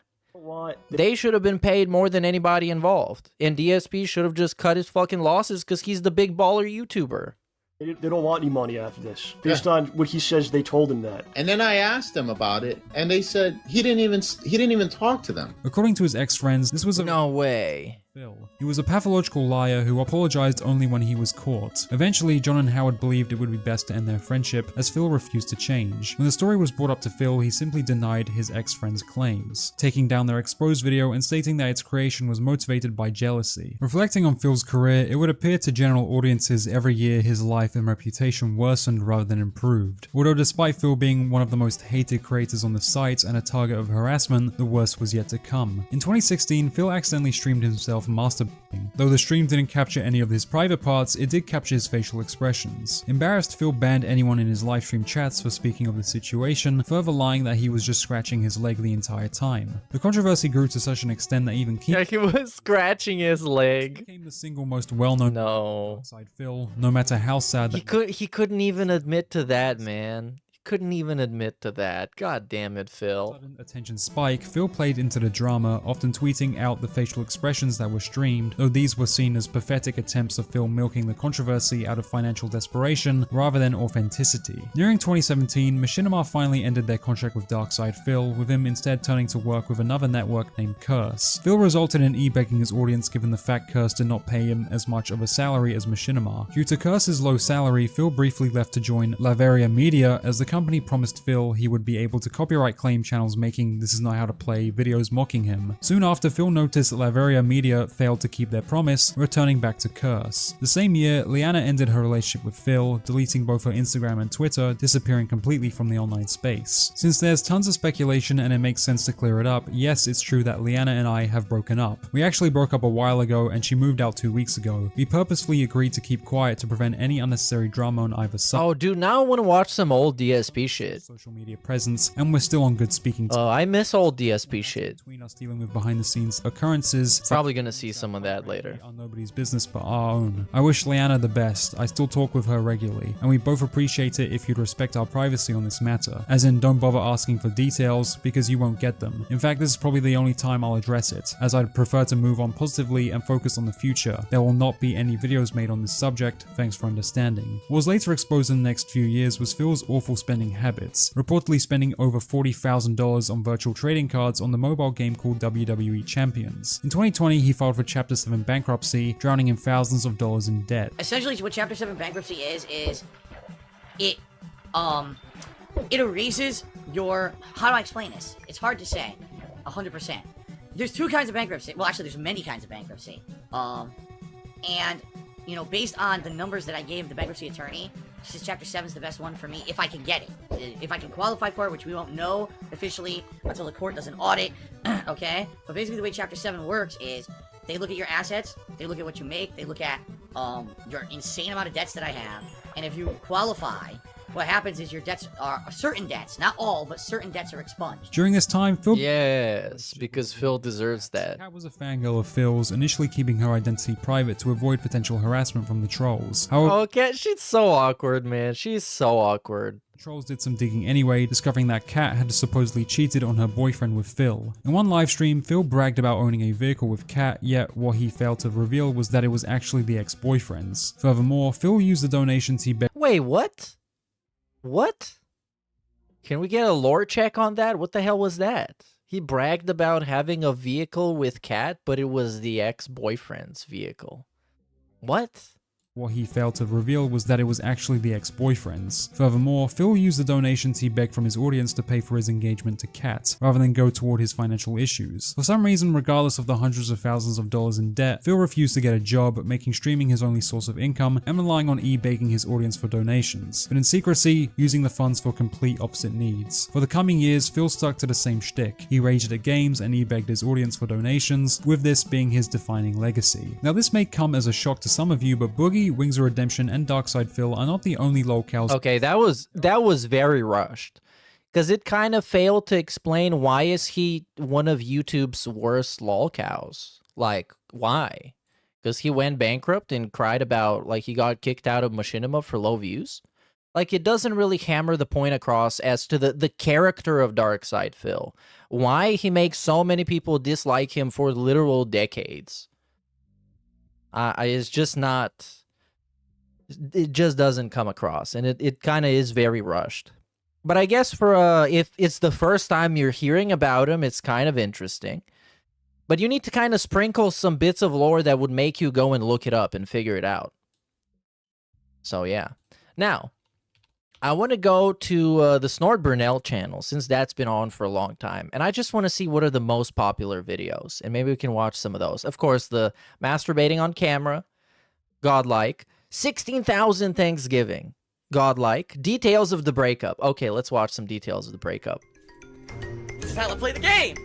they should have been paid more than anybody involved. And DSP should have just cut his fucking losses because he's the big baller YouTuber. They don't want any money after this. Based on what he says, they told him that. And then I asked them about it, and they said he didn't even talk to them. According to his ex-friends, this was a no way. Phil. He was a pathological liar who apologized only when he was caught. Eventually, John and Howard believed it would be best to end their friendship, as Phil refused to change. When the story was brought up to Phil, he simply denied his ex-friend's claims, taking down their exposed video and stating that its creation was motivated by jealousy. Reflecting on Phil's career, it would appear to general audiences every year his life and reputation worsened rather than improved. Although despite Phil being one of the most hated creators on the site and a target of harassment, the worst was yet to come. In 2016, Phil accidentally streamed himself masturbating. Though the stream didn't capture any of his private parts, it did capture his facial expressions. Embarrassed, Phil banned anyone in his livestream chats for speaking of the situation, further lying that he was just scratching his leg the entire time. The controversy grew to such an extent that even Yeah, he was scratching his leg. Became the single most well-known outside Phil, no matter how sad that he couldn't even admit to that, man. Couldn't even admit to that. God damn it, Phil. Sudden attention spike, Phil played into the drama, often tweeting out the facial expressions that were streamed, though these were seen as pathetic attempts of Phil milking the controversy out of financial desperation rather than authenticity. During 2017, Machinima finally ended their contract with Darkside Phil, with him instead turning to work with another network named Curse. Phil resulted in e-begging his audience given the fact Curse did not pay him as much of a salary as Machinima. Due to Curse's low salary, Phil briefly left to join Laveria Media as the company promised Phil he would be able to copyright claim channels making "This is not how to play" videos mocking him. Soon after, Phil noticed that Laveria Media failed to keep their promise, returning back to Curse. The same year, Liana ended her relationship with Phil, deleting both her Instagram and Twitter, disappearing completely from the online space. Since there's tons of speculation and it makes sense to clear it up, yes, it's true that Liana and I have broken up. We actually broke up a while ago and she moved out 2 weeks ago. We purposefully agreed to keep quiet to prevent any unnecessary drama on either side. Oh, dude, now I want to watch some old DSP shit. Social media presence, and we're still on good speaking terms. Oh, I miss old DSP shit. Between us dealing with behind the scenes occurrences. Probably gonna see some of that later. Are nobody's business but our own. I wish Liana the best. I still talk with her regularly, and we both appreciate it if you'd respect our privacy on this matter. As in, don't bother asking for details because you won't get them. In fact, this is probably the only time I'll address it, as I'd prefer to move on positively and focus on the future. There will not be any videos made on this subject, thanks for understanding. What was later exposed in the next few years was Phil's awful spending habits, reportedly spending over $40,000 on virtual trading cards on the mobile game called WWE Champions. In 2020, he filed for Chapter 7 bankruptcy, drowning in thousands of dollars in debt. Essentially, what Chapter 7 bankruptcy is it erases your, how do I explain this? It's hard to say, 100%. There's two kinds of bankruptcy. Well, actually, there's many kinds of bankruptcy. And, you know, based on the numbers that I gave the bankruptcy attorney, she says Chapter 7 is the best one for me if I can get it. If I can qualify for it, which we won't know officially until the court does an audit, okay? But basically the way Chapter 7 works is they look at your assets, they look at what you make, they look at your insane amount of debts that I have, and if you qualify, what happens is your debts are, certain debts, not all, but certain debts are expunged. During this time, Phil... Yes, because Phil deserves that. Kat was a fangirl of Phil's, initially keeping her identity private to avoid potential harassment from the trolls. However, oh, Kat, she's so awkward, man. She's so awkward. The trolls did some digging anyway, discovering that Kat had supposedly cheated on her boyfriend with Phil. In one livestream, Phil bragged about owning a vehicle with Kat, yet what he failed to reveal was that it was actually the ex-boyfriend's. Furthermore, Phil used the donations he begged. Wait, what? What? Can we get a lore check on that? What the hell was that? He bragged about having a vehicle with Kat, but it was the ex-boyfriend's vehicle. What? What he failed to reveal was that it was actually the ex-boyfriend's. Furthermore, Phil used the donations he begged from his audience to pay for his engagement to Kat, rather than go toward his financial issues. For some reason, regardless of the hundreds of thousands of dollars in debt, Phil refused to get a job, making streaming his only source of income and relying on begging his audience for donations, but in secrecy, using the funds for complete opposite needs. For the coming years, Phil stuck to the same shtick. He raged at games and begged his audience for donations, with this being his defining legacy. Now this may come as a shock to some of you, but Boogie, Wings of Redemption, and Darkside Phil are not the only lolcows. Okay, that was very rushed, because it kind of failed to explain why is he one of YouTube's worst lolcows. Like, why? Because he went bankrupt and cried about, like, he got kicked out of Machinima for low views? Like, it doesn't really hammer the point across as to the character of Darkside Phil. Why he makes so many people dislike him for literal decades. It's just not... It just doesn't come across, and it kind of is very rushed. But I guess for if it's the first time you're hearing about him, it's kind of interesting. But you need to kind of sprinkle some bits of lore that would make you go and look it up and figure it out. So yeah. Now, I want to go to the Snort Burnell channel, since that's been on for a long time. And I just want to see what are the most popular videos, and maybe we can watch some of those. Of course, the masturbating on camera, godlike. 16,000 Thanksgiving. Godlike. Details of the breakup. Okay, let's watch some details of the breakup. This is how to play the game!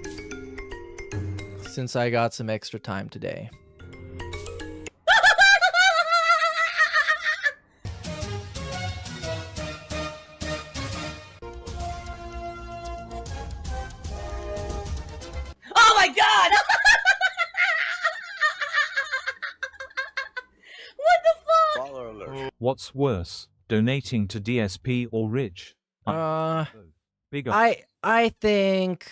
Since I got some extra time today. Oh my god! What's worse, donating to DSP or Rich? Big up. I think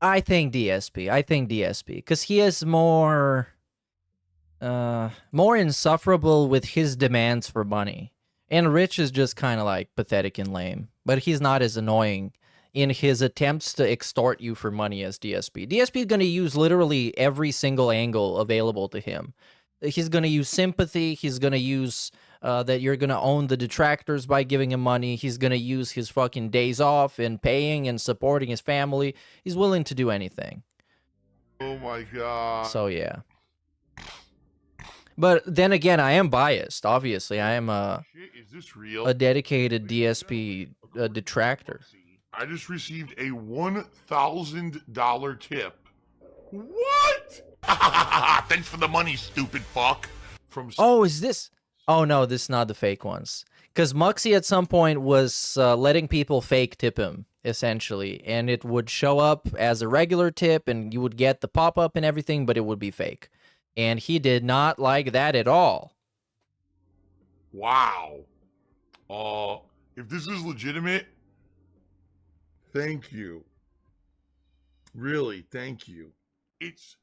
DSP. I think DSP, because he is more insufferable with his demands for money, and Rich is just kind of like pathetic and lame. But he's not as annoying in his attempts to extort you for money as DSP. DSP is going to use literally every single angle available to him. He's going to use sympathy. He's going to use that you're gonna own the detractors by giving him money. He's gonna use his fucking days off and paying and supporting his family. He's willing to do anything. Oh my god. So yeah. But then again, I am biased. Obviously, I am Is this real? a dedicated DSP detractor. I just received a $1,000 tip. What? Thanks for the money, stupid fuck. From Oh, is this? Oh no, this is not the fake ones. Because Muxie at some point was letting people fake tip him, essentially, and it would show up as a regular tip, and you would get the pop-up and everything, but it would be fake. And he did not like that at all. Wow. If this is legitimate, thank you. Really, thank you. It's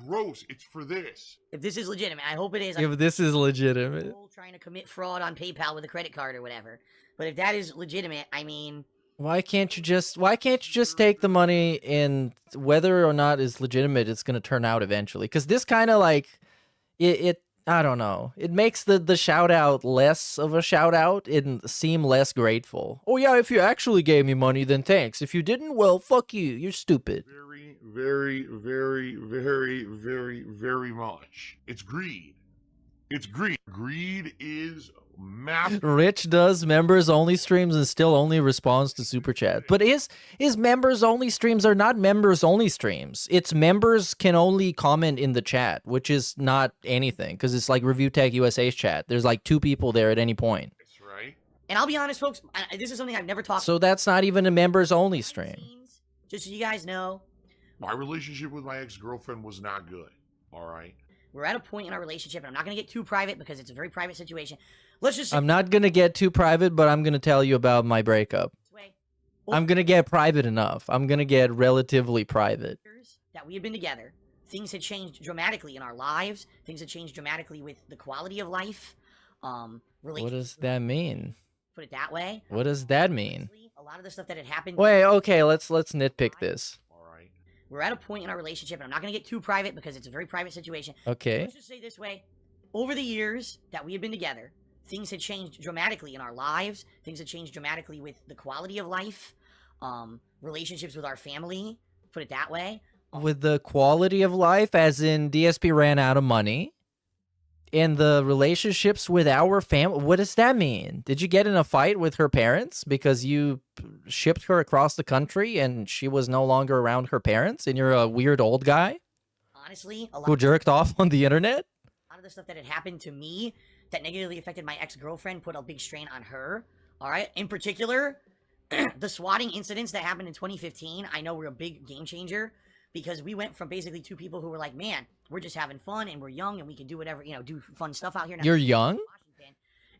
gross. It's for this. If this is legitimate, I hope it is. If this is legitimate. Trying to commit fraud on PayPal with a credit card or whatever. But if that is legitimate, I mean, Why can't you just take the money, and whether or not it's legitimate, it's gonna turn out eventually? Because this kind of like it I don't know. It makes the shout out less of a shout out and seem less grateful. Oh yeah, if you actually gave me money, then thanks. If you didn't, well, fuck you. You're stupid. Very, very, very, very, very much. It's greed. It's greed. Greed is massive. Rich does members only streams and still only responds to super chat. But is members only streams are not members only streams. It's members can only comment in the chat, which is not anything because it's like Review Tech USA's chat. There's like 2 people there at any point. That's right. and I'll be honest, folks, this is something I've never talked. So that's not even a members only stream. Just so you guys know, My relationship with my ex-girlfriend was not good. All right. we're at a point in our relationship, and I'm not going to get too private because it's a very private situation. Let's just say I'm not going to get too private, but I'm going to tell you about my breakup. I'm going to get private enough. I'm going to get relatively private. that we had been together, things had changed dramatically in our lives. Things had changed dramatically with the quality of life. What does that mean? Put it that way. What does that mean? A lot of the stuff that had happened. Wait, okay, let's nitpick this. We're at a point in our relationship, and I'm not going to get too private because it's a very private situation. Okay. Let's just say this way. Over the years that we had been together, things had changed dramatically in our lives. Things had changed dramatically with the quality of life. Relationships with our family. Put it that way. With the quality of life, as in DSP ran out of money. And the relationships with our family, what does that mean? Did you get in a fight with her parents because you shipped her across the country and she was no longer around her parents and you're a weird old guy? Honestly, a lot who jerked off on the internet? A lot of the stuff that had happened to me that negatively affected my ex-girlfriend put a big strain on her. All right. In particular, the swatting incidents that happened in 2015, I know were a big game changer because we went from basically 2 people who were like, man, we're just having fun and we're young and we can do whatever, do fun stuff out here. Now, you're young?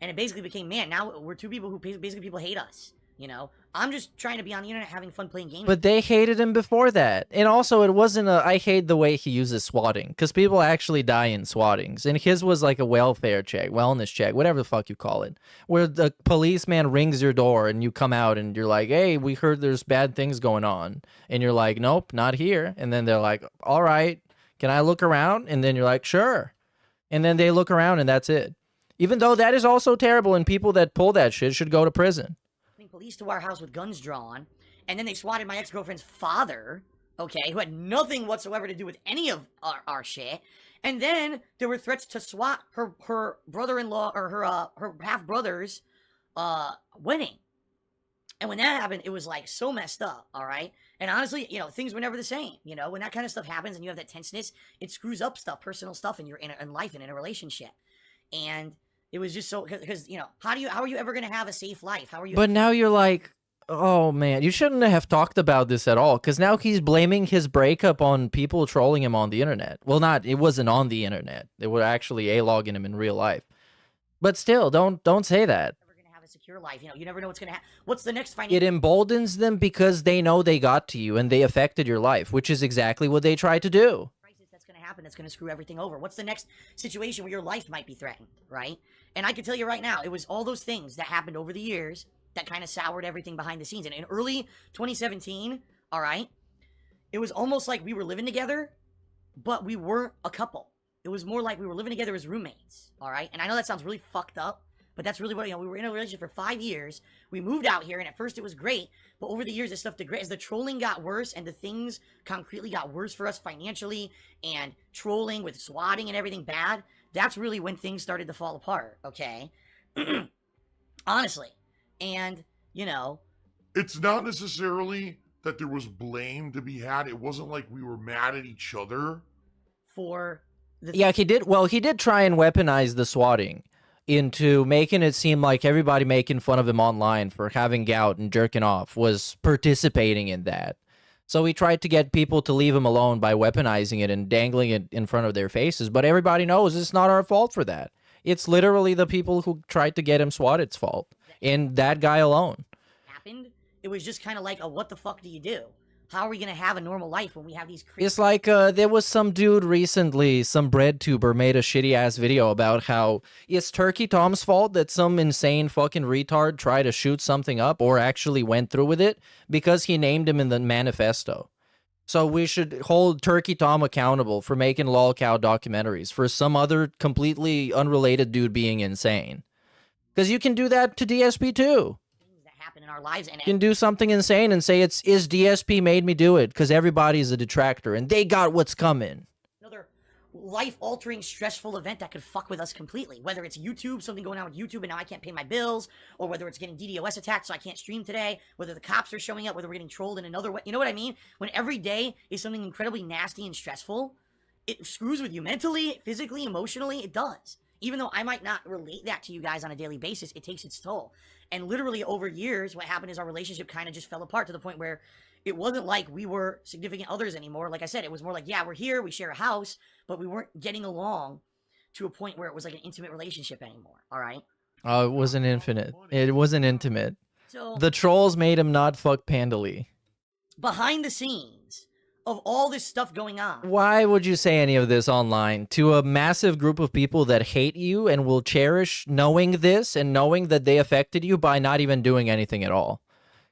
And it basically became, man, now we're 2 people who basically people hate us. I'm just trying to be on the internet having fun playing games. But they hated him before that. And also, it wasn't I hate the way he uses swatting. Because people actually die in swattings. And his was like a welfare check, wellness check, whatever the fuck you call it. Where the policeman rings your door and you come out and you're like, hey, we heard there's bad things going on. And you're like, nope, not here. And then they're like, all right, can I look around? And then you're like, sure. And then they look around and that's it. Even though that is also terrible and people that pull that shit should go to prison. Police to our house with guns drawn, and then they swatted my ex-girlfriend's father, okay, who had nothing whatsoever to do with any of our shit. And then there were threats to swat her brother-in-law or her half-brother's wedding. And when that happened, it was like so messed up, all right? And honestly, things were never the same. When that kind of stuff happens and you have that tenseness, it screws up stuff, personal stuff in life and in a relationship. And it was just so, because, how are you ever going to have a safe life? How are you? But now you're like, oh man, you shouldn't have talked about this at all. Because now he's blaming his breakup on people trolling him on the internet. Well, it wasn't on the internet. They were actually A-logging him in real life. But still, don't say that. Never going to have a secure life. You never know what's going to happen. What's the next financial? It emboldens them because they know they got to you and they affected your life, which is exactly what they tried to do. That's going to happen. That's going to screw everything over. What's the next situation where your life might be threatened, right? And I can tell you right now, it was all those things that happened over the years that kind of soured everything behind the scenes. And in early 2017, all right, it was almost like we were living together, but we weren't a couple. It was more like we were living together as roommates, all right? And I know that sounds really fucked up, But that's really what, we were in a relationship for 5 years. We moved out here, and at first it was great, but over the years, this stuff degraded. As the trolling got worse and the things concretely got worse for us financially, and trolling with swatting and everything bad, that's really when things started to fall apart, okay? Honestly. And, It's not necessarily that there was blame to be had. It wasn't like we were mad at each other. For Yeah, he did. Well, he did try and weaponize the swatting into making it seem like everybody making fun of him online for having gout and jerking off was participating in that. So he tried to get people to leave him alone by weaponizing it and dangling it in front of their faces. But everybody knows it's not our fault for that. It's literally the people who tried to get him swatted fault. And that guy alone. Happened. It was just kind of like, what the fuck do you do? How are we going to have a normal life when we have these crazy... It's like there was some dude recently, some bread tuber made a shitty-ass video about how it's Turkey Tom's fault that some insane fucking retard tried to shoot something up or actually went through with it because he named him in the manifesto. So we should hold Turkey Tom accountable for making lolcow documentaries for some other completely unrelated dude being insane. Because you can do that to DSP too. Happen in our lives, and you can do something insane and say is DSP made me do it because everybody's a detractor and they got what's coming. Another life-altering, stressful event that could fuck with us completely. Whether it's YouTube, something going on with YouTube and now I can't pay my bills, or whether it's getting DDoS attacked so I can't stream today, whether the cops are showing up, whether we're getting trolled in another way. You know what I mean? When every day is something incredibly nasty and stressful, it screws with you mentally, physically, emotionally. It does. Even though I might not relate that to you guys on a daily basis, it takes its toll. And literally over years, what happened is our relationship kind of just fell apart to the point where it wasn't like we were significant others anymore. Like I said, it was more like, yeah, we're here, we share a house, but we weren't getting along to a point where it was like an intimate relationship anymore, all right? Oh, it wasn't infinite. It wasn't intimate. So, the trolls made him not fuck Pandally. Behind the scenes of all this stuff going on. Why would you say any of this online to a massive group of people that hate you and will cherish knowing this and knowing that they affected you by not even doing anything at all?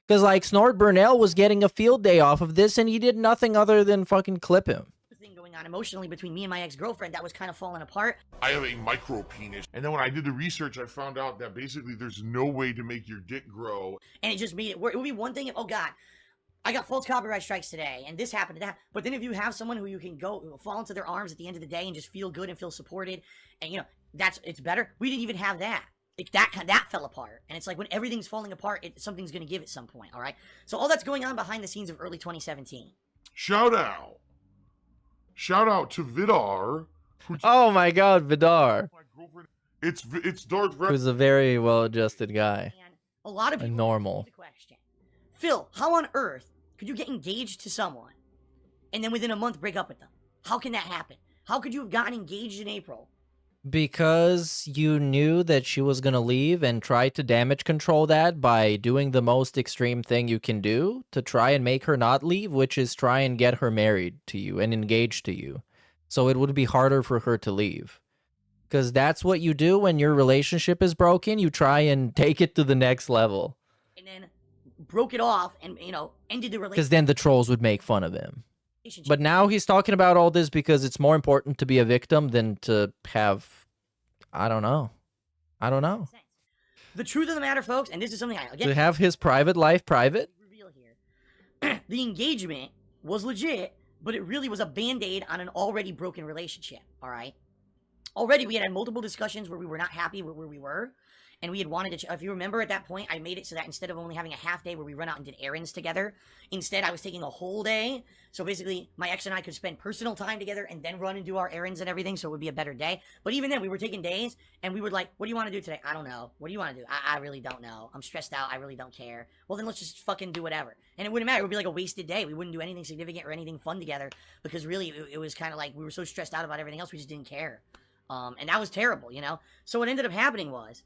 Because, like, Snort Burnell was getting a field day off of this and he did nothing other than fucking clip him. Thing going on emotionally between me and my ex-girlfriend that was kind of falling apart. I have a micro penis. And then when I did the research, I found out that basically there's no way to make your dick grow. And it just made it work. It would be one thing if, oh God, I got false copyright strikes today, and this happened to that. But then if you have someone who you can go fall into their arms at the end of the day and just feel good and feel supported, and it's better. We didn't even have that. That fell apart, and it's like when everything's falling apart, something's gonna give at some point. All right. So all that's going on behind the scenes of early 2017. Shout out to Vidar. Oh my God, Vidar. It's Darth Vader. Who's a very well-adjusted guy. And a lot of people normal. The question, Phil, how on earth could you get engaged to someone and then within a month break up with them? How can that happen? How could you have gotten engaged in April? Because you knew that she was going to leave and tried to damage control that by doing the most extreme thing you can do to try and make her not leave, which is try and get her married to you and engaged to you. So it would be harder for her to leave. Because that's what you do when your relationship is broken. You try and take it to the next level. And then broke it off and, ended the relationship. Because then the trolls would make fun of him. But now he's talking about all this because it's more important to be a victim than to have, I don't know. The truth of the matter, folks, and this is something to have his private life private? Reveal here. The engagement was legit, but it really was a band-aid on an already broken relationship, all right? Already we had multiple discussions where we were not happy with where we were. And we had wanted to, if you remember at that point, I made it so that instead of only having a half day where we run out and did errands together, instead I was taking a whole day. So basically, my ex and I could spend personal time together and then run and do our errands and everything, so it would be a better day. But even then, we were taking days, and we would like, what do you want to do today? I don't know. What do you want to do? I really don't know. I'm stressed out. I really don't care. Well, then let's just fucking do whatever. And it wouldn't matter. It would be like a wasted day. We wouldn't do anything significant or anything fun together, because really, it was kind of like we were so stressed out about everything else, we just didn't care. And that was terrible, So what ended up happening was...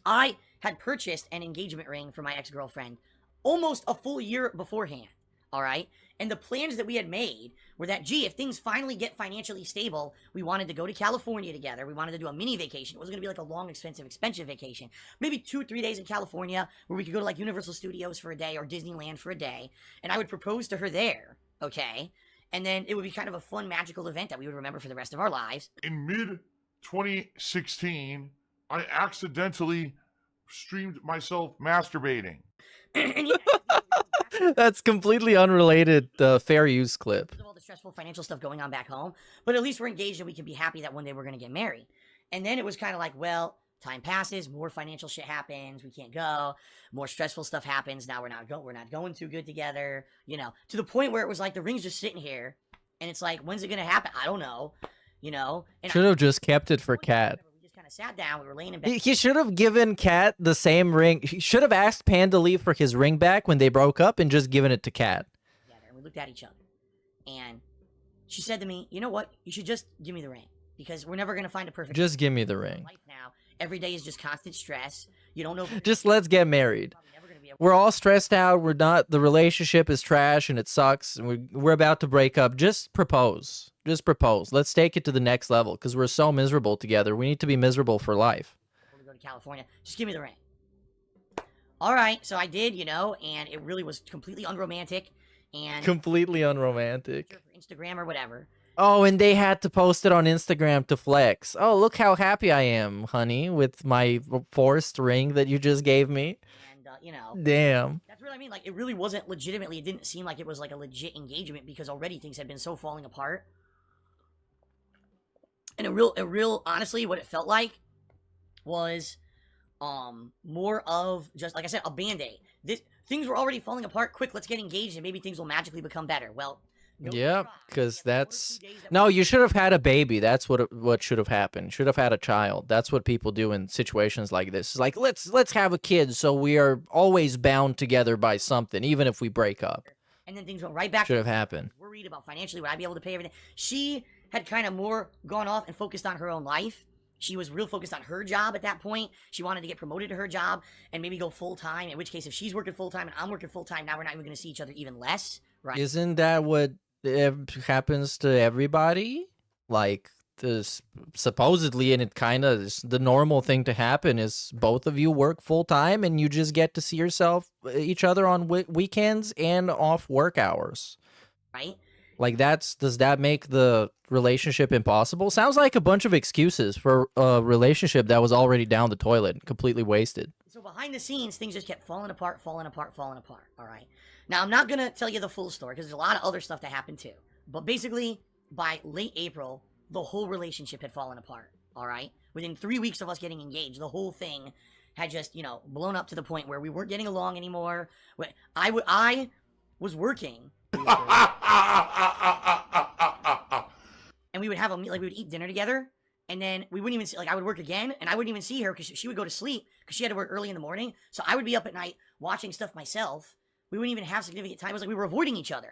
I had purchased an engagement ring for my ex-girlfriend almost a full year beforehand, all right? And the plans that we had made were that, gee, if things finally get financially stable, we wanted to go to California together. We wanted to do a mini vacation. It wasn't going to be like a long, expensive vacation. Maybe 2-3 days in California where we could go to like Universal Studios for a day or Disneyland for a day. And I would propose to her there, okay? And then it would be kind of a fun, magical event that we would remember for the rest of our lives. In mid-2016... I accidentally streamed myself masturbating. That's completely unrelated fair use clip. All the stressful financial stuff going on back home, but at least we're engaged and we can be happy that one day we're going to get married. And then it was kind of like, well, time passes, more financial shit happens, we can't go, more stressful stuff happens, now we're not going too good together, you know, to the point where it was like the ring's just sitting here and it's like, when's it going to happen? I don't know, you know. And Should have just kept it for Kat. we just kind of sat down, we were laying in bed. He should have given Kat the same ring. He should have asked Pandali for his ring back when they broke up and just given it to Kat. And we looked at each other and she said to me, you know what, you should just give me the ring because we're never going to find a perfect Just give me the ring. life now. Every day is just constant stress. You don't know if Just let's get married. We're all stressed out. We're not. The relationship is trash and it sucks. And we're about to break up. Just propose. Just propose. Let's take it to the next level because we're so miserable together. We need to be miserable for life. we go to California. Just give me the ring. All right, so I did, you know, and it really was completely unromantic and Completely unromantic. Instagram or whatever. Oh, and they had to post it on Instagram to flex. Oh, look how happy I am, honey, with my forced ring that you just gave me. And, you know. Damn. That's what I mean. Like, it really wasn't legitimately, it didn't seem like it was like a legit engagement because already things had been so falling apart. And a real, honestly, what it felt like was more of just, like I said, a Band-Aid. Things were already falling apart. Quick, let's get engaged and maybe things will magically become better. Well, Yeah, because that's... No, you should have had a baby. That's what should have happened. Should have had a child. That's what people do in situations like this. It's like, let's have a kid so we are always bound together by something, even if we break up. And then things went right back. Should have happened. Worried about financially, would I be able to pay everything? She had kind of more gone off and focused on her own life. She was real focused on her job at that point. She wanted to get promoted to her job and maybe go full-time, in which case if she's working full-time and I'm working full-time, now we're not even going to see each other even less, right? Isn't that what happens to everybody? Like, this supposedly, and it kind of is the normal thing to happen is both of you work full-time and you just get to see each other on weekends and off work hours. Right? Like, does that make the relationship impossible? Sounds like a bunch of excuses for a relationship that was already down the toilet, completely wasted. So behind the scenes, things just kept falling apart, all right? Now, I'm not going to tell you the full story, because there's a lot of other stuff that happened too. But basically, by late April, the whole relationship had fallen apart, all right? Within 3 weeks of us getting engaged, the whole thing had just, you know, blown up to the point where we weren't getting along anymore. I was working... and we would have we would eat dinner together, and then we wouldn't even see, I would work again, and I wouldn't even see her because she would go to sleep because she had to work early in the morning. So I would be up at night watching stuff myself. We wouldn't even have significant time. It was like we were avoiding each other.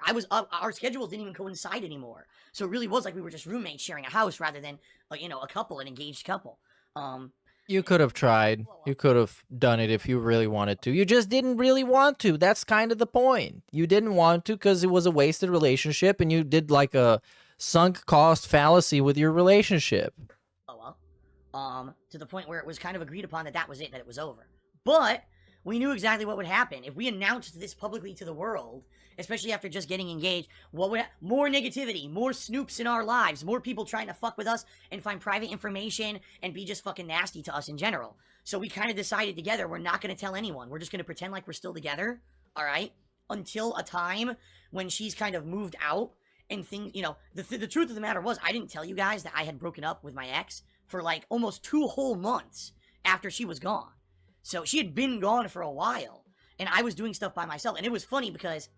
Our schedules didn't even coincide anymore. So it really was like we were just roommates sharing a house rather than, you know, a couple, an engaged couple. You could have tried. You could have done it if you really wanted to. You just didn't really want to. That's kind of the point. You didn't want to because it was a wasted relationship and you did like a sunk cost fallacy with your relationship. Oh, well. To the point where it was kind of agreed upon that that was it, that it was over. But we knew exactly what would happen. If we announced this publicly to the world, especially after just getting engaged, what would more negativity, more snoops in our lives, more people trying to fuck with us and find private information and be just fucking nasty to us in general. So we kind of decided together, we're not going to tell anyone. We're just going to pretend like we're still together, all right? Until a time when she's kind of moved out and things, you know, the truth of the matter was, I didn't tell you guys that I had broken up with my ex for like almost 2 whole months after she was gone. So she had been gone for a while, and I was doing stuff by myself. And it was funny because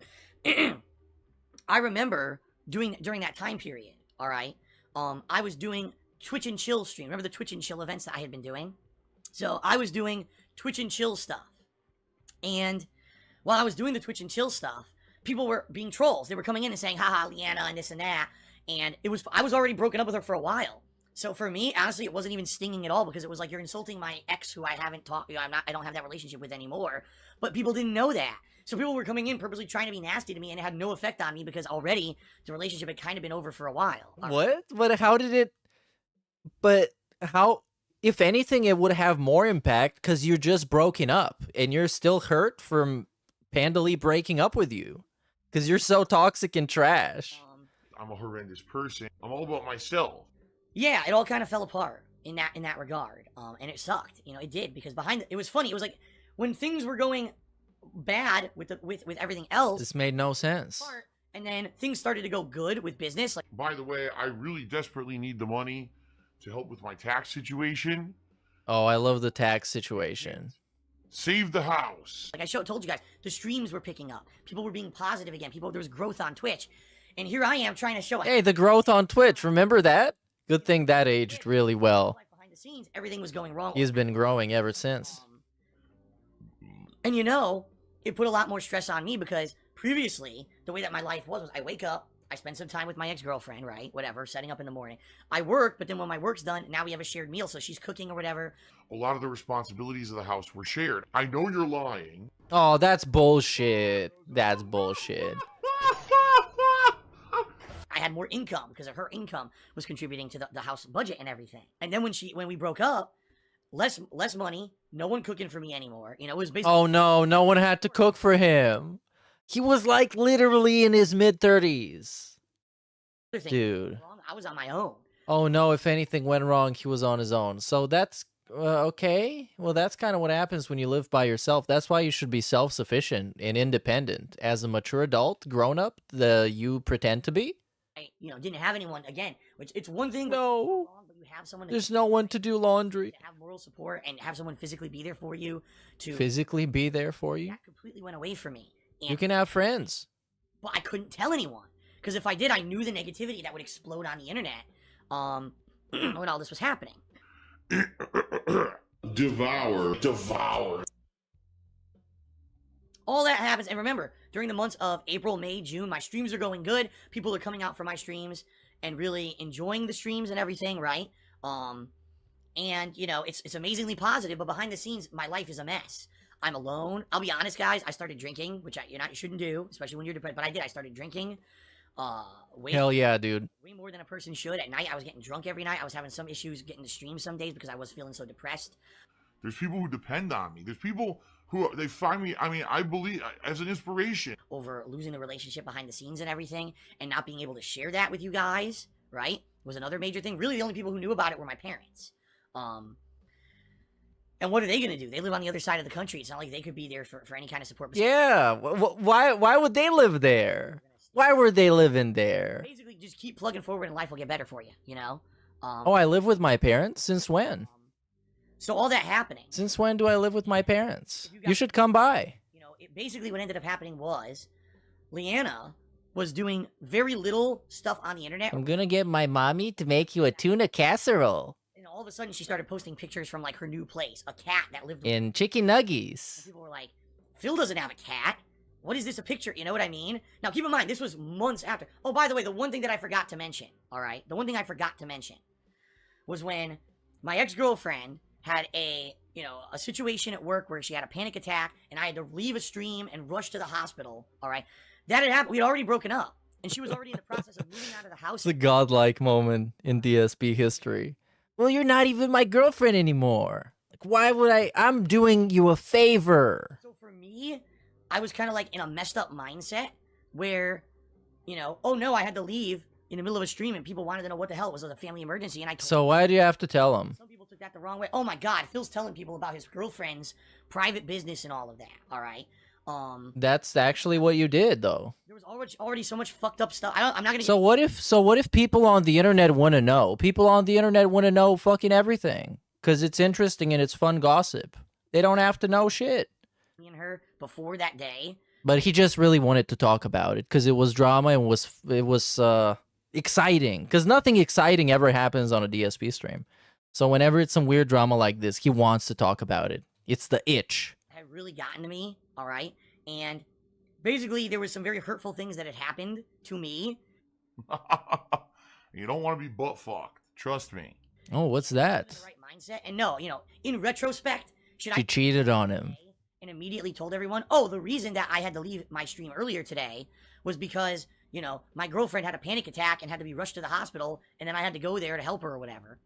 I remember during that time period, all right, I was doing Twitch and Chill stream. Remember the Twitch and Chill events that I had been doing? So I was doing Twitch and Chill stuff. And while I was doing the Twitch and Chill stuff, people were being trolls. They were coming in and saying, haha, Leanna, and this and that. And I was already broken up with her for a while. So for me, honestly, it wasn't even stinging at all because it was like, you're insulting my ex who I haven't talked, you know, I don't have that relationship with anymore. But people didn't know that. So people were coming in purposely trying to be nasty to me, and it had no effect on me because already the relationship had kind of been over for a while. What? But how did it... But how... If anything, it would have more impact because you're just broken up and you're still hurt from Pandali breaking up with you because you're so toxic and trash. I'm a horrendous person. I'm all about myself. Yeah, it all kind of fell apart. in that regard. And it sucked. You know, it did, because it was funny. It was like when things were going bad with everything else. This made no sense. And then things started to go good with business. Like, by the way, I really desperately need the money to help with my tax situation. Oh, I love the tax situation. Save the house. Like I told you guys, the streams were picking up. People were being positive again. There was growth on Twitch. And here I am trying to show. Hey, the growth on Twitch. Remember that? Good thing that aged really well. Behind the scenes, everything was going wrong. He's been growing ever since. And you know, it put a lot more stress on me, because previously, the way that my life was I wake up, I spend some time with my ex-girlfriend, right? Whatever, setting up in the morning. I work, but then when my work's done, now we have a shared meal, so she's cooking or whatever. A lot of the responsibilities of the house were shared. I know you're lying. Oh, that's bullshit. That's bullshit. I had more income because of her income was contributing to the house budget and everything. And then when we broke up, less money, no one cooking for me anymore. You know, it was basically. Oh no, no one had to cook for him. He was like literally in his mid-30s. Dude. I was on my own. Oh no, if anything went wrong, he was on his own. So that's okay. Well, that's kind of what happens when you live by yourself. That's why you should be self-sufficient and independent. As a mature adult, grown-up, you pretend to be. I, didn't have anyone, again, which it's one thing. No. But you have someone. There's no one to do laundry. To have moral support and have someone physically be there for you. Physically be there for you? That completely went away from me. You can have friends. But I couldn't tell anyone. Because if I did, I knew the negativity that would explode on the internet when all this was happening. Devour. All that happens. And remember, during the months of April, May, June, my streams are going good. People are coming out for my streams and really enjoying the streams and everything, right? And, it's amazingly positive. But behind the scenes, my life is a mess. I'm alone. I'll be honest, guys. I started drinking, which you shouldn't do, especially when you're depressed. But I did. I started drinking. Hell yeah, dude. Way more than a person should. At night, I was getting drunk every night. I was having some issues getting to stream some days because I was feeling so depressed. There's people who depend on me. There's people who they find me. I mean, I believe as an inspiration. Over losing the relationship behind the scenes and everything, and not being able to share that with you guys, right? Was another major thing. Really, the only people who knew about it were my parents. And what are they going to do? They live on the other side of the country. It's not like they could be there for any kind of support. Yeah. Why would they live there? Why were they living there? Basically, just keep plugging forward and life will get better for you, Oh, I live with my parents? Since when? So all that happening. Since when do I live with my parents? You should come by. Basically what ended up happening was Leanna was doing very little stuff on the internet. I'm gonna get my mommy to make you a tuna casserole. And all of a sudden, she started posting pictures from, like, her new place. A cat that lived in Chicken Nuggies. And people were like, Phil doesn't have a cat. What is this a picture? You know what I mean? Now, keep in mind, this was months after. Oh, by the way, the one thing that I forgot to mention, all right? The one thing I forgot to mention was when my ex-girlfriend had a situation at work where she had a panic attack, and I had to leave a stream and rush to the hospital, all right? That had happened. We had already broken up, and she was already in the process of moving out of the house. It's a godlike moment in DSP history. Well, you're not even my girlfriend anymore. Like, why would I'm doing you a favor. So for me, I was kind of like in a messed up mindset where, oh no, I had to leave in the middle of a stream and people wanted to know what the hell it was a family emergency. And So why do you have to tell them? Some people took that the wrong way. Oh my God, Phil's telling people about his girlfriend's private business and all of that. All right. That's actually what you did, though. There was already so much fucked up stuff. I'm not gonna. So what if people on the internet want to know? People on the internet want to know fucking everything because it's interesting and it's fun gossip. They don't have to know shit. Me and her before that day. But he just really wanted to talk about it because it was drama and it was exciting. Because nothing exciting ever happens on a DSP stream. So whenever it's some weird drama like this, he wants to talk about it. It's the itch. Had really gotten to me, all right? And basically, there was some very hurtful things that had happened to me. You don't want to be butt fucked. Trust me. Oh, what's that? The right mindset. And no, in retrospect, she cheated on him. And immediately told everyone, oh, the reason that I had to leave my stream earlier today was because, my girlfriend had a panic attack and had to be rushed to the hospital, and then I had to go there to help her or whatever.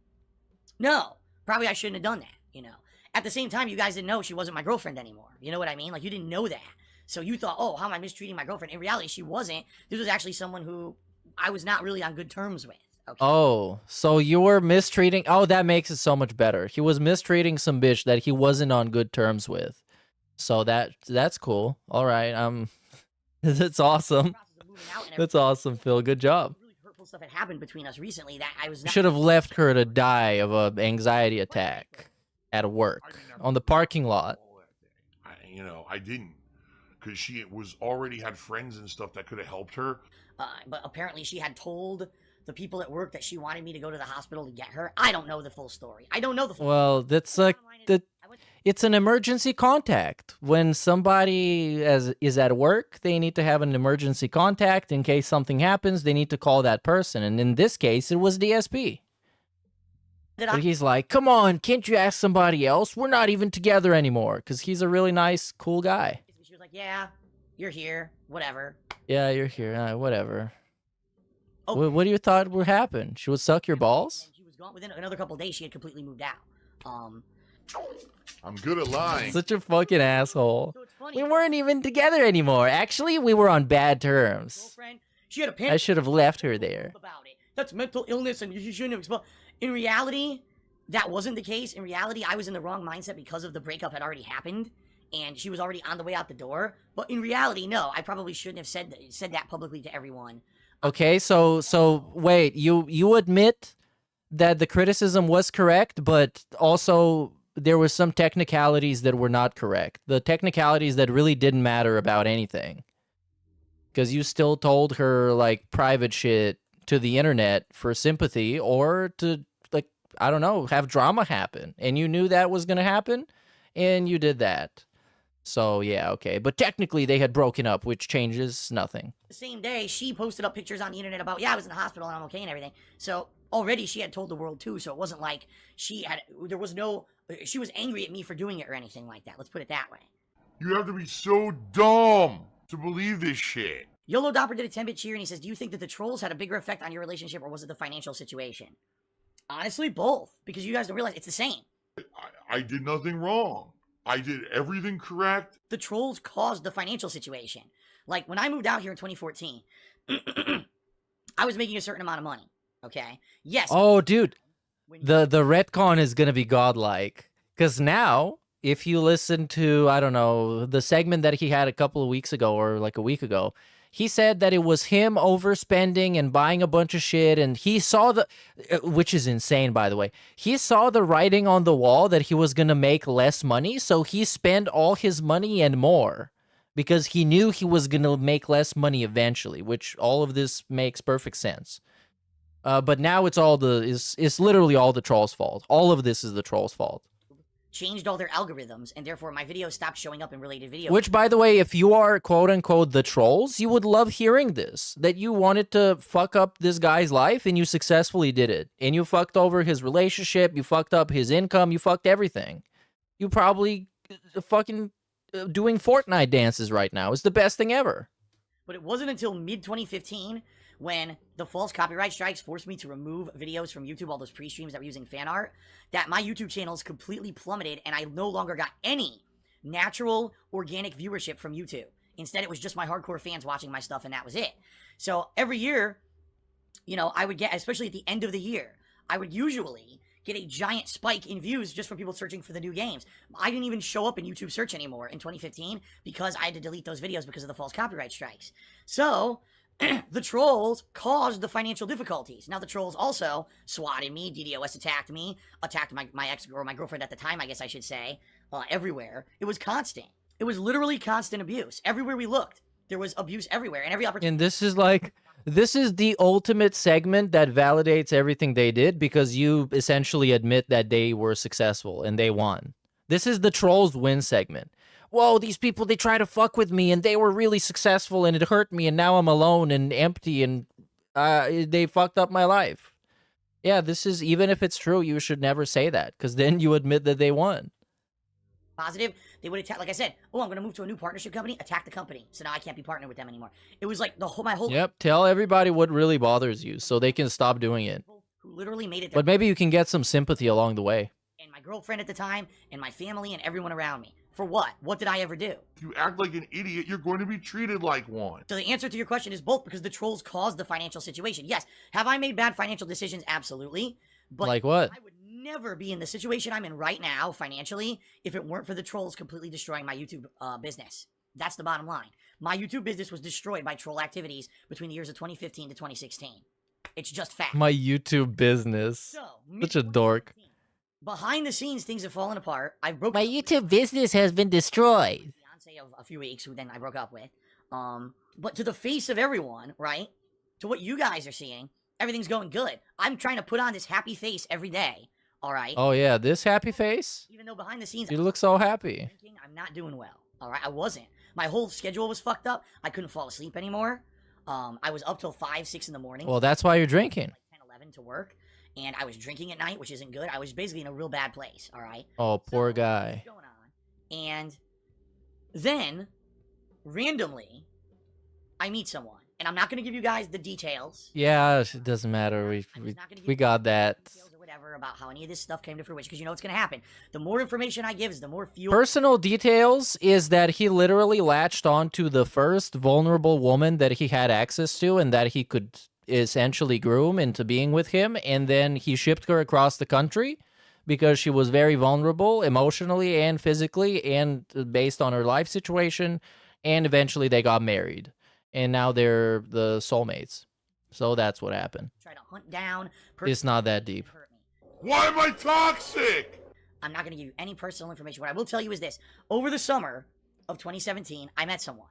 No, probably I shouldn't have done that, At the same time, you guys didn't know she wasn't my girlfriend anymore. You know what I mean? Like, you didn't know that. So you thought, oh, how am I mistreating my girlfriend? In reality, she wasn't. This was actually someone who I was not really on good terms with, Oh, so you were mistreating... Oh, that makes it so much better. He was mistreating some bitch that he wasn't on good terms with. So that's cool. All right, that's awesome. That's awesome, Phil. Good job. Really hurtful stuff had happened between us recently that I was You not... should have left her to die of an anxiety attack at work on the parking lot. I didn't. Because she was already had friends and stuff that could have helped her. But apparently she had told the people at work that she wanted me to go to the hospital to get her. I don't know the full story. I don't know the full Well, that's like it's an emergency contact. When somebody is at work, they need to have an emergency contact in case something happens. They need to call that person, and in this case, it was DSP. But he's like, "Come on, can't you ask somebody else? We're not even together anymore." Because he's a really nice, cool guy. She was like, "Yeah, you're here, whatever." Yeah, you're here, whatever. Oh. What do you thought would happen? She would suck your balls? She was gone within another couple of days. She had completely moved out. I'm good at lying. Such a fucking asshole. We weren't even together anymore. Actually, we were on bad terms. She had a panic. I should have left her there. About it. That's mental illness, and you shouldn't have exposed. In reality, that wasn't the case. In reality, I was in the wrong mindset because of the breakup had already happened, and she was already on the way out the door. But in reality, no, I probably shouldn't have said that publicly to everyone. Okay, so wait, you admit that the criticism was correct, but also there were some technicalities that were not correct. The technicalities that really didn't matter about anything. Because you still told her, like, private shit to the internet for sympathy or to, like, I don't know, have drama happen. And you knew that was going to happen, and you did that. So, yeah, okay. But technically, they had broken up, which changes nothing. The same day, she posted up pictures on the internet about, yeah, I was in the hospital and I'm okay and everything. So, already she had told the world, too. So, it wasn't like she was angry at me for doing it or anything like that. Let's put it that way. You have to be so dumb to believe this shit. YOLO Dopper did a 10-bit cheer and he says, do you think that the trolls had a bigger effect on your relationship or was it the financial situation? Honestly, both. Because you guys don't realize it's the same. I did nothing wrong. I did everything correct. The trolls caused the financial situation. Like, when I moved out here in 2014, I was making a certain amount of money, okay? Yes. Oh, dude, the retcon is going to be godlike. Because now, if you listen to, I don't know, the segment that he had a couple of weeks ago or like a week ago, he said that it was him overspending and buying a bunch of shit, and he saw which is insane, by the way. He saw the writing on the wall that he was going to make less money, so he spent all his money and more because he knew he was going to make less money eventually, which all of this makes perfect sense. But now it's literally all the trolls' fault. All of this is the trolls' fault. Changed all their algorithms, and therefore my videos stopped showing up in related videos. Which, by the way, if you are quote-unquote the trolls, you would love hearing this. That you wanted to fuck up this guy's life, and you successfully did it. And you fucked over his relationship, you fucked up his income, you fucked everything. You probably fucking doing Fortnite dances right now. It's the best thing ever. But it wasn't until mid-2015 when the false copyright strikes forced me to remove videos from YouTube, all those pre-streams that were using fan art, that my YouTube channels completely plummeted and I no longer got any natural, organic viewership from YouTube. Instead, it was just my hardcore fans watching my stuff and that was it. So every year, you know, I would get, especially at the end of the year, I would usually get a giant spike in views just from people searching for the new games. I didn't even show up in YouTube search anymore in 2015 because I had to delete those videos because of the false copyright strikes. So the trolls caused the financial difficulties. Now, the trolls also swatted me, DDoS attacked me, attacked my ex-girl, my girlfriend at the time, I guess I should say, everywhere. It was constant. It was literally constant abuse. Everywhere we looked, there was abuse everywhere, and every opportunity. And this is the ultimate segment that validates everything they did because you essentially admit that they were successful and they won. This is the trolls win segment. Whoa, these people, they try to fuck with me, and they were really successful, and it hurt me, and now I'm alone and empty, and they fucked up my life. Yeah, this is, even if it's true, you should never say that, because then you admit that they won. Positive, they would attack, like I said, oh, I'm going to move to a new partnership company, attack the company, so now I can't be partnered with them anymore. It was like my whole... Yep, tell everybody what really bothers you, so they can stop doing it. Who literally made it... But maybe you can get some sympathy along the way. And my girlfriend at the time, and my family, and everyone around me. For what? What did I ever do? If you act like an idiot, you're going to be treated like one. So the answer to your question is both, because the trolls caused the financial situation. Yes. Have I made bad financial decisions? Absolutely. But like what? I would never be in the situation I'm in right now financially if it weren't for the trolls completely destroying my YouTube business. That's the bottom line. My YouTube business was destroyed by troll activities between the years of 2015 to 2016. It's just fact. My YouTube business. Such a dork. Behind the scenes, things have fallen apart. I broke. My YouTube business has been destroyed. Fiance of a few weeks, who then I broke up with. But to the face of everyone, right? To what you guys are seeing, everything's going good. I'm trying to put on this happy face every day. All right. Oh yeah, this happy face. Even though behind the scenes, you look so happy. I'm not doing well. All right, I wasn't. My whole schedule was fucked up. I couldn't fall asleep anymore. I was up till 5, 6 in the morning. Well, that's why you're drinking. Like 10, 11 to work. And I was drinking at night, which isn't good. I was basically in a real bad place, all right? Oh, poor guy. What's going on? And then, randomly, I meet someone. And I'm not going to give you guys the details. Yeah, it doesn't matter. We got that. Or whatever about how any of this stuff came to fruition, because you know what's going to happen. The more information I give is the more fuel. Personal details is that he literally latched onto the first vulnerable woman that he had access to and that he could essentially groom into being with him, and then he shipped her across the country because she was very vulnerable emotionally and physically and based on her life situation, and eventually they got married and now they're the soulmates. So that's what happened. Try to hunt down. It's not that deep. Why am I toxic? I'm not going to give you any personal information. What I will tell you is this. Over the summer of 2017, I met someone.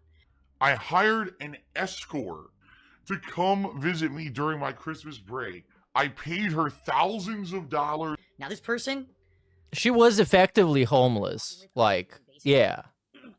I hired an escort to come visit me during my Christmas break. I paid her thousands of dollars. Now this person, she was effectively homeless. Like, yeah.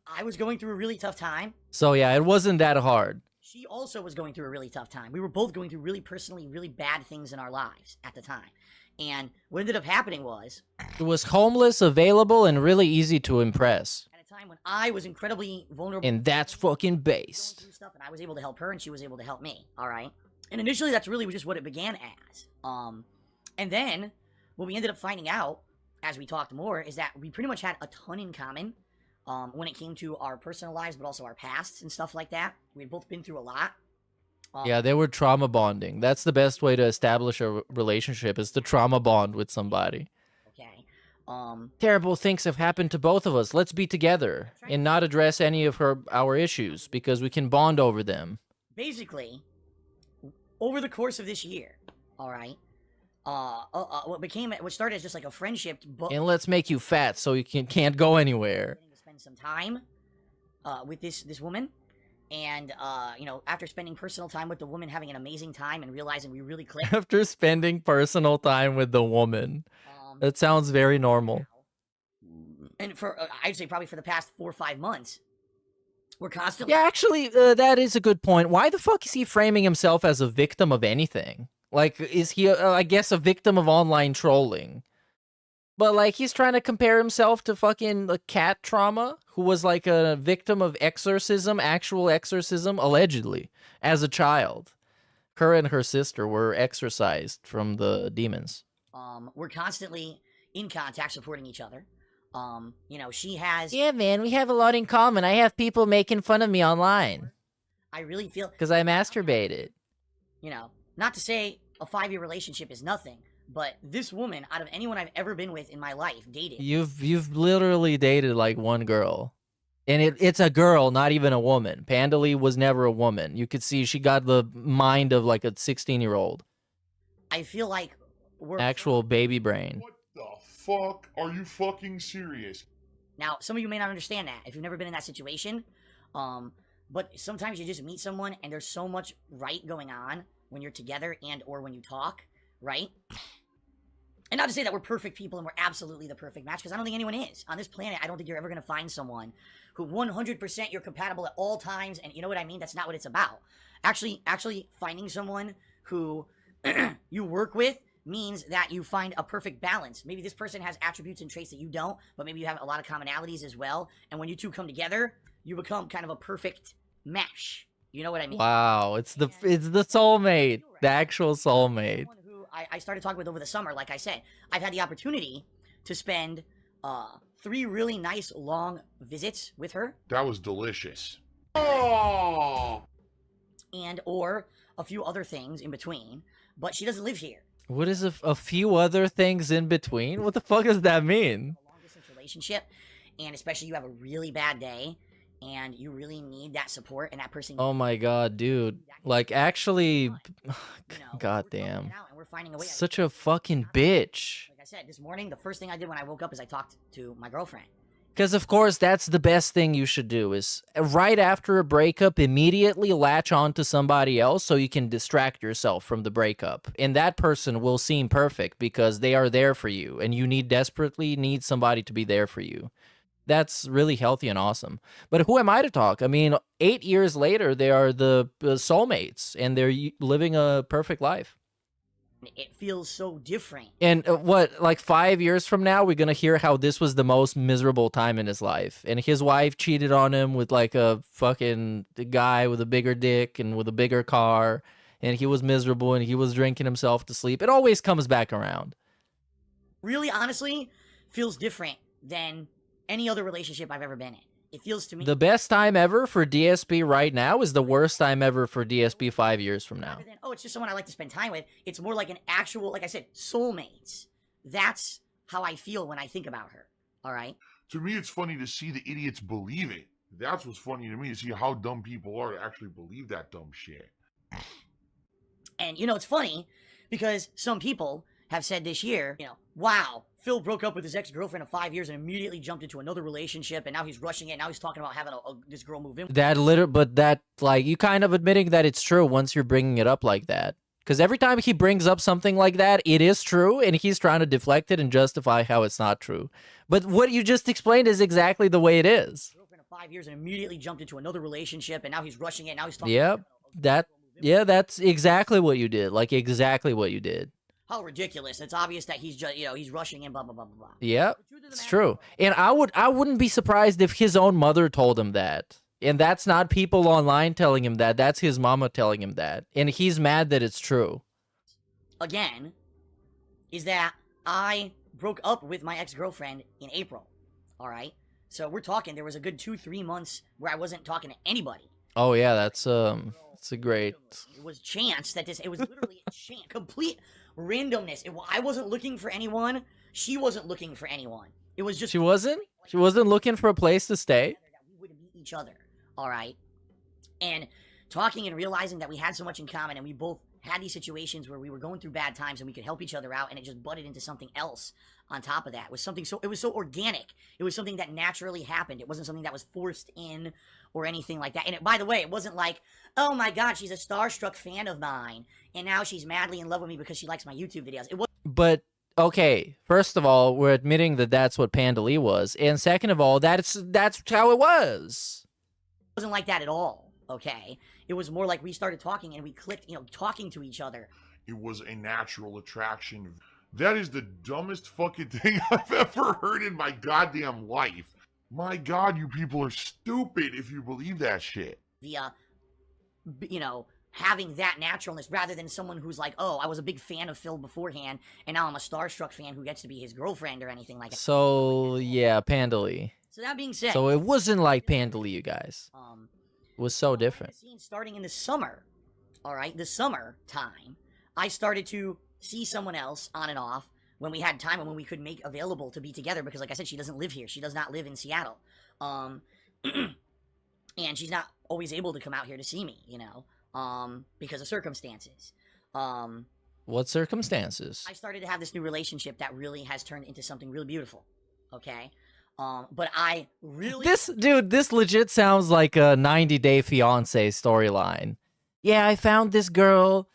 I was going through a really tough time. So yeah, it wasn't that hard. She also was going through a really tough time. We were both going through really personally, really bad things in our lives at the time. And what ended up happening was... It was homeless, available, and really easy to impress. At a time when I was incredibly vulnerable. And that's fucking based. Stuff, and I was able to help her, and she was able to help me, all right? And initially, that's really just what it began as. And then, what we ended up finding out, as we talked more, is that we pretty much had a ton in common when it came to our personal lives, but also our pasts and stuff like that. We had both been through a lot. Yeah, they were trauma bonding. That's the best way to establish a relationship, is to trauma bond with somebody. Okay. Terrible things have happened to both of us. Let's be together and not address any of our issues because we can bond over them. Basically, over the course of this year, all right, what started as just like a friendship. And let's make you fat so you can't go anywhere. To spend some time with this woman. And, you know, after spending personal time with the woman, having an amazing time and realizing we really clicked. After spending personal time with the woman. That sounds very normal. And for, I'd say probably for the past 4 or 5 months, we're constantly... Yeah, actually, that is a good point. Why the fuck is he framing himself as a victim of anything? Like, is he, I guess, a victim of online trolling? But, like, he's trying to compare himself to fucking cat trauma, who was, like, a victim of exorcism, actual exorcism, allegedly, as a child. Her and her sister were exorcised from the demons. We're constantly in contact, supporting each other. You know, she has... Yeah, man, we have a lot in common. I have people making fun of me online. I really feel... Because I masturbated. You know, not to say a 5-year relationship is nothing, but this woman, out of anyone I've ever been with in my life, dated... You've literally dated, like, one girl. And it's a girl, not even a woman. Pandalee was never a woman. You could see she got the mind of, like, a 16-year-old. I feel like we're... Actual baby brain. What the fuck? Are you fucking serious? Now, some of you may not understand that if you've never been in that situation. But sometimes you just meet someone and there's so much right going on when you're together and or when you talk, right? And not to say that we're perfect people and we're absolutely the perfect match, because I don't think anyone is. On this planet, I don't think you're ever going to find someone who 100% you're compatible at all times, and you know what I mean? That's not what it's about. Actually finding someone who you work with means that you find a perfect balance. Maybe this person has attributes and traits that you don't, but maybe you have a lot of commonalities as well, and when you two come together, you become kind of a perfect mesh. You know what I mean? Wow, it's the soulmate, the actual soulmate. I started talking with over the summer, like I said. I've had the opportunity to spend 3 really nice long visits with her. That was delicious. And or a few other things in between, but she doesn't live here. What is a few other things in between? What the fuck does that mean? A long distance relationship, and especially you have a really bad day and you really need that support, and that person. Oh my god, dude. Like, actually, goddamn. And we're finding a way. Such a fucking bitch. Like I said, this morning, the first thing I did when I woke up is I talked to my girlfriend. Because, of course, that's the best thing you should do is right after a breakup, immediately latch on to somebody else so you can distract yourself from the breakup. And that person will seem perfect because they are there for you and you desperately need somebody to be there for you. That's really healthy and awesome. But who am I to talk? I mean, 8 years later, they are the soulmates and they're living a perfect life. It feels so different. And what, like 5 years from now, we're going to hear how this was the most miserable time in his life. And his wife cheated on him with like a fucking guy with a bigger dick and with a bigger car. And he was miserable and he was drinking himself to sleep. It always comes back around. Really, honestly, feels different than any other relationship I've ever been in. It feels to me... The best time ever for DSP right now is the worst time ever for DSP 5 years from now. Than, oh, it's just someone I like to spend time with. It's more like an actual, like I said, soulmates. That's how I feel when I think about her. All right? To me, it's funny to see the idiots believe it. That's what's funny to me, to see how dumb people are to actually believe that dumb shit. And, you know, it's funny because some people have said this year, you know, wow, Phil broke up with his ex-girlfriend of 5 years and immediately jumped into another relationship, and now he's rushing it. Now he's talking about having this girl move in. But that, like, you kind of admitting that it's true once you're bringing it up like that. Because every time he brings up something like that, it is true, and he's trying to deflect it and justify how it's not true. But what you just explained is exactly the way it is. Girlfriend of 5 years and immediately jumped into another relationship, and now he's rushing it. Now he's talking. Yep, that's exactly what you did. Like, exactly what you did. How ridiculous. It's obvious that he's just, you know, he's rushing and blah, blah, blah, blah, blah. Yep, it's true. And I wouldn't be surprised if his own mother told him that. And that's not people online telling him that. That's his mama telling him that. And he's mad that it's true. Again, is that I broke up with my ex-girlfriend in April. All right? So we're talking, there was a good 2-3 months where I wasn't talking to anybody. Oh, yeah, that's a great... It was chance that it was literally a chance. Complete randomness. I wasn't looking for anyone. She wasn't looking for anyone. It was just... She wasn't? She wasn't looking for a place to stay? We would meet each other, all right? And talking and realizing that we had so much in common and we both had these situations where we were going through bad times and we could help each other out, and it just butted into something else on top of that. It was something it was so organic. It was something that naturally happened. It wasn't something that was forced in or anything like that. And by the way, it wasn't like, oh my god, she's a starstruck fan of mine and now she's madly in love with me because she likes my YouTube videos. It was. But okay, first of all, we're admitting that that's what Panda Lee was, and second of all, that's how it was. It wasn't like that at all. Okay, it was more like we started talking and we clicked, you know, talking to each other. It was a natural attraction. That is the dumbest fucking thing I've ever heard in my goddamn life. My god, you people are stupid if you believe that shit. The, you know, having that naturalness rather than someone who's like, oh, I was a big fan of Phil beforehand and now I'm a starstruck fan who gets to be his girlfriend or anything like that. So, yeah, Panda Lee. So that being said. So it wasn't like Panda Lee, you guys. It was so different. Starting in the summer, all right, the summer time, I started to see someone else on and off when we had time and when we could make available to be together because, like I said, she doesn't live here. She does not live in Seattle. And she's not always able to come out here to see me, you know, because of circumstances. What circumstances? I started to have this new relationship that really has turned into something really beautiful, okay? But I really... This legit sounds like a 90-Day Fiancé storyline. Yeah, I found this girl.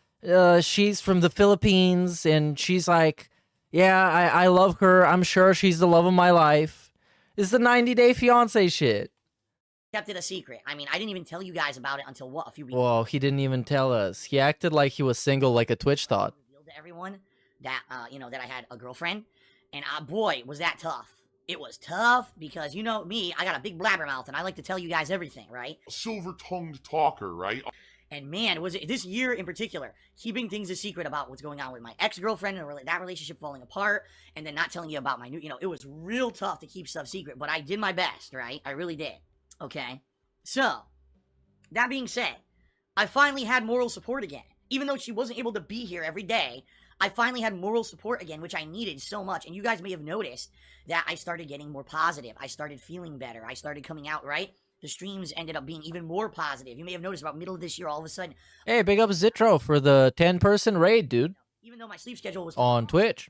She's from the Philippines, and she's like, yeah, I love her. I'm sure she's the love of my life. It's the 90-Day Fiancé shit. Kept it a secret. I mean, I didn't even tell you guys about it until, what, a few weeks Whoa, he didn't even tell us. He acted like he was single like a Twitch thought. To everyone that, you know, that I had a girlfriend, and boy, was that tough. It was tough because, you know me, I got a big blabbermouth and I like to tell you guys everything, right? Silver-tongued talker, right? And man, was it this year in particular, keeping things a secret about what's going on with my ex-girlfriend and that relationship falling apart, and then not telling you about my new, it was real tough to keep stuff secret, but I did my best, right? I really did. Okay? So, that being said, I finally had moral support again. Even though she wasn't able to be here every day, I finally had moral support again, which I needed so much. And you guys may have noticed that I started getting more positive. I started feeling better. I started coming out, right? The streams ended up being even more positive. You may have noticed about middle of this year, all of a sudden. Hey, big up Zitro for the 10-person raid, dude. Even though my sleep schedule was on Twitch.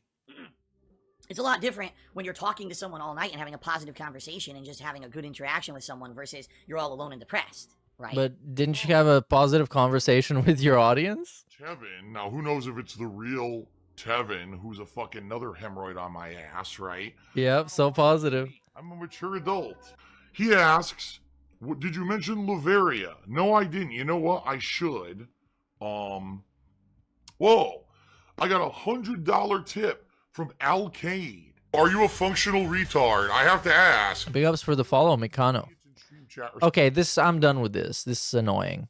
It's a lot different when you're talking to someone all night and having a positive conversation and just having a good interaction with someone versus you're all alone and depressed, right? But didn't you have a positive conversation with your audience? Tevin, now who knows if it's the real Tevin, who's a fucking another hemorrhoid on my ass, right? Yep, so positive. I'm a mature adult. He asks, did you mention Lavaria? No, I didn't. You know what? I should. Whoa. I got $100 tip from Alcade. Are you a functional retard? I have to ask. Big ups for the follow, Mikano. Okay, I'm done with this. This is annoying.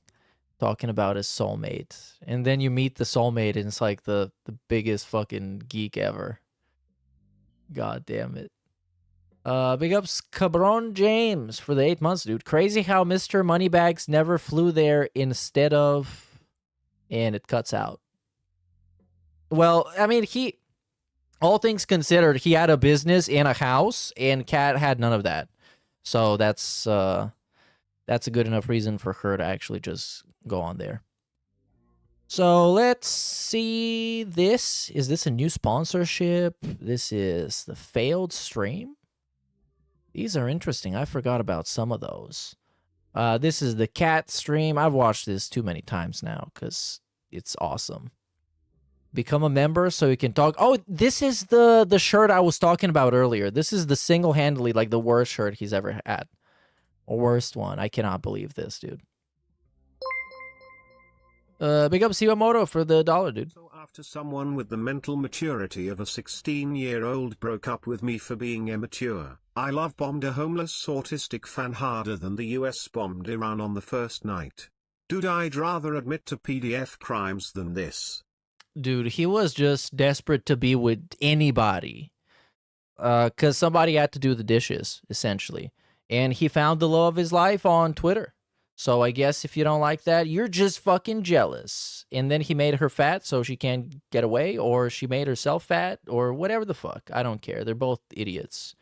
Talking about his soulmate. And then you meet the soulmate and it's like the biggest fucking geek ever. God damn it. Big ups Cabron James for the 8 months, dude. Crazy how Mr. Moneybags never flew there instead of... And it cuts out. Well, I mean, all things considered, he had a business and a house, and Kat had none of that. So that's a good enough reason for her to actually just go on there. So let's see this. Is this a new sponsorship? This is the failed stream. These are interesting. I forgot about some of those. This is the cat stream. I've watched this too many times now because it's awesome. Become a member so you can talk. Oh, this is the shirt I was talking about earlier. This is the single-handedly, like, the worst shirt he's ever had. Or worst one. I cannot believe this, dude. Big up Siwamoto for the $1, dude. So after someone with the mental maturity of a 16-year-old broke up with me for being immature, I love bombed a homeless autistic fan harder than the US bombed Iran on the first night. Dude, I'd rather admit to PDF crimes than this. Dude, he was just desperate to be with anybody. Because somebody had to do the dishes, essentially. And he found the love of his life on Twitter. So I guess if you don't like that, you're just fucking jealous. And then he made her fat so she can't get away, or she made herself fat, or whatever the fuck. I don't care. They're both idiots.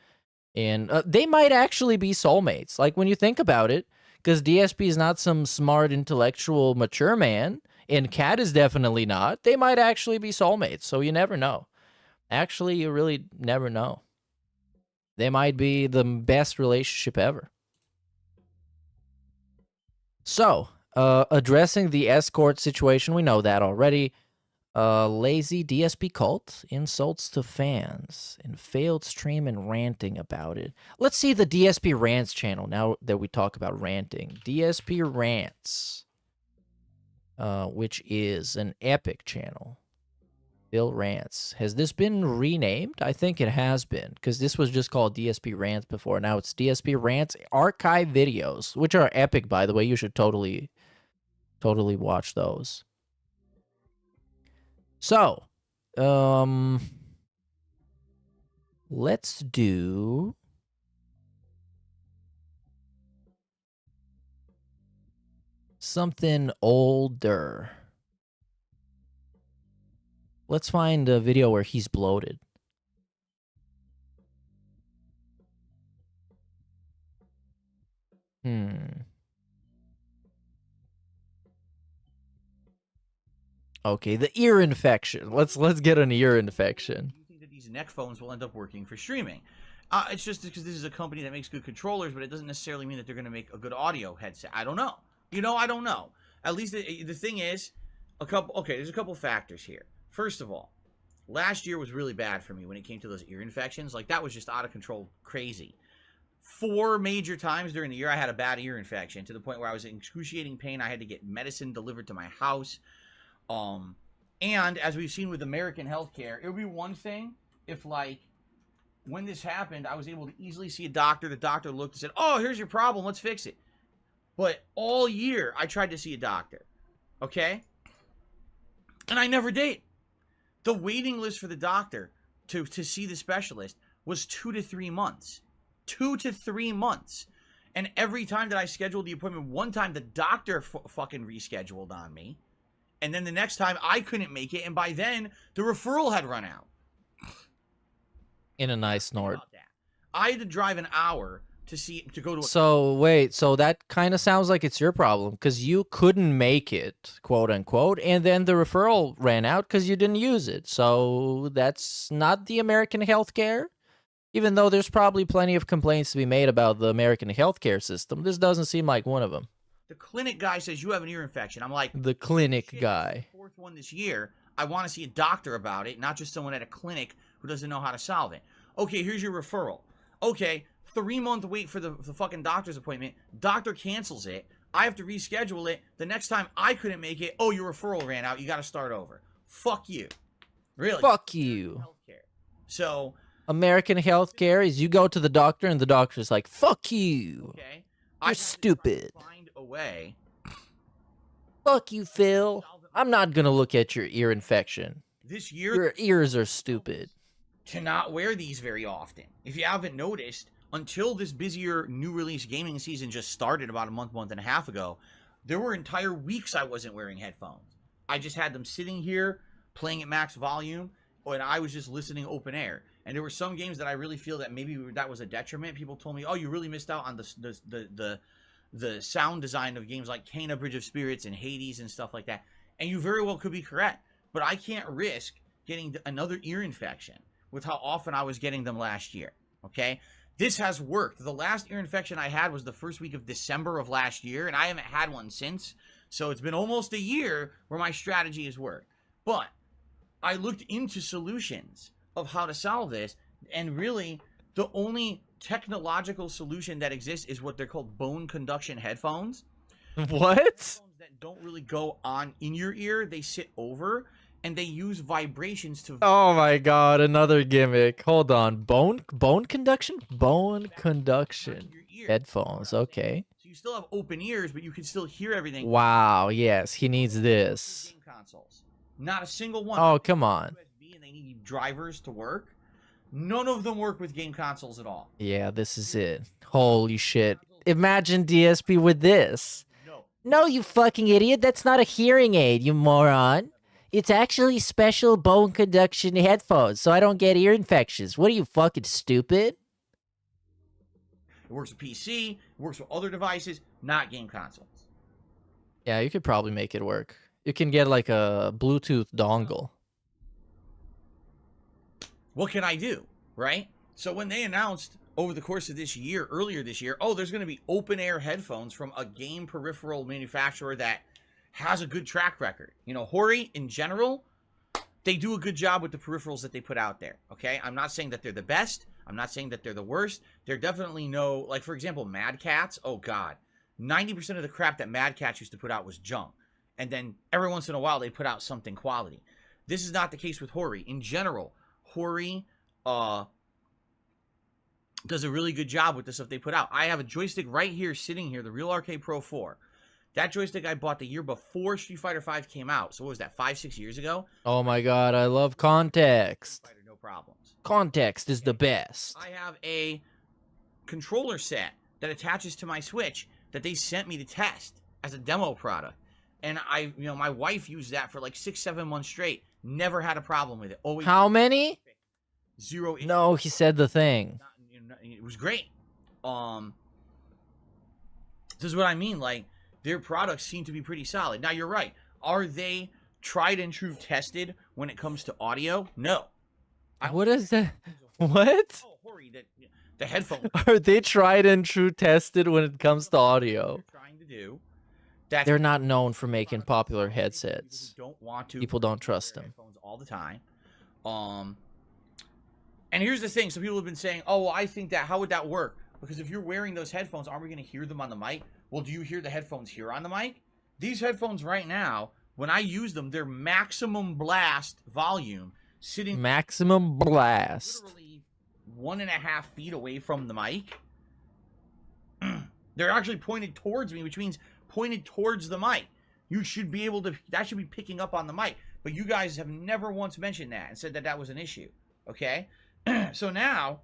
And they might actually be soulmates. Like, when you think about it, because DSP is not some smart, intellectual, mature man, and Kat is definitely not, they might actually be soulmates. So you never know. Actually, you really never know. They might be the best relationship ever. So, addressing the escort situation, we know that already. Lazy DSP cult, insults to fans, and failed stream and ranting about it. Let's see the DSP Rants channel now that we talk about ranting. DSP Rants, which is an epic channel. Bill Rants. Has this been renamed? I think it has been, because this was just called DSP Rants before. Now it's DSP Rants Archive Videos, which are epic, by the way. You should totally watch those. So, let's do something older. Let's find a video where he's bloated. Okay, the ear infection. Let's get an ear infection. You think that these neck phones will end up working for streaming? It's just because this is a company that makes good controllers, but it doesn't necessarily mean that they're going to make a good audio headset. I don't know. I don't know. At least the thing is, there's a couple factors here. First of all, last year was really bad for me when it came to those ear infections. Like, that was just out of control crazy. 4 major times during the year, I had a bad ear infection to the point where I was in excruciating pain. I had to get medicine delivered to my house. And as we've seen with American healthcare, it would be one thing if, like, when this happened, I was able to easily see a doctor. The doctor looked and said, "Oh, here's your problem. Let's fix it." But all year, I tried to see a doctor. Okay? And I never did. The waiting list for the doctor to see the specialist was 2 to 3 months. 2 to 3 months. And every time that I scheduled the appointment, one time the doctor fucking rescheduled on me. And then the next time I couldn't make it, and by then the referral had run out. In a nice snort. I had to drive an hour to go to a So wait, so that kind of sounds like it's your problem because you couldn't make it, quote unquote, and then the referral ran out because you didn't use it. So that's not the American healthcare. Even though there's probably plenty of complaints to be made about the American healthcare system, this doesn't seem like one of them. The clinic guy says you have an ear infection. I'm like, the clinic guy. Fourth one this year. I want to see a doctor about it, not just someone at a clinic who doesn't know how to solve it. Okay, here's your referral. Okay, 3-month wait for the fucking doctor's appointment. Doctor cancels it. I have to reschedule it. The next time I couldn't make it, oh, your referral ran out. You got to start over. Fuck you. Really? Fuck you. So American healthcare is you go to the doctor and the doctor's like, fuck you. Okay. You're stupid. Find a way. Fuck you, Phil. I'm not going to look at your ear infection. This year, your ears are stupid. To not wear these very often. If you haven't noticed, until this busier new release gaming season just started about a month and a half ago, there were entire weeks I wasn't wearing headphones. I just had them sitting here playing at max volume, and I was just listening open air. And there were some games that I really feel that maybe that was a detriment. People told me, "Oh, you really missed out on the sound design of games like Kena Bridge of Spirits and Hades and stuff like that." And you very well could be correct, but I can't risk getting another ear infection with how often I was getting them last year. Okay, this has worked. The last ear infection I had was the first week of December of last year, and I haven't had one since. So it's been almost a year where my strategy has worked. But I looked into solutions of how to solve this, and really the only technological solution that exists is what they're called bone conduction headphones. What? Headphones that don't really go on in your ear, they sit over, and they use vibrations to... Oh my god, another gimmick. Hold on. Bone conduction? Bone conduction. Headphones, okay. So you still have open ears, but you can still hear everything. Wow, yes, he needs this. Game consoles. Not a single one. Oh, come on. USB, and they need drivers to work. None of them work with game consoles at all. Yeah, this is it. Holy shit. Imagine DSP with this. No, you fucking idiot. That's not a hearing aid, you moron. It's actually special bone conduction headphones, so I don't get ear infections. What are you, fucking stupid? It works with PC, it works with other devices, not game consoles. Yeah, you could probably make it work. You can get like a Bluetooth dongle. What can I do, right? So when they announced over the course of this year, earlier this year, oh, there's going to be open air headphones from a game peripheral manufacturer that has a good track record. You know, Hori, in general, they do a good job with the peripherals that they put out there, okay? I'm not saying that they're the best. I'm not saying that they're the worst. They're definitely no, like, for example, Mad Catz. Oh, God. 90% of the crap that Mad Catz used to put out was junk. And then every once in a while, they put out something quality. This is not the case with Hori. In general, Hori does a really good job with the stuff they put out. I have a joystick right here, sitting here, the Real Arcade Pro 4. That joystick I bought the year before Street Fighter V came out. So what was that, 5-6 years ago? Oh my god, I love context. No problems. Context is the best. I have a controller set that attaches to my Switch that they sent me to test as a demo product. And my wife used that for like 6-7 months straight. Never had a problem with it. Always. How many? 0 issues. No, he said the thing. It was great. This is what I mean. Like, their products seem to be pretty solid. Now, you're right. Are they tried and true tested when it comes to audio? No. What is that? What? Oh, Hori, the headphones. Are they tried and true tested when it comes to audio? Trying to do. They're not known for making popular headsets. Don't want to. People don't trust them. Headphones all the time. And here's the thing. Some people have been saying, oh, well, I think that, how would that work? Because if you're wearing those headphones, aren't we going to hear them on the mic? Well, do you hear the headphones here on the mic? These headphones right now, when I use them, they're maximum blast volume, sitting maximum blast, literally 1.5 feet away from the mic. They're actually pointed towards me, which means pointed towards the mic. You should be able to, that should be picking up on the mic. But you guys have never once mentioned that and said that that was an issue. Okay? So now,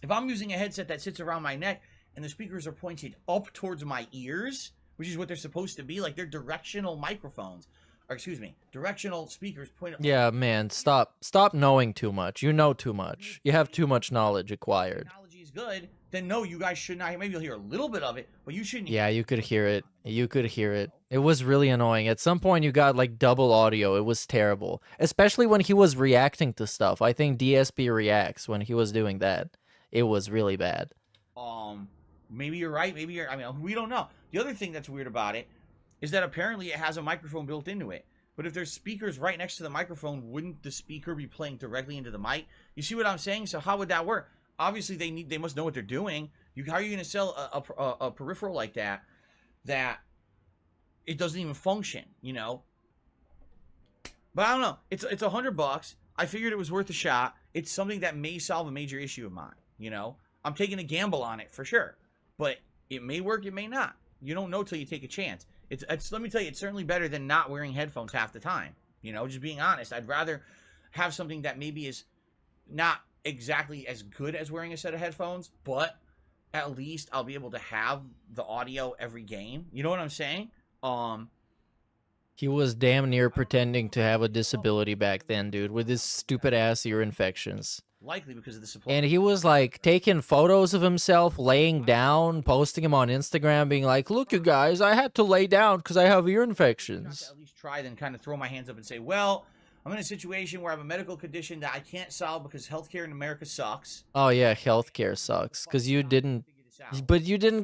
if I'm using a headset that sits around my neck and the speakers are pointed up towards my ears, which is what they're supposed to be, like they're directional microphones, or excuse me, directional speakers pointed. Yeah, man, stop knowing too much. You know too much. You have too much knowledge acquired. Technology is good, then no, you guys should not. Maybe you'll hear a little bit of it, but you shouldn't. Yeah, you could hear it. You could hear it. It was really annoying. At some point, you got like double audio. It was terrible, especially when he was reacting to stuff. I think DSP reacts when he was doing that. It was really bad. Maybe you're right. Maybe you're. I mean, we don't know. The other thing that's weird about it is that apparently it has a microphone built into it. But if there's speakers right next to the microphone, wouldn't the speaker be playing directly into the mic? You see what I'm saying? So how would that work? Obviously, they must know what they're doing. How are you going to sell a peripheral like that it doesn't even function? You know. But I don't know. It's $100. I figured it was worth a shot. It's something that may solve a major issue of mine. You know, I'm taking a gamble on it for sure. But it may work, it may not. You don't know till you take a chance. It's let me tell you, it's certainly better than not wearing headphones half the time. You know, just being honest. I'd rather have something that maybe is not exactly as good as wearing a set of headphones, but at least I'll be able to have the audio every game. You know what I'm saying? He was damn near pretending to have a disability back then, dude, with his stupid ass ear infections. Likely because of the supply. And he was like taking photos of himself laying down, posting them on Instagram, being like, "Look, you guys, I had to lay down because I have ear infections." At least try, then kind of throw my hands up and say, well, I'm in a situation where I have a medical condition that I can't solve because healthcare in America sucks. Oh yeah, healthcare sucks because you didn't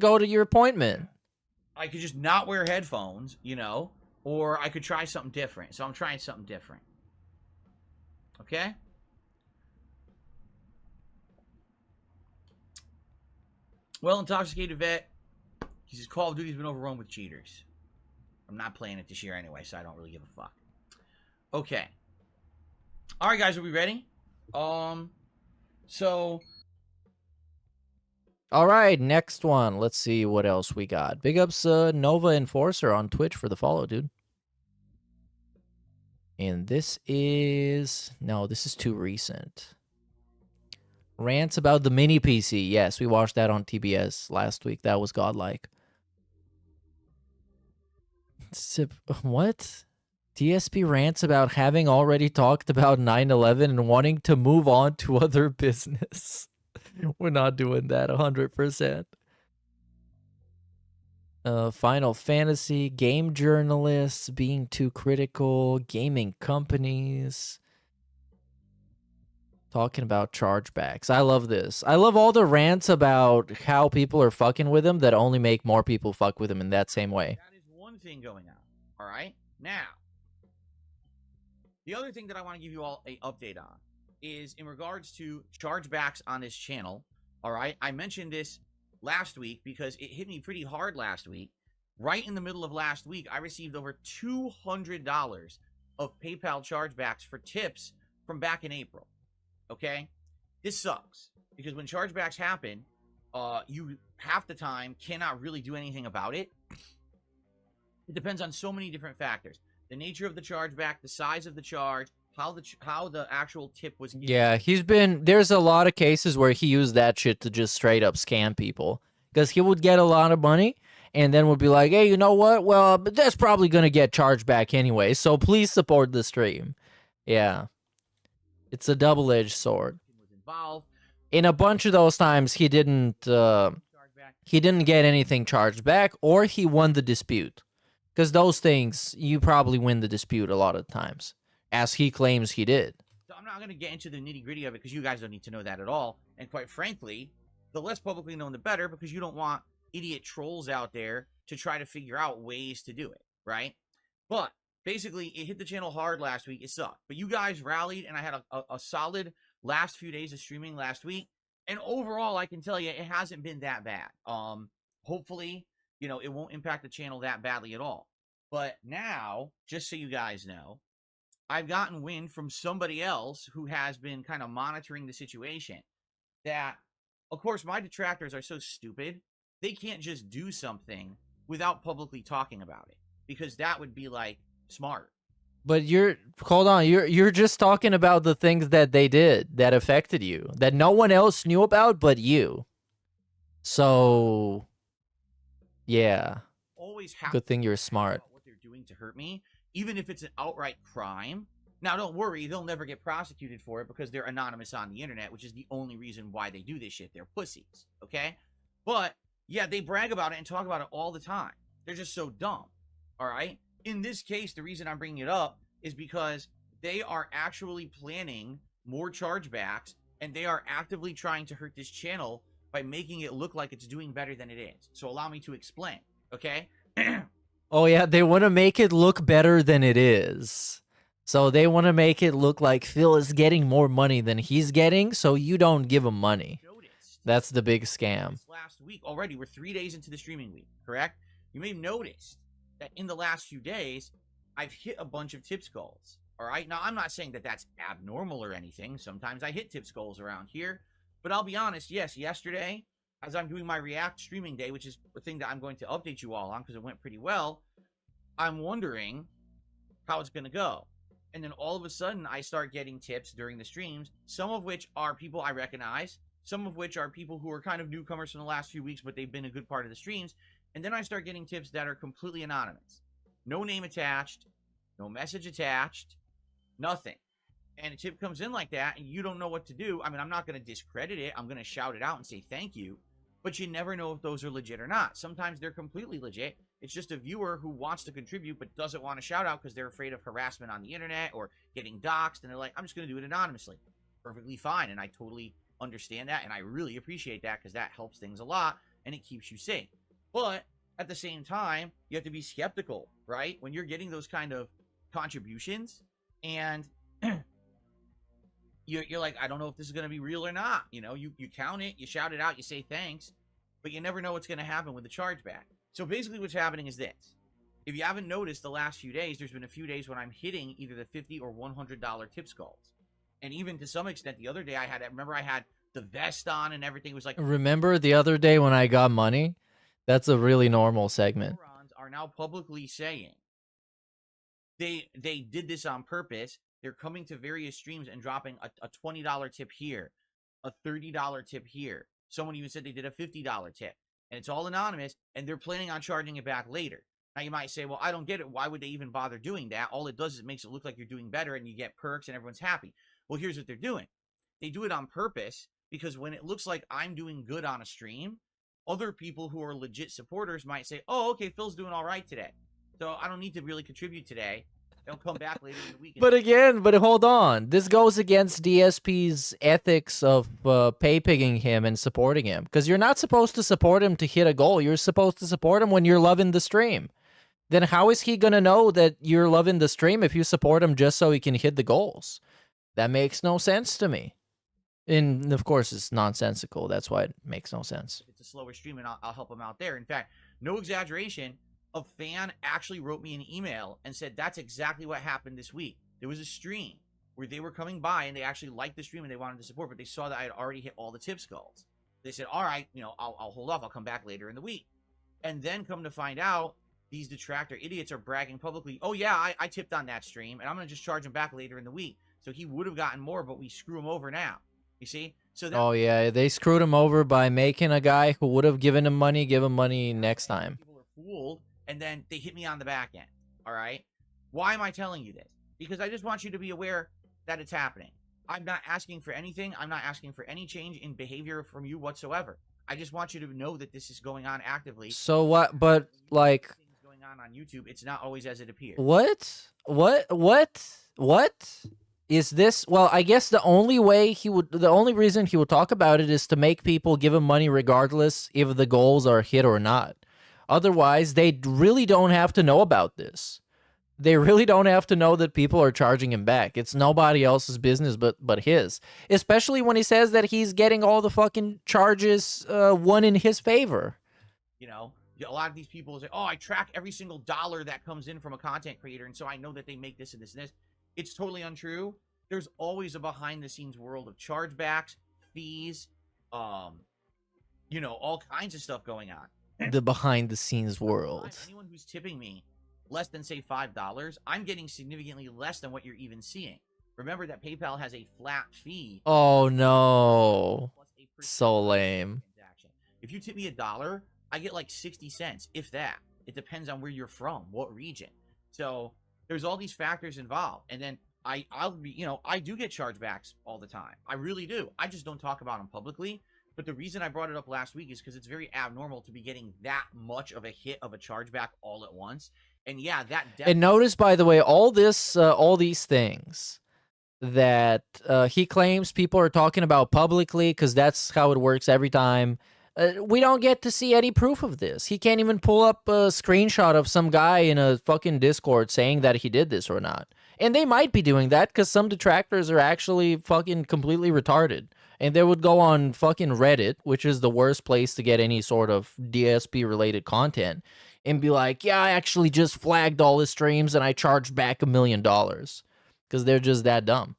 go to your appointment. I could just not wear headphones, you know, or I could try something different. So I'm trying something different. Okay? Well, Intoxicated Vet, he says Call of Duty's been overrun with cheaters. I'm not playing it this year anyway, so I don't really give a fuck. Okay. All right, guys, are we ready? So... All right, next one. Let's see what else we got. Big ups, Nova Enforcer on Twitch for the follow, dude. And this is... No, this is too recent. Rants about the mini PC. Yes, we watched that on TBS last week. That was godlike. What? DSP rants about having already talked about 9/11 and wanting to move on to other business. We're not doing that 100%. Final Fantasy, game journalists being too critical, gaming companies talking about chargebacks. I love this. I love all the rants about how people are fucking with them that only make more people fuck with them in that same way. That is one thing going on. All right? Now, the other thing that I want to give you all an update on is in regards to chargebacks on this channel. All right? I mentioned this last week because it hit me pretty hard last week. Right in the middle of last week, I received over $200 of PayPal chargebacks for tips from back in April. Okay? This sucks because when chargebacks happen, you half the time cannot really do anything about it. It depends on so many different factors. The nature of the chargeback, the size of the charge, how the actual tip was given. Yeah, there's a lot of cases where he used that shit to just straight up scam people. Because he would get a lot of money and then would be like, hey, you know what? Well, but that's probably going to get charged back anyway, so please support the stream. Yeah. It's a double-edged sword. In a bunch of those times, he didn't get anything charged back, or he won the dispute. Because those things, you probably win the dispute a lot of times, as he claims he did. So I'm not going to get into the nitty-gritty of it, because you guys don't need to know that at all. And quite frankly, the less publicly known, the better, because you don't want idiot trolls out there to try to figure out ways to do it, right? But basically, it hit the channel hard last week. It sucked. But you guys rallied, and I had a solid last few days of streaming last week. And overall, I can tell you, it hasn't been that bad. Hopefully, you know, it won't impact the channel that badly at all. But now, just so you guys know, I've gotten wind from somebody else who has been kind of monitoring the situation that, of course, my detractors are so stupid, they can't just do something without publicly talking about it. because that would be like smart. But hold on, you're just talking about the things that they did that affected you, that no one else knew about but you. So, yeah. Always have Good thing you're smart. what they're doing to hurt me, even if it's an outright crime. Now, don't worry, they'll never get prosecuted for it because they're anonymous on the internet, which is the only reason why they do this shit. They're pussies, okay? But, yeah, they brag about it and talk about it all the time. They're just so dumb, all right? In this case, the reason I'm bringing it up is because they are actually planning more chargebacks, and they are actively trying to hurt this channel by making it look like it's doing better than it is. So allow me to explain, okay? Oh, yeah, they want to make it look better than it is. So they want to make it look like Phil is getting more money than he's getting, so you don't give him money. That's the big scam. Last week already, we're 3 days into the streaming week, correct? You may have noticed that in the last few days, I've hit a bunch of tips goals, all right? Now, I'm not saying that that's abnormal or anything. Sometimes I hit tips goals around here, but I'll be honest, yes, yesterday, as I'm doing my React streaming day, which is the thing that I'm going to update you all on because it went pretty well, I'm wondering how it's going to go. And then all of a sudden, I start getting tips during the streams, some of which are people I recognize, some of which are people who are kind of newcomers from the last few weeks, but they've been a good part of the streams. And then I start getting tips that are completely anonymous. No name attached, no message attached, nothing. And a tip comes in like that, and you don't know what to do. I mean, I'm not going to discredit it. I'm going to shout it out and say thank you. But you never know if those are legit or not. Sometimes they're completely legit. It's just a viewer who wants to contribute but doesn't want to shout out because they're afraid of harassment on the internet or getting doxxed. And they're like, I'm just going to do it anonymously. Perfectly fine. And I totally understand that. And I really appreciate that because that helps things a lot and it keeps you safe. But at the same time, you have to be skeptical, right? When you're getting those kind of contributions and you're like, I don't know if this is going to be real or not. You know, you count it, you shout it out, you say thanks, but you never know what's going to happen with the chargeback. So basically what's happening is this. If you haven't noticed the last few days, there's been a few days when I'm hitting either the $50 or $100 tip skulls. And even to some extent, the other day I had the vest on and everything. It was like, Remember the other day when I got money? That's a really normal segment. Are now publicly saying they did this on purpose. They're coming to various streams and dropping a $20 tip here, a $30 tip here. Someone even said they did a $50 tip. And it's all anonymous, and they're planning on charging it back later. Now, you might say, well, I don't get it. Why would they even bother doing that? All it does is it makes it look like you're doing better, and you get perks, and everyone's happy. Well, here's what they're doing. They do it on purpose, because when it looks like I'm doing good on a stream, other people who are legit supporters might say, oh, okay, Phil's doing all right today. So I don't need to really contribute today. They'll come back later in the week. But hold on. This goes against DSP's ethics of pay-pigging him and supporting him. Because you're not supposed to support him to hit a goal. You're supposed to support him when you're loving the stream. Then how is he going to know that you're loving the stream if you support him just so he can hit the goals? That makes no sense to me. And, of course, it's nonsensical. That's why it makes no sense. It's a slower stream, and I'll help him out there. In fact, no exaggeration, a fan actually wrote me an email and said that's exactly what happened this week. There was a stream where they were coming by, and they actually liked the stream, and they wanted to support, but they saw that I had already hit all the tip skulls. They said, all right, I'll hold off. I'll come back later in the week. And then come to find out, these detractor idiots are bragging publicly, oh, yeah, I tipped on that stream, and I'm going to just charge him back later in the week. So he would have gotten more, but we screw him over now. You see? So that, oh, yeah, they screwed him over by making a guy who would have given him money give him money next time. People are fooled, and then they hit me on the back end, all right? Why am I telling you this? Because I just want you to be aware that it's happening. I'm not asking for anything. I'm not asking for any change in behavior from you whatsoever. I just want you to know that this is going on actively. So what, but, like... Things going on YouTube, it's not always as it appears. What? Is this, well, I guess the only reason he would talk about it is to make people give him money regardless if the goals are hit or not. Otherwise, they really don't have to know about this. They really don't have to know that people are charging him back. It's nobody else's business but his. Especially when he says that he's getting all the fucking charges won in his favor. You know, a lot of these people say, oh, I track every single dollar that comes in from a content creator, and so I know that they make this and this and this. It's totally untrue. There's always a behind-the-scenes world of chargebacks, fees, all kinds of stuff going on. The behind-the-scenes world. Anyone who's tipping me less than say $5, I'm getting significantly less than what you're even seeing. Remember that PayPal has a flat fee. Oh no. So lame. If you tip me $1, I get like 60 cents, if that. It depends on where you're from, what region. So there's all these factors involved. And then I'll be, you know, I do get chargebacks all the time. I really do. I just don't talk about them publicly. But the reason I brought it up last week is because it's very abnormal to be getting that much of a hit of a chargeback all at once. And yeah, that. And notice, by the way, all these things that he claims people are talking about publicly, because that's how it works every time. We don't get to see any proof of this. He can't even pull up a screenshot of some guy in a fucking Discord saying that he did this or not. And they might be doing that because some detractors are actually fucking completely retarded. And they would go on fucking Reddit, which is the worst place to get any sort of DSP-related content, and be like, yeah, I actually just flagged all the streams and I charged back $1 million. Because they're just that dumb.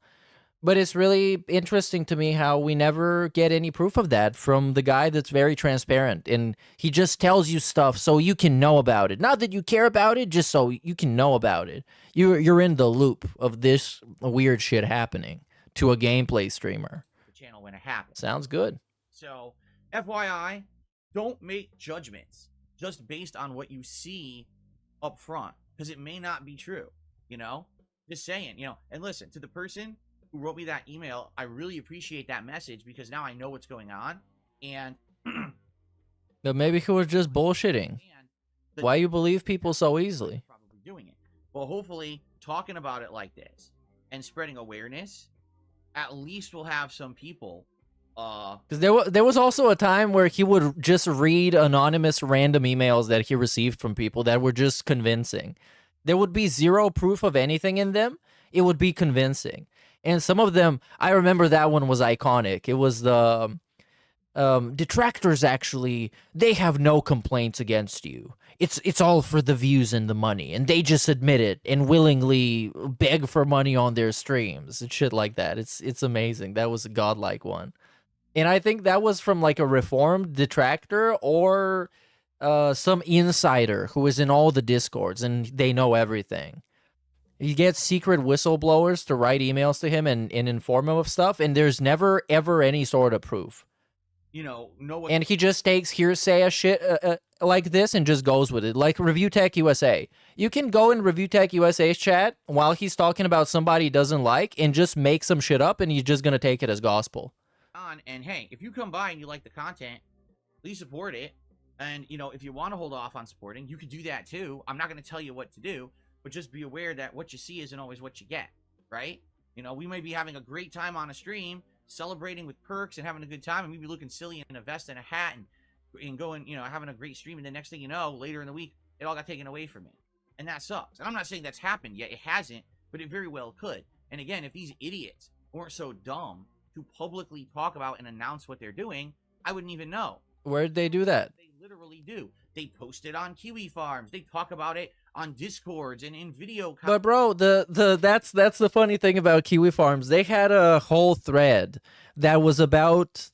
But it's really interesting to me how we never get any proof of that from the guy that's very transparent. And he just tells you stuff so you can know about it. Not that you care about it, just so you can know about it. You're in the loop of this weird shit happening to a gameplay streamer. The channel when it happens. Sounds good. So, FYI, don't make judgments just based on what you see up front. Because it may not be true, you know? Just saying, you know, and listen, to the person who wrote me that email, I really appreciate that message because now I know what's going on. And but maybe he was just bullshitting. Why you believe people so easily? Probably doing it. Well, hopefully, talking about it like this and spreading awareness, at least we'll have some people. Because there was also a time where he would just read anonymous random emails that he received from people that were just convincing. There would be zero proof of anything in them. It would be convincing. And some of them, I remember that one was iconic. It was the detractors, actually, they have no complaints against you. It's all for the views and the money. And they just admit it and willingly beg for money on their streams and shit like that. It's amazing. That was a godlike one. And I think that was from like a reformed detractor or some insider who is in all the Discords and they know everything. He gets secret whistleblowers to write emails to him and inform him of stuff, and there's never, ever any sort of proof. You know, and he just takes hearsay shit like this and just goes with it. Like Review Tech USA. You can go in Review Tech USA's chat while he's talking about somebody he doesn't like and just make some shit up, and he's just going to take it as gospel. And hey, if you come by and you like the content, please support it. And, you know, if you want to hold off on supporting, you could do that too. I'm not going to tell you what to do, but just be aware that what you see isn't always what you get, right? You know, we may be having a great time on a stream, celebrating with perks and having a good time, and maybe looking silly in a vest and a hat and going, you know, having a great stream, and the next thing you know, later in the week, it all got taken away from me. And that sucks. And I'm not saying that's happened yet. It hasn't, but it very well could. And again, if these idiots weren't so dumb to publicly talk about and announce what they're doing, I wouldn't even know. Where'd they do that? They literally do. They post it on Kiwi Farms. They talk about it on Discords and in video. But bro, that's the funny thing about Kiwi Farms. They had a whole thread that was about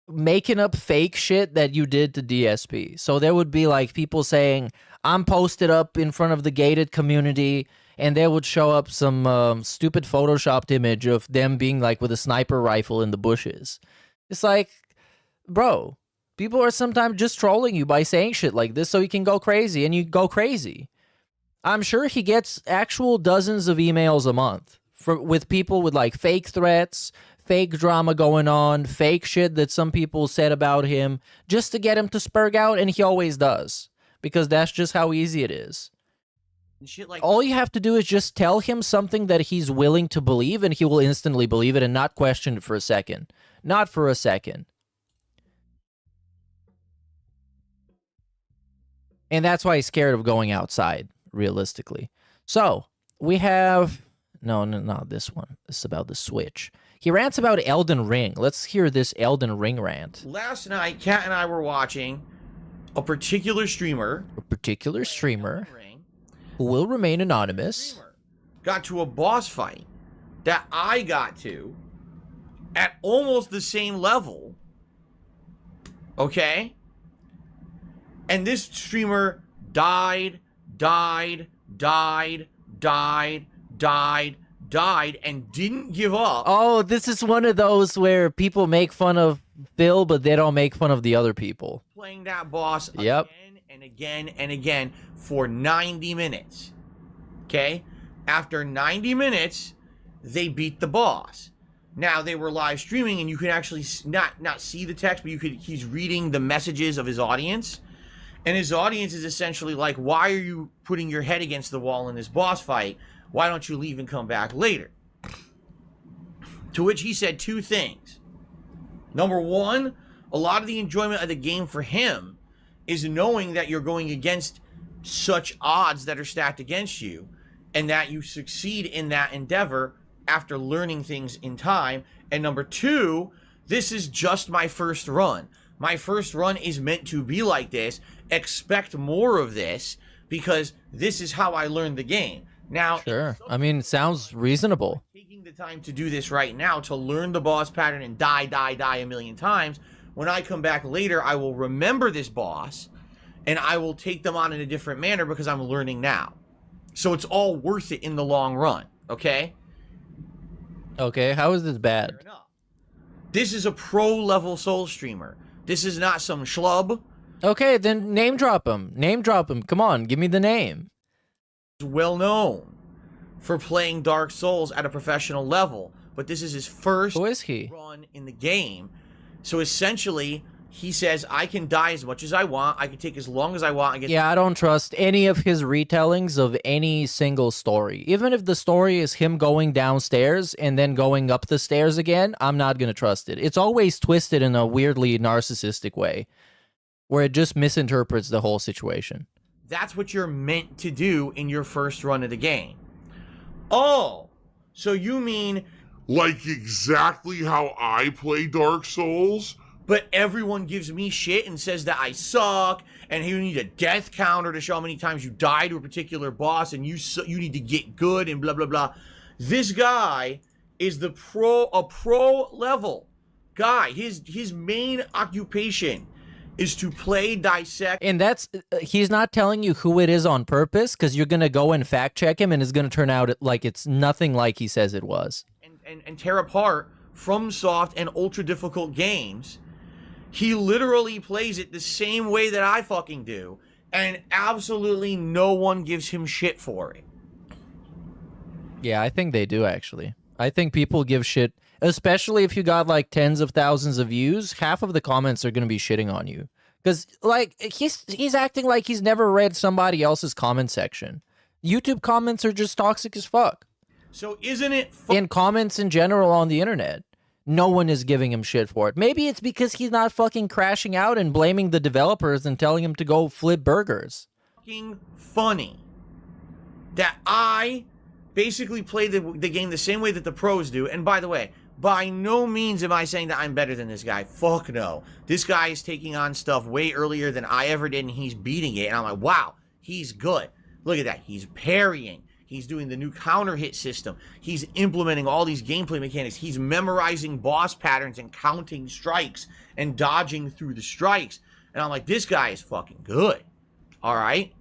making up fake shit that you did to DSP. So there would be like people saying, I'm posted up in front of the gated community, and they would show up some stupid photoshopped image of them being like with a sniper rifle in the bushes. It's like, bro, people are sometimes just trolling you by saying shit like this so you can go crazy, and you go crazy. I'm sure he gets actual dozens of emails a month with people with like fake threats, fake drama going on, fake shit that some people said about him just to get him to spurg out, and he always does because that's just how easy it is. Shit like all you have to do is just tell him something that he's willing to believe, and he will instantly believe it and not question it for a second. Not for a second. And that's why he's scared of going outside, realistically. So, we have... No, not this one. This is about the Switch. He rants about Elden Ring. Let's hear this Elden Ring rant. Last night, Kat and I were watching a particular streamer. Who will remain anonymous. Got to a boss fight that I got to at almost the same level. Okay? And this streamer died died, and didn't give up. Oh, this is one of those where people make fun of Phil, but they don't make fun of the other people. Playing that boss Yep. again and again and again for 90 minutes. Okay? After 90 minutes, they beat the boss. Now, they were live streaming, and you could actually not see the text, but he's reading the messages of his audience. And his audience is essentially like, why are you putting your head against the wall in this boss fight? Why don't you leave and come back later? To which he said two things. Number one, a lot of the enjoyment of the game for him is knowing that you're going against such odds that are stacked against you, and that you succeed in that endeavor after learning things in time. And number two, this is just my first run. My first run is meant to be like this. Expect more of this, because this is how I learned the game. Now, Sure. I mean, it sounds reasonable. taking the time to do this right now, to learn the boss pattern and die a million times, when I come back later, I will remember this boss, and I will take them on in a different manner because I'm learning now. So it's all worth it in the long run, okay? Okay, how is this bad? This is a pro-level Soul streamer. This is not some schlub. Okay, then name drop him. Name drop him. Come on, give me the name. Well known for playing Dark Souls at a professional level, but this is his first run in the game. So essentially, he says, I can die as much as I want. I can take as long as I want. Yeah, I don't trust any of his retellings of any single story. Even if the story is him going downstairs and then going up the stairs again, I'm not going to trust it. It's always twisted in a weirdly narcissistic way, where it just misinterprets the whole situation. That's what you're meant to do in your first run of the game. Oh, so you mean... Like exactly how I play Dark Souls? But everyone gives me shit and says that I suck, and you need a death counter to show how many times you die to a particular boss, and you need to get good, and blah, blah, blah. This guy is a pro level guy. His main occupation is to play, dissect. And that's, he's not telling you who it is on purpose, because you're going to go and fact check him, and it's going to turn out like it's nothing like he says it was. And tear apart FromSoft and ultra difficult games. He literally plays it the same way that I fucking do, and absolutely no one gives him shit for it. Yeah, I think they do, actually. I think people give shit, especially if you got like tens of thousands of views. Half of the comments are going to be shitting on you, because like he's acting like he's never read somebody else's comment section. YouTube comments are just toxic as fuck. So isn't it in comments in general on the internet, no one is giving him shit for it. Maybe it's because he's not fucking crashing out and blaming the developers and telling him to go flip burgers. Fucking funny that I basically play the game the same way that the pros do. And by the way, by no means am I saying that I'm better than this guy. Fuck no. This guy is taking on stuff way earlier than I ever did, and he's beating it. And I'm like, wow, he's good. Look at that. He's parrying. He's doing the new counter hit system. He's implementing all these gameplay mechanics. He's memorizing boss patterns and counting strikes and dodging through the strikes. And I'm like, this guy is fucking good. All right?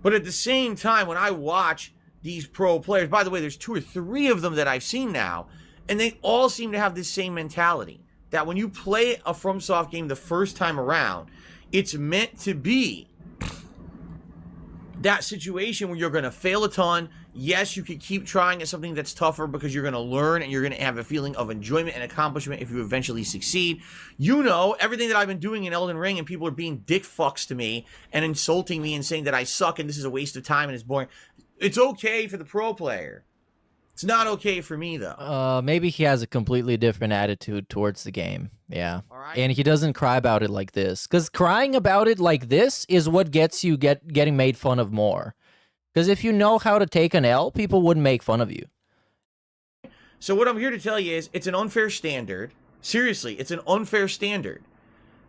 But at the same time, when I watch these pro players, by the way, there's 2 or 3 of them that I've seen now, and they all seem to have this same mentality. That when you play a FromSoft game the first time around, it's meant to be that situation where you're going to fail a ton. Yes, you could keep trying at something that's tougher because you're going to learn and you're going to have a feeling of enjoyment and accomplishment if you eventually succeed. You know, everything that I've been doing in Elden Ring, and people are being dick fucks to me and insulting me and saying that I suck and this is a waste of time and it's boring. It's okay for the pro player. It's not okay for me, though. Maybe he has a completely different attitude towards the game. Yeah. And he doesn't cry about it like this. Because crying about it like this is what gets you getting made fun of more. Because if you know how to take an L, people wouldn't make fun of you. So what I'm here to tell you is it's an unfair standard. Seriously, it's an unfair standard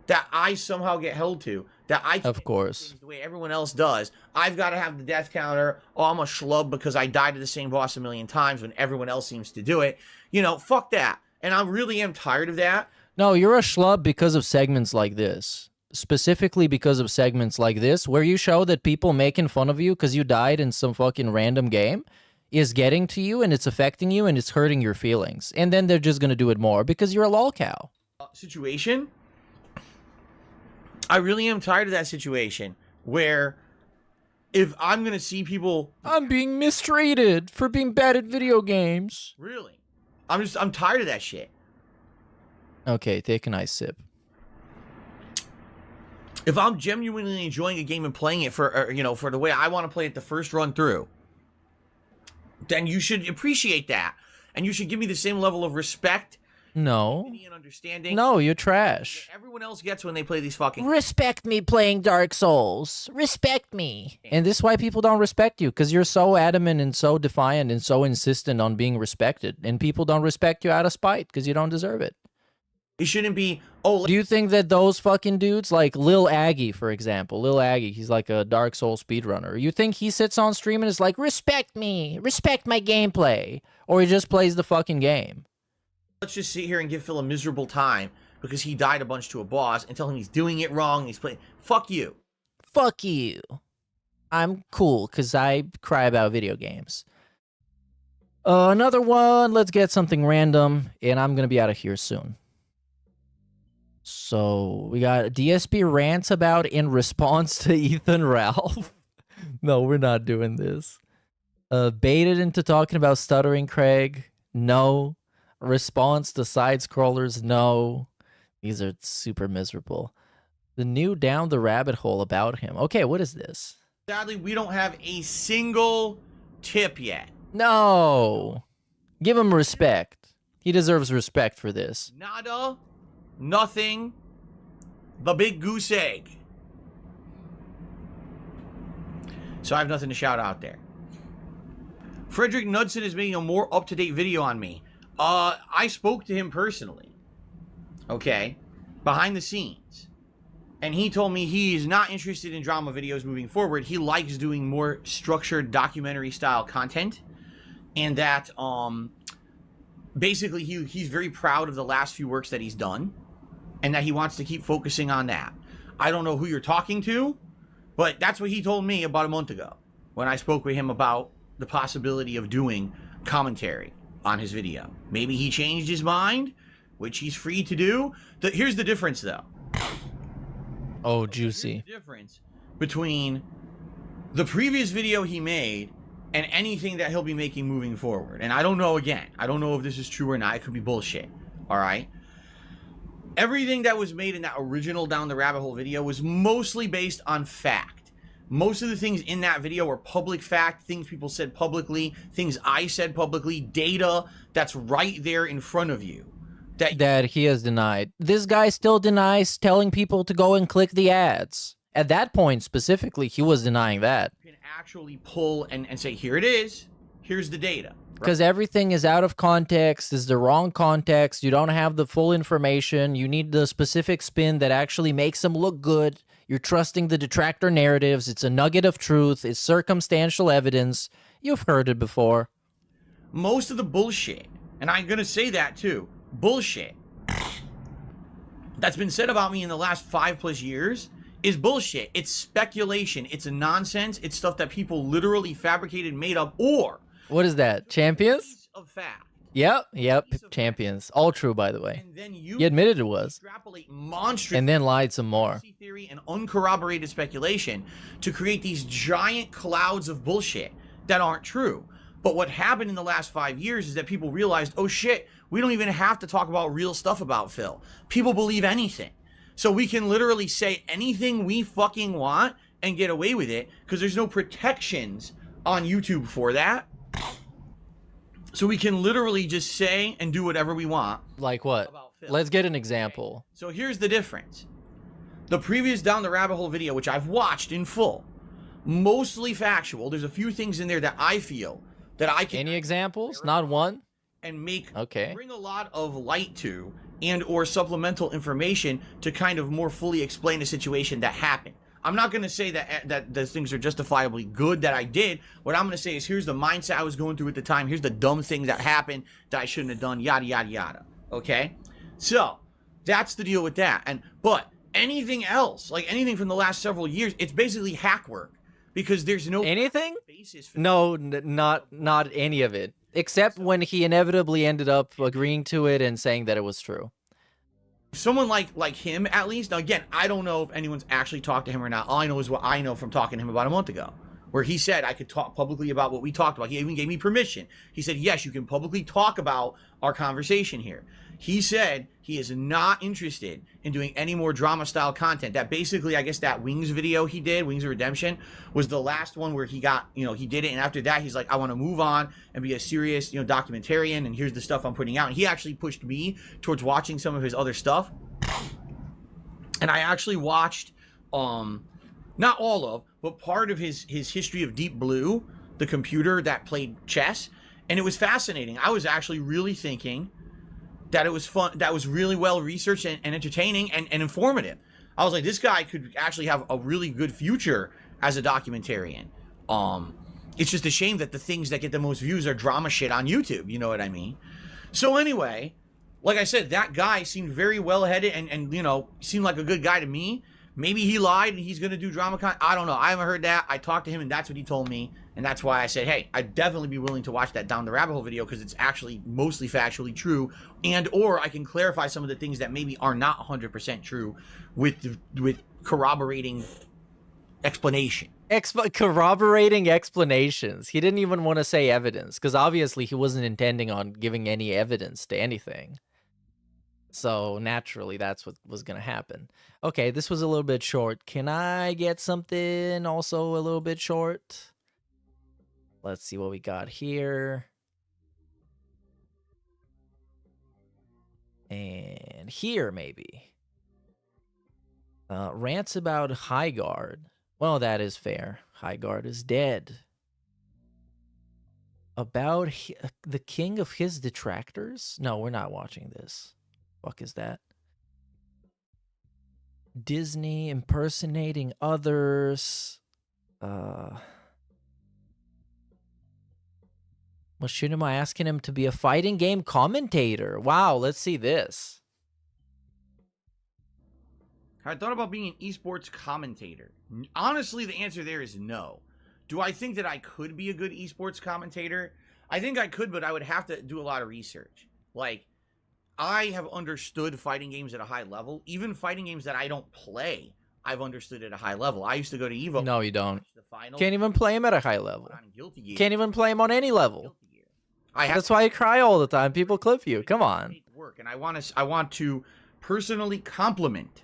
that I somehow get held to. That I can't of course. do the way everyone else does. I've got to have the death counter. Oh, I'm a schlub because I died to the same boss a million times when everyone else seems to do it. You know, fuck that. And I really am tired of that. No, you're a schlub because of segments like this. specifically because of segments like this, where you show that people making fun of you because you died in some fucking random game is getting to you and it's affecting you and it's hurting your feelings. And then they're just going to do it more because you're a lolcow. Situation. I really am tired of that situation where if I'm going to see people... I'm being mistreated for being bad at video games. Really? I'm tired of that shit. Okay, take a nice sip. If I'm genuinely enjoying a game and playing it for, for the way I want to play it the first run through, then you should appreciate that. And you should give me the same level of respect. No. And understanding. No, you're trash. Everyone else gets when they play these fucking... Respect me playing Dark Souls. Respect me. And this is why people don't respect you, because you're so adamant and so defiant and so insistent on being respected. And people don't respect you out of spite, because you don't deserve it. It shouldn't be... Oh, do you think that those fucking dudes, like Lil Aggie, for example, Lil Aggie, he's like a Dark Souls speedrunner. You think he sits on stream and is like, respect me, respect my gameplay, or he just plays the fucking game? Let's just sit here and give Phil a miserable time because he died a bunch to a boss and tell him he's doing it wrong. He's playing. Fuck you. Fuck you. I'm cool because I cry about video games. Another one. Let's get something random, and I'm gonna be out of here soon. So we got DSP rants about in response to Ethan Ralph. No, we're not doing this. Baited into talking about stuttering Craig. No. Response to side scrollers. No. These are super miserable. The new Down the Rabbit Hole about him. Okay, what is this? Sadly, we don't have a single tip yet. No. Give him respect. He deserves respect for this. Nada. Nothing. The big goose egg. So I have nothing to shout out there. Frederick Knudsen is making a more up-to-date video on me. I spoke to him personally. Okay? Behind the scenes. And he told me he is not interested in drama videos moving forward. He likes doing more structured documentary-style content. And that, basically, he's very proud of the last few works that he's done. And that he wants to keep focusing on that. I don't know who you're talking to, but that's what he told me about a month ago when I spoke with him about the possibility of doing commentary on his video. Maybe he changed his mind, which he's free to do. Here's the difference, though. Oh, juicy. Here's the difference between the previous video he made and anything that he'll be making moving forward. And I don't know, again, I don't know if this is true or not. It could be bullshit. All right? Everything that was made in that original Down the Rabbit Hole video was mostly based on fact. Most of the things in that video were public fact, things people said publicly, things I said publicly, data that's right there in front of you. That he has denied. This guy still denies telling people to go and click the ads. At that point, specifically, he was denying that. You can actually pull and say, here it is, here's the data. Because everything is out of context, is the wrong context, you don't have the full information, you need the specific spin that actually makes them look good, you're trusting the detractor narratives, it's a nugget of truth, it's circumstantial evidence, you've heard it before. Most of the bullshit, and I'm going to say that too, bullshit, that's been said about me in the last 5+ years is bullshit. It's speculation, it's nonsense, it's stuff that people literally fabricated, made up, or... What is that? Champions? Of fact. Yep, champions. All true, by the way. And then he admitted it was. Extrapolate monstrous and then lied some more. Theory and uncorroborated speculation to create these giant clouds of bullshit that aren't true. But what happened in the last 5 years is that people realized, oh shit, we don't even have to talk about real stuff about Phil. People believe anything. So we can literally say anything we fucking want and get away with it because there's no protections on YouTube for that. So we can literally just say and do whatever we want. Like what? Let's get an example. So here's the difference. The previous Down the Rabbit Hole video, which I've watched in full, mostly factual. There's a few things in there that I feel that I can... Any examples? Not one? And okay. Bring a lot of light to and or supplemental information to kind of more fully explain a situation that happened. I'm not going to say that those things are justifiably good that I did. What I'm going to say is here's the mindset I was going through at the time. Here's the dumb thing that happened that I shouldn't have done, yada, yada, yada. Okay? So, that's the deal with that. But anything else, like anything from the last several years, it's basically hack work because there's no anything. Basis for no, not any of it, except when he inevitably ended up agreeing to it and saying that it was true. Someone like him, at least. Now, again, I don't know if anyone's actually talked to him or not. All I know is what I know from talking to him about a month ago, where he said I could talk publicly about what we talked about. He even gave me permission. He said, yes, you can publicly talk about our conversation here. He said he is not interested in doing any more drama-style content. That basically, I guess that Wings video he did, Wings of Redemption, was the last one where he got, he did it. And after that, he's like, I want to move on and be a serious, documentarian. And here's the stuff I'm putting out. And he actually pushed me towards watching some of his other stuff. And I actually watched, not all of, but part of his history of Deep Blue, the computer that played chess. And it was fascinating. I was actually really thinking that it was fun, that was really well researched and entertaining and informative. I was like, this guy could actually have a really good future as a documentarian. It's just a shame that the things that get the most views are drama shit on YouTube. You know what I mean? So anyway, like I said, that guy seemed very well-headed and seemed like a good guy to me. Maybe he lied and he's going to do drama content. I don't know. I haven't heard that. I talked to him and that's what he told me. And that's why I said, hey, I'd definitely be willing to watch that Down the Rabbit Hole video because it's actually mostly factually true. And or I can clarify some of the things that maybe are not 100% true with corroborating explanation. Corroborating explanations. He didn't even want to say evidence because obviously he wasn't intending on giving any evidence to anything. So naturally, that's what was going to happen. Okay, this was a little bit short. Can I get something also a little bit short? Let's see what we got here. And here, maybe. Rants about High Guard. Well, that is fair. High Guard is dead. About the king of his detractors? No, we're not watching this. Fuck is that? Disney impersonating others. Machinima asking him to be a fighting game commentator. Wow, let's see this. I thought about being an esports commentator. Honestly, the answer there is no. Do I think that I could be a good esports commentator? I think I could, but I would have to do a lot of research. Like, I have understood fighting games at a high level. Even fighting games that I don't play, I've understood at a high level. I used to go to Evo. No, you don't. Can't even play him at a high level. Can't even play him on any level. That's why you cry all the time. People clip you. Come on. Work, and I want to personally compliment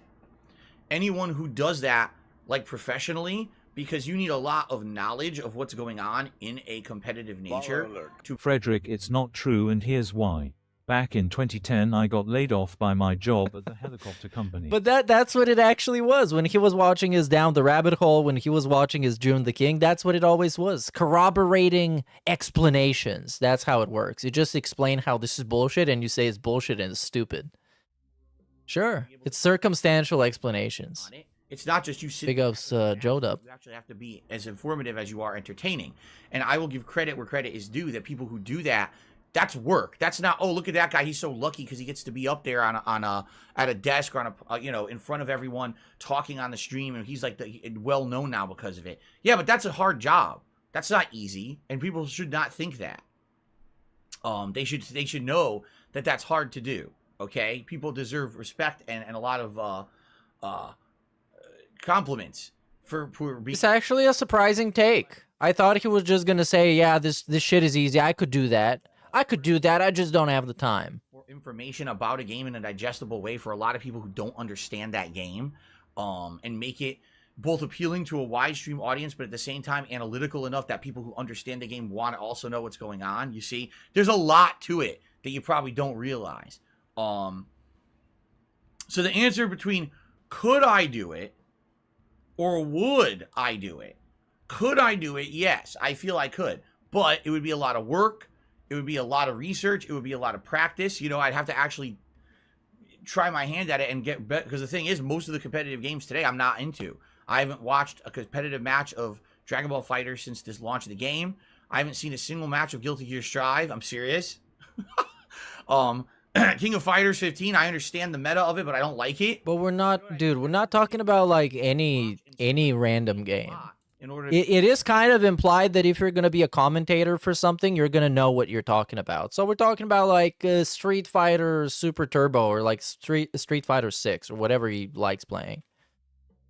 anyone who does that, like, professionally, because you need a lot of knowledge of what's going on in a competitive nature. Frederick, it's not true, and here's why. Back in 2010, I got laid off by my job at the helicopter company. But that's what it actually was. When he was watching his Down the Rabbit Hole, when he was watching his June the King, that's what it always was. Corroborating explanations. That's how it works. You just explain how this is bullshit, and you say it's bullshit and it's stupid. Sure. It's circumstantial explanations. It's not just you sit. Big ups, Joe Dub. You actually have to be as informative as you are entertaining. And I will give credit where credit is due, that people who do that, that's work. That's not, oh, look at that guy, he's so lucky because he gets to be up there at a desk or on a in front of everyone talking on the stream, and he's like well known now because of it. Yeah, but that's a hard job. That's not easy, and people should not think that. They should know that that's hard to do. Okay, people deserve respect and a lot of compliments for being. It's actually a surprising take. I thought he was just gonna say, "Yeah, this shit is easy. I could do that. I could do that. I just don't have the time." More information about a game in a digestible way for a lot of people who don't understand that game, and make it both appealing to a wide stream audience, but at the same time analytical enough that people who understand the game want to also know what's going on. You see, there's a lot to it that you probably don't realize. So the answer between could I do it or would I do it? Could I do it? Yes, I feel I could, but it would be a lot of work. It would be a lot of research. It would be a lot of practice. I'd have to actually try my hand at it and get better. Because the thing is, most of the competitive games today I'm not into. I haven't watched a competitive match of Dragon Ball FighterZ since this launch of the game. I haven't seen a single match of Guilty Gear Strive. I'm serious. King of Fighters 15, I understand the meta of it, but I don't like it. But we're not, dude, we're not talking about like any random game. It is kind of implied that if you're going to be a commentator for something, you're going to know what you're talking about. So we're talking about like Street Fighter Super Turbo or like Street Fighter 6 or whatever he likes playing.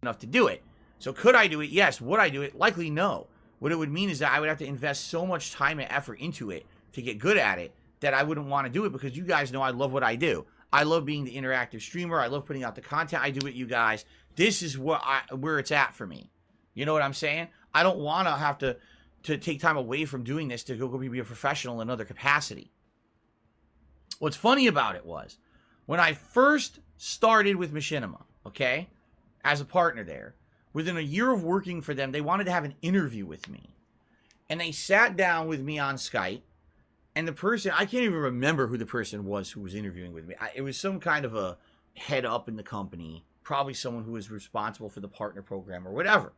Enough to do it. So could I do it? Yes. Would I do it? Likely no. What it would mean is that I would have to invest so much time and effort into it to get good at it that I wouldn't want to do it, because you guys know I love what I do. I love being the interactive streamer. I love putting out the content I do with you guys. This is where it's at for me. You know what I'm saying? I don't want to have to take time away from doing this to go be a professional in another capacity. What's funny about it was, when I first started with Machinima, okay, as a partner there, within a year of working for them, they wanted to have an interview with me. And they sat down with me on Skype, and the person, I can't even remember who the person was who was interviewing with me. It was some kind of a head up in the company, probably someone who was responsible for the partner program or whatever.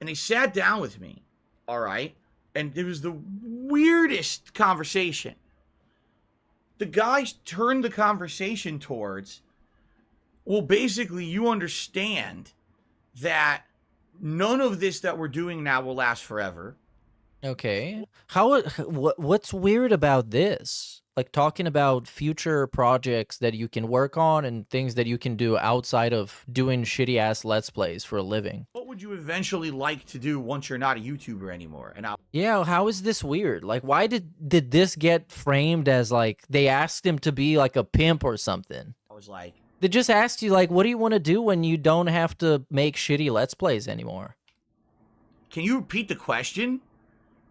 And they sat down with me, all right? And it was the weirdest conversation. The guy turned the conversation towards, well, basically, you understand that none of this that we're doing now will last forever. Okay. What's weird about this? Like talking about future projects that you can work on and things that you can do outside of doing shitty ass Let's Plays for a living. What would you eventually like to do once you're not a YouTuber anymore? And yeah, how is this weird? Like, why did this get framed as like they asked him to be like a pimp or something? I was like, they just asked you like, what do you want to do when you don't have to make shitty Let's Plays anymore? Can you repeat the question?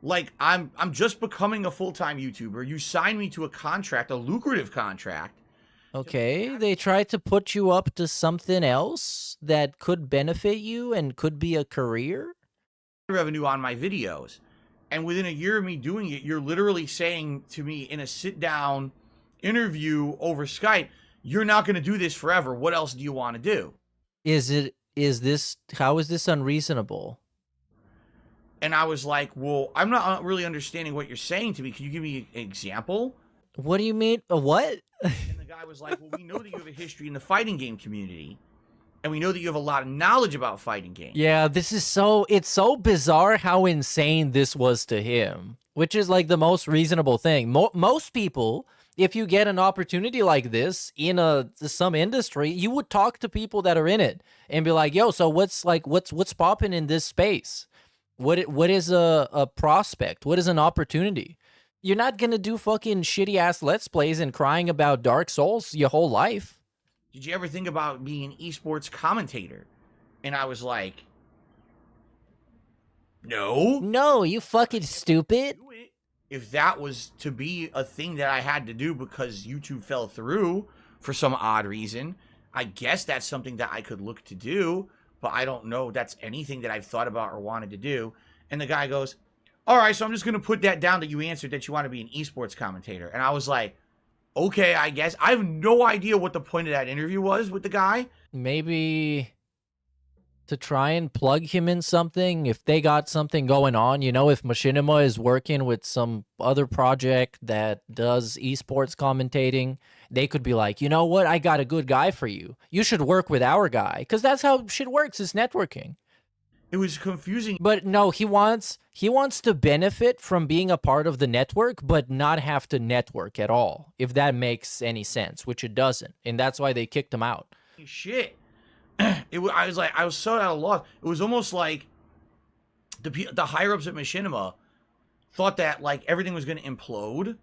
Like, I'm just becoming a full-time YouTuber. You signed me to a contract, a lucrative contract. Okay, they tried to put you up to something else that could benefit you and could be a career? Revenue on my videos. And within a year of me doing it, you're literally saying to me in a sit-down interview over Skype, you're not going to do this forever. What else do you want to do? How is this unreasonable? And I was like, well, I'm not really understanding what you're saying to me. Can you give me an example? What do you mean? What? And the guy was like, well, we know that you have a history in the fighting game community, and we know that you have a lot of knowledge about fighting games. Yeah, it's so bizarre how insane this was to him, which is like the most reasonable thing. Most people, if you get an opportunity like this in some industry, you would talk to people that are in it and be like, yo, so what's popping in this space? What is a prospect? What is an opportunity? You're not gonna do fucking shitty ass Let's Plays and crying about Dark Souls your whole life. Did you ever think about being an esports commentator? And I was like, no. No, you fucking stupid. If that was to be a thing that I had to do because YouTube fell through for some odd reason, I guess that's something that I could look to do. But I don't know that's anything that I've thought about or wanted to do. And the guy goes, all right, so I'm just going to put that down that you answered that you want to be an esports commentator. And I was like, okay, I guess. I have no idea what the point of that interview was with the guy. Maybe to try and plug him in something if they got something going on. You know, if Machinima is working with some other project that does esports commentating, they could be like, you know what? I got a good guy for you. You should work with our guy. Because that's how shit works, is networking. It was confusing. But no, he wants to benefit from being a part of the network, but not have to network at all, if that makes any sense, which it doesn't. And that's why they kicked him out. Shit. I was so at a loss. It was almost like the higher-ups at Machinima thought that like everything was going to implode.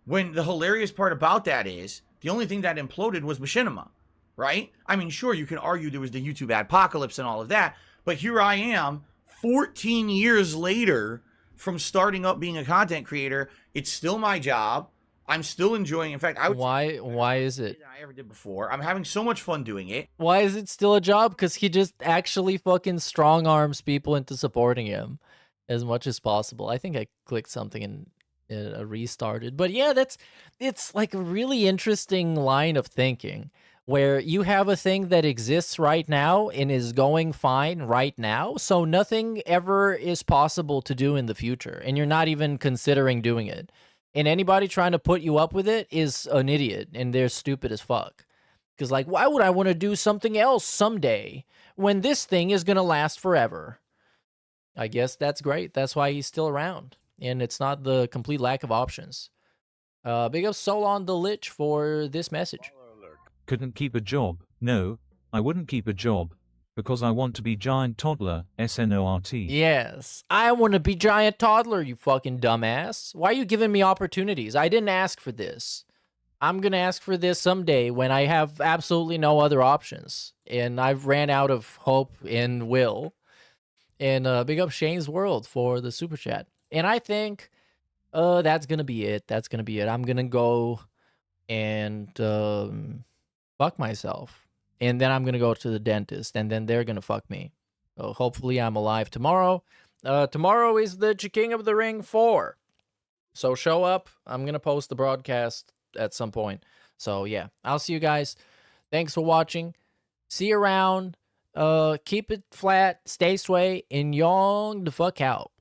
When the hilarious part about that is, the only thing that imploded was Machinima, right? I mean, sure, you can argue there was the YouTube adpocalypse and all of that, but here I am, 14 years later from starting up being a content creator. It's still my job. I'm still enjoying. In fact, why is it? I ever did before. I'm having so much fun doing it. Why is it still a job? Because he just actually fucking strong arms people into supporting him as much as possible. I think I clicked something and it restarted. But yeah, it's like a really interesting line of thinking where you have a thing that exists right now and is going fine right now, so nothing ever is possible to do in the future, and you're not even considering doing it. And anybody trying to put you up with it is an idiot, and they're stupid as fuck. Because, like, why would I want to do something else someday when this thing is going to last forever? I guess that's great. That's why he's still around. And it's not the complete lack of options. Big up Solon the Lich for this message. Couldn't keep a job. No, I wouldn't keep a job. Because I want to be giant toddler, SNORT. Yes, I want to be giant toddler, you fucking dumbass. Why are you giving me opportunities? I didn't ask for this. I'm going to ask for this someday when I have absolutely no other options. And I've ran out of hope and will. And big up Shane's World for the super chat. And I think that's going to be it. That's going to be it. I'm going to go and fuck myself. And then I'm going to go to the dentist, and then they're going to fuck me. So hopefully I'm alive tomorrow. Tomorrow is the King of the Ring 4. So show up. I'm going to post the broadcast at some point. So yeah, I'll see you guys. Thanks for watching. See you around. Keep it flat, stay sway, and yong the fuck out.